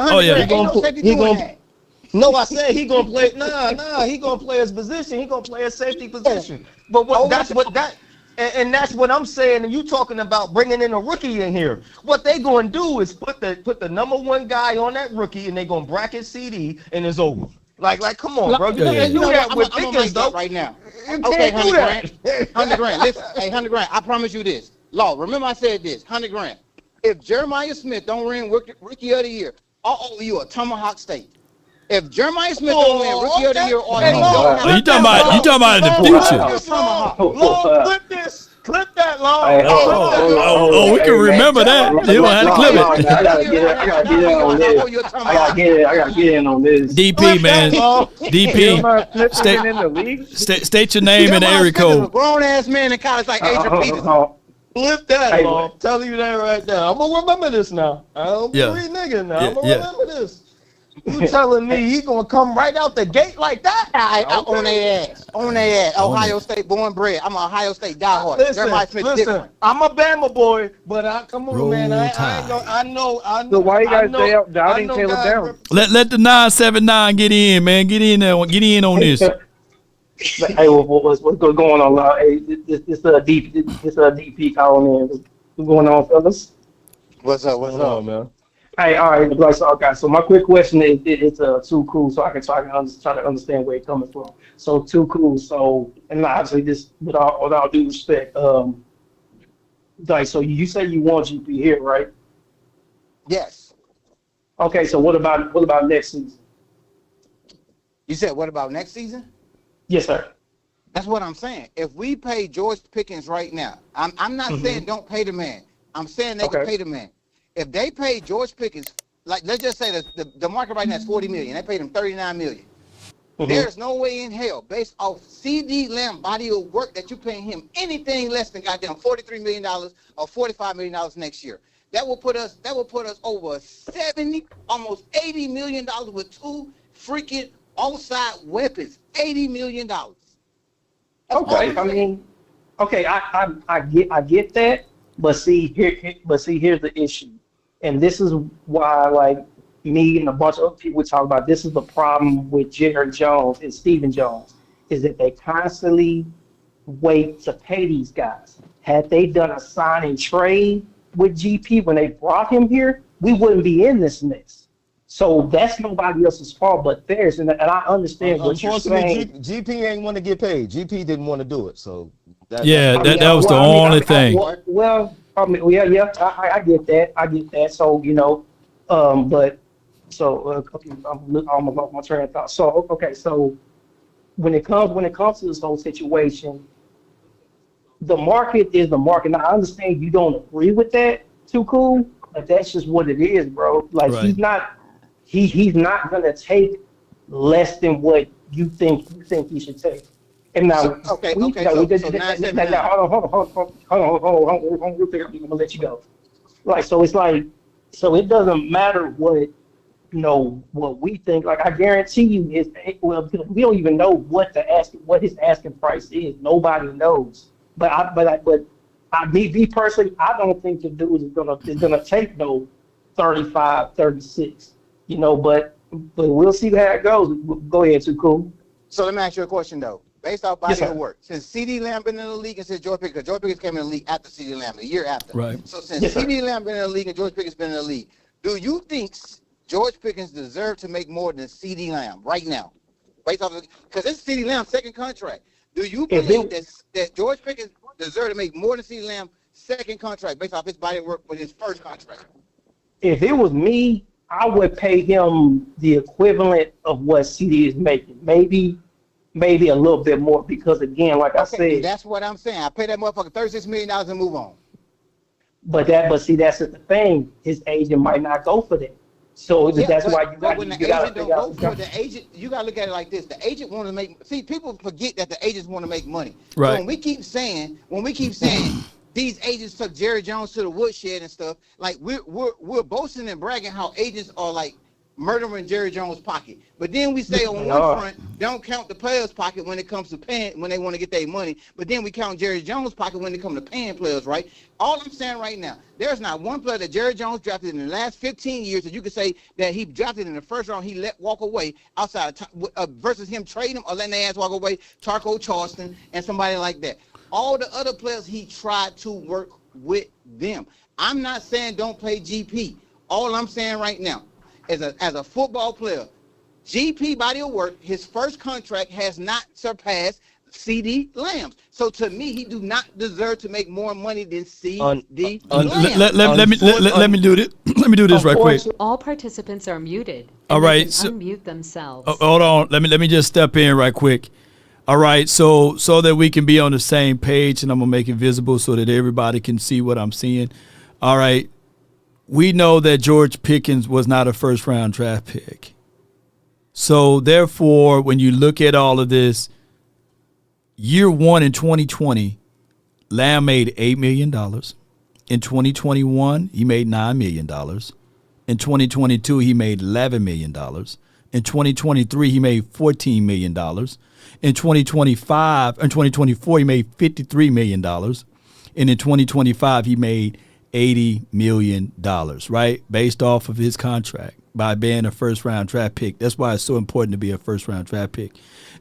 No, I said he gonna play. Nah, he gonna play his position. He gonna play his safety position. But that's what I'm saying. And you talking about bringing in a rookie in here? What they gonna do is put the number one guy on that rookie, and they gonna bracket CD, and it's over. Like, come on, bro. You can't do that with Pickens, though. Right now. Okay, 100 grand. 100 grand. Listen, hey, 100 grand. I promise you this. Law, remember I said this. 100 grand. If Jeremiah Smith don't win Rookie of the Year, I'll owe you a tomahawk steak. If Jeremiah Smith don't win Rookie of the Year, you talking about in the future? Lord, clip that, Lord. Oh, we can remember that. You don't have to clip it. I gotta get in on this. DP, man. DP. State your name and area code. A grown ass man in college like Adrian Peterson. Flip that, Lord. I'm telling you that right now. I'm gonna remember this now. I don't be nigga now. I'm gonna remember this. You telling me he gonna come right out the gate like that? On their ass. On their ass. Ohio State born bred. I'm an Ohio State diehard. Listen, I'm a Bama boy, but come on, man. I know. So why you guys stay out doubting Caleb Downs? Let the 979 get in, man. Get in there. Get in on this. Hey, what's going on? Hey, this DP calling in. What's going on, fellas? What's up, man? Hey, all right, okay. So my quick question is, it's too cool, so I can try to understand where it's coming from. So too cool. So, and obviously, this with all due respect, so you say you want GP here, right? Yes. Okay. So what about next season? You said what about next season? Yes, sir. That's what I'm saying. If we pay George Pickens right now, I'm not saying don't pay the man. I'm saying they can pay the man. If they pay George Pickens, like let's just say the market right now is $40 million. They paid him $39 million. There's no way in hell, based off CD Lamb body of work, that you paying him anything less than goddamn $43 million or $45 million next year. That will put us over 70, almost $80 million with two freaking outside weapons. $80 million. Okay, I mean, okay, I get that, but here's the issue. And this is why, like, me and a bunch of other people talk about, this is the problem with Jerry Jones and Stephen Jones, is that they constantly wait to pay these guys. Had they done a sign and trade with GP when they brought him here, we wouldn't be in this mess. So that's nobody else's fault but theirs. And I understand what you're saying. GP ain't want to get paid. GP didn't want to do it. So that was the only thing. I get that. So, but so I'm almost off my train of thought. So, okay. So when it comes to this whole situation, the market is the market. Now, I understand you don't agree with that, too cool, but that's just what it is, bro. Like, right. He's not gonna take less than what you think he should take. And now, hold on, real quick. I'm gonna let you go. Like, so it's like, so it doesn't matter what what we think. Like I guarantee you, we don't even know what his asking price is. Nobody knows. Me personally, I don't think the dude is gonna take no 35, 36. But we'll see how it goes. Go ahead, too cool. So let me ask you a question though. Based off body Yes, sir. of work, since CD Lamb been in the league and since George Pickens, came in the league after CD Lamb, a year after. Right. So since Yes, sir. CD Lamb been in the league and George Pickens been in the league, do you think George Pickens deserves to make more than CD Lamb right now? Based off because it's CD Lamb's second contract. Do you believe that George Pickens deserves to make more than CD Lamb's second contract based off his body of work with his first contract? If it was me, I would pay him the equivalent of what CD is making. Maybe a little bit more because, again, like I said, that's what I'm saying. I pay that motherfucker $36 million and move on. But see, that's the thing. His agent might not go for that. So that's why you got to figure out. The agent, you got to look at it like this. The agent want to make. See, people forget that the agents want to make money. Right. So when we keep saying these agents took Jerry Jones to the woodshed and stuff, like we're boasting and bragging how agents are like murdering Jerry Jones' pocket. But then we say on one front, don't count the players' pocket when it comes to paying, when they want to get their money. But then we count Jerry Jones' pocket when it comes to paying players, right? All I'm saying right now, there's not one player that Jerry Jones drafted in the last 15 years that you could say that he drafted in the first round, he let walk away outside versus him trading him or letting their ass walk away, Tarko Charleston and somebody like that. All the other players, he tried to work with them. I'm not saying don't play GP. All I'm saying right now, as a football player, GP body of work, his first contract has not surpassed CD Lamb's. So to me, he do not deserve to make more money than CD Lamb. Let me do this. Let me do this right quick. All participants are muted. All right, They can unmute themselves. Hold on. Let me just step in right quick. All right, so that we can be on the same page, and I'm gonna make it visible so that everybody can see what I'm seeing. All right. We know that George Pickens was not a first-round draft pick. So, therefore, when you look at all of this, year one in 2020, Lamb made $8 million. In 2021, he made $9 million. In 2022, he made $11 million. In 2023, he made $14 million. In 2024, he made $53 million. And in 2025, he made $80 million, right? Based off of his contract by being a first-round draft pick. That's why it's so important to be a first-round draft pick.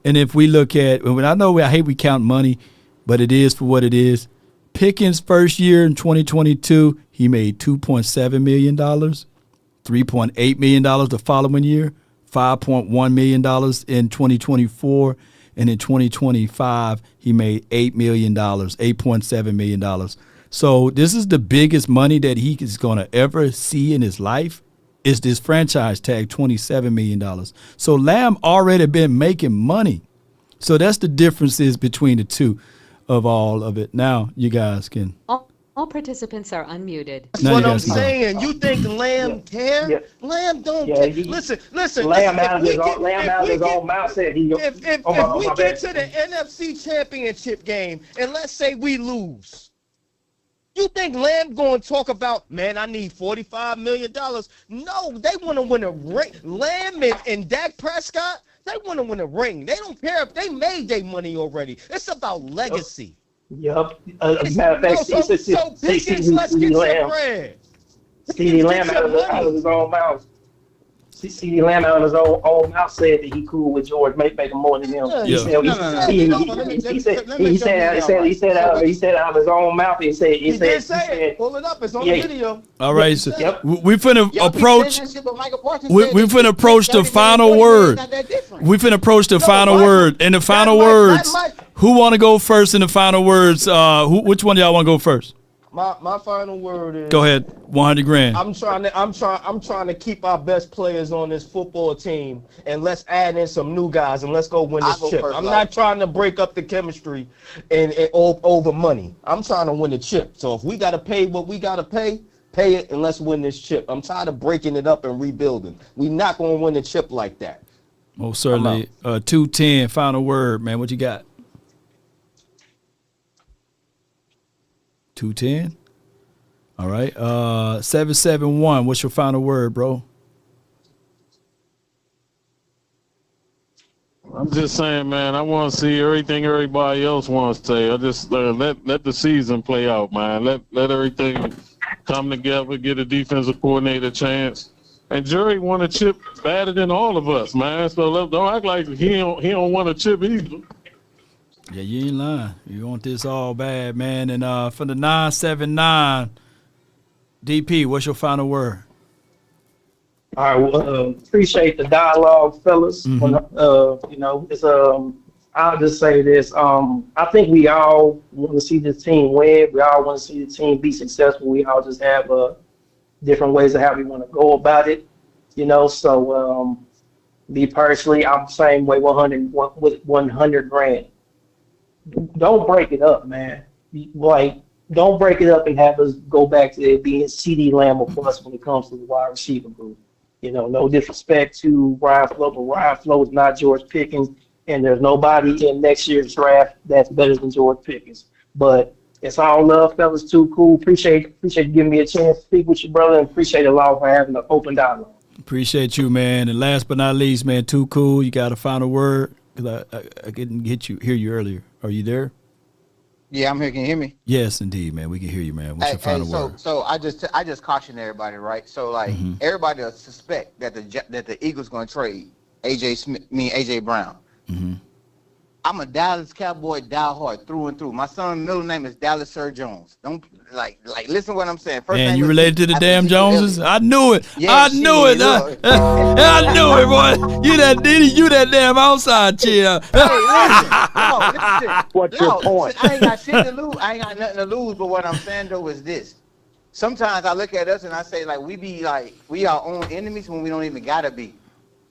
And if we look at, I hate we count money, but it is for what it is. Pickens' first year in 2022, he made $2.7 million, $3.8 million the following year, $5.1 million in 2024, and in 2025, he made $8 million, $8.7 million. So this is the biggest money that he is going to ever see in his life is this franchise tag, $27 million. So Lamb already been making money. So that's the differences between the two of all of it. Now you guys can. All participants are unmuted. That's what I'm saying. You think Lamb care? Yeah. Lamb don't care. Listen. Lamb out of his own mouth said he. If we get to the NFC Championship game and let's say we lose, you think Lamb going to talk about, man, I need $45 million? No, they want to win a ring. Lamb and Dak Prescott, they want to win a ring. They don't care if they made their money already. It's about legacy. Yep. Matter of fact, so Pickens, let's get your bread. CD Lamb out of his own mouth. CD Lamb out of his own mouth said that he cool with George, making more than him. He said out of his own mouth. He said, pull it up. It's on the video. All right, so we finna approach. We finna approach the final word. We finna approach the final word. And the final words. Who want to go first in the final words? Which one of y'all want to go first? My final word is. Go ahead, 100 grand. I'm trying to keep our best players on this football team, and let's add in some new guys and let's go win this chip. I'm not trying to break up the chemistry and over money. I'm trying to win the chip. So if we gotta pay what we gotta pay it, and let's win this chip. I'm tired of breaking it up and rebuilding. We're not gonna win the chip like that. Most certainly. 210. Final word, man. What you got? 210. All right. 771. What's your final word, bro? I'm just saying, man. I want to see everything everybody else wants to say. I just let the season play out, man. Let everything come together. Get a defensive coordinator chance. And Jerry won a chip better than all of us, man. So don't act like he don't want a chip either. Yeah, you ain't lying. You want this all bad, man. And for the 979, DP, what's your final word? All right, well, appreciate the dialogue, fellas. Mm-hmm. You know, it's I'll just say this. I think we all want to see this team win. We all want to see the team be successful. We all just have different ways of how we want to go about it. You know, so me personally, I'm the same way. 100 grand. Don't break it up, man. Like, don't break it up and have us go back to it being CD Lamb or plus when it comes to the wide receiver group. You know, no disrespect to Ryan Flo, but Ryan Flo is not George Pickens, and there's nobody in next year's draft that's better than George Pickens. But it's all love, fellas. Too cool. Appreciate you giving me a chance to speak with you, brother, and appreciate it all for having an open dialogue. Appreciate you, man. And last but not least, man, Too Cool, you got a final word? Because I didn't hear you earlier. Are you there? Yeah, I'm here. Can you hear me? Yes, indeed, man. We can hear you, man. What's your final word? So I just caution everybody, right? So like everybody will suspect that the Eagles going to trade AJ Brown. Mm-hmm. I'm a Dallas Cowboy diehard through and through. My son's middle name is Dallas Sir Jones. Don't like listen to what I'm saying. First Man, name you is- related to the I damn think Joneses? I knew it. Yeah, I knew it. shit, I knew it, boy. You that damn outside chair. What's your point? I ain't got shit to lose. I ain't got nothing to lose. But what I'm saying though is this: sometimes I look at us and I say like we our own enemies when we don't even gotta be.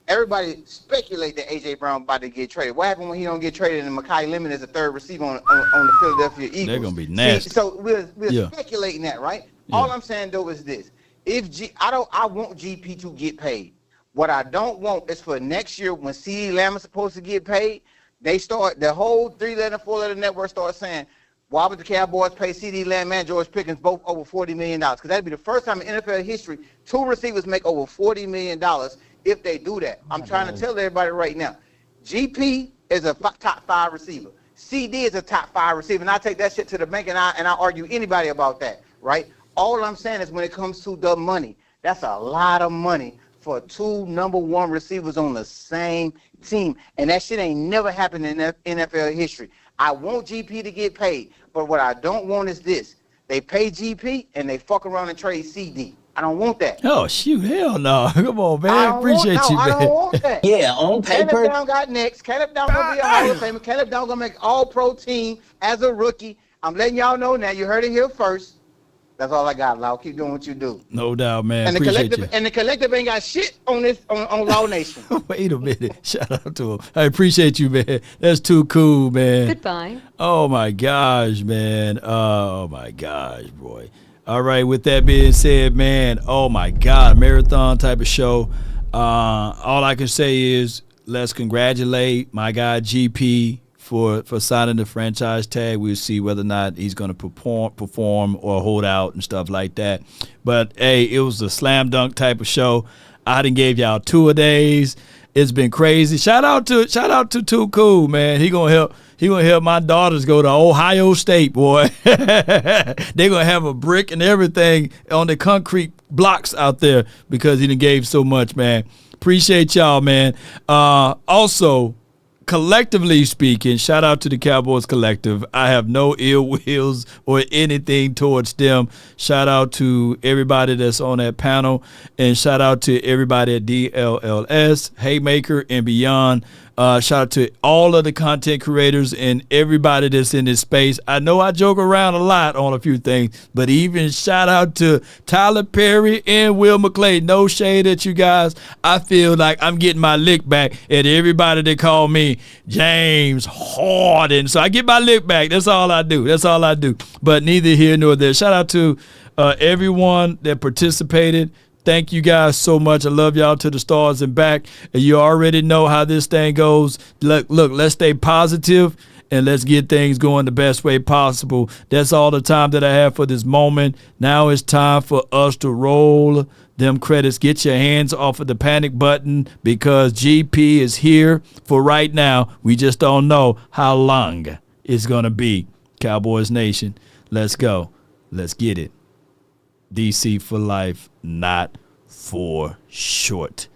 Everybody speculate that AJ Brown about to get traded. What happened when he don't get traded and Mekhi Lemon is the third receiver on the Philadelphia Eagles? They're gonna be nasty. See, so we're speculating that, right? Yeah. All I'm saying though is this: I want GP to get paid. What I don't want is for next year when CeeDee Lamb is supposed to get paid, the whole 3-letter, 4-letter network start saying, why would the Cowboys pay CeeDee Lamb and George Pickens both over $40 million? Because that'd be the first time in NFL history 2 receivers make over $40 million if they do that. I'm trying to tell everybody right now, GP is a top 5 receiver. CD is a top 5 receiver, and I take that shit to the bank, and I argue anybody about that, right? All I'm saying is when it comes to the money, that's a lot of money for 2 number 1 receivers on the same team, and that shit ain't never happened in NFL history. I want GP to get paid, but what I don't want is this: they pay GP and they fuck around and trade CD. I don't want that. Oh shoot, hell no! Come on, man. Appreciate you, man. I don't want that. Yeah, on paper. Caleb Down got next. Caleb Down gonna be a Hall of Famer. Caleb Down gonna make All-Pro team as a rookie. I'm letting y'all know now. You heard it here first. That's all I got, Lau. Keep doing what you do. No doubt, man. And the Appreciate collective ain't got shit on this on Law Nation. you. Wait a minute. Shout out to him. I appreciate you, man. That's too cool, man. Goodbye. Oh my gosh, man. Oh my gosh, boy. All right, with that being said, man, oh my God, marathon type of show. All I can say is let's congratulate my guy GP for signing the franchise tag. We'll see whether or not he's going to perform or hold out and stuff like that. But hey, it was a slam dunk type of show. I done gave y'all 2 days. It's been crazy. Shout out to Too Cool, man. He gonna help my daughters go to Ohio State, boy. They gonna have a brick and everything on the concrete blocks out there because he done gave so much, man. Appreciate y'all, man. Also, collectively speaking, shout out to the Cowboys Collective. I have no ill wills or anything towards them. Shout out to everybody that's on that panel, and shout out to everybody at DLLS, Haymaker, and beyond. Shout out to all of the content creators and everybody that's in this space. I know I joke around a lot on a few things, but even shout out to Tyler Perry and Will McClay. No shade at you guys. I feel like I'm getting my lick back at everybody that call me James Harden. So I get my lick back. That's all I do. But neither here nor there. Shout out to everyone that participated. Thank you guys so much. I love y'all to the stars and back. And you already know how this thing goes. Look, let's stay positive and let's get things going the best way possible. That's all the time that I have for this moment. Now it's time for us to roll them credits. Get your hands off of the panic button because GP is here for right now. We just don't know how long it's going to be. Cowboys Nation, let's go. Let's get it. DC for life, not for short.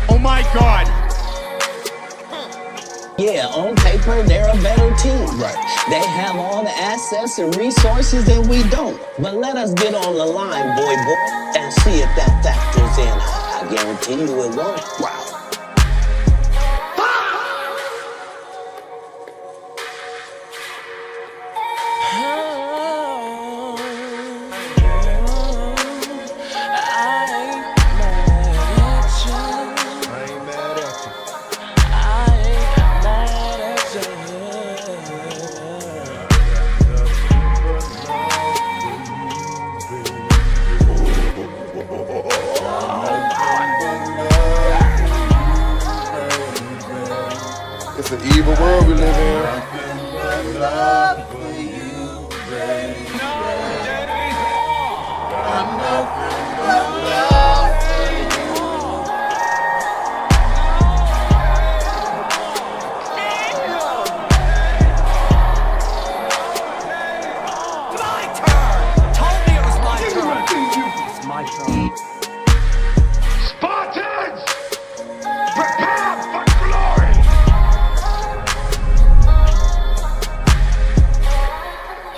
Oh my God. Yeah, on paper, they're a better team. Right. They have all the assets and resources that we don't. But let us get on the line, boy, and see if that factors in. I guarantee you it won't. Wow. It's an evil world we live in. Spartans! Prepare for glory!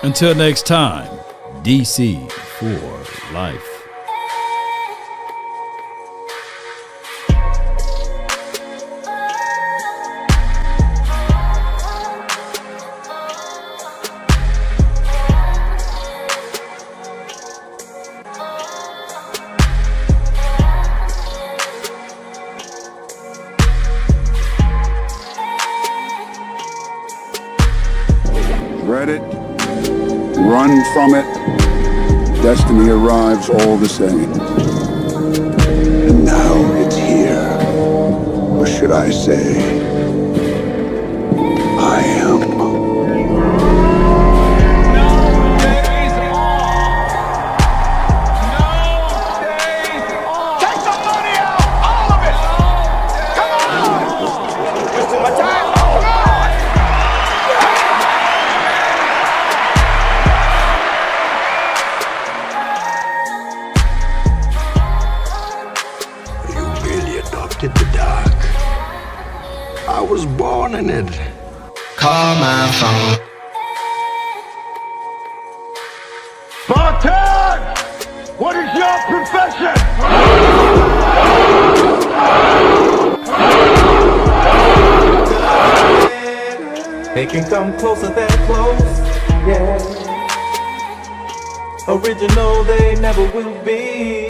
Until next time, DC for life. Dread it, run from it, destiny arrives all the same. And now it's here. Or should I say, I am. Take some money out! All of it! Come on! Wasting my time? Oh, God! You merely adopted the dark. I was born in it. Call my phone. Spartan! What is your profession? They can come closer than close, yeah. Original they never will be.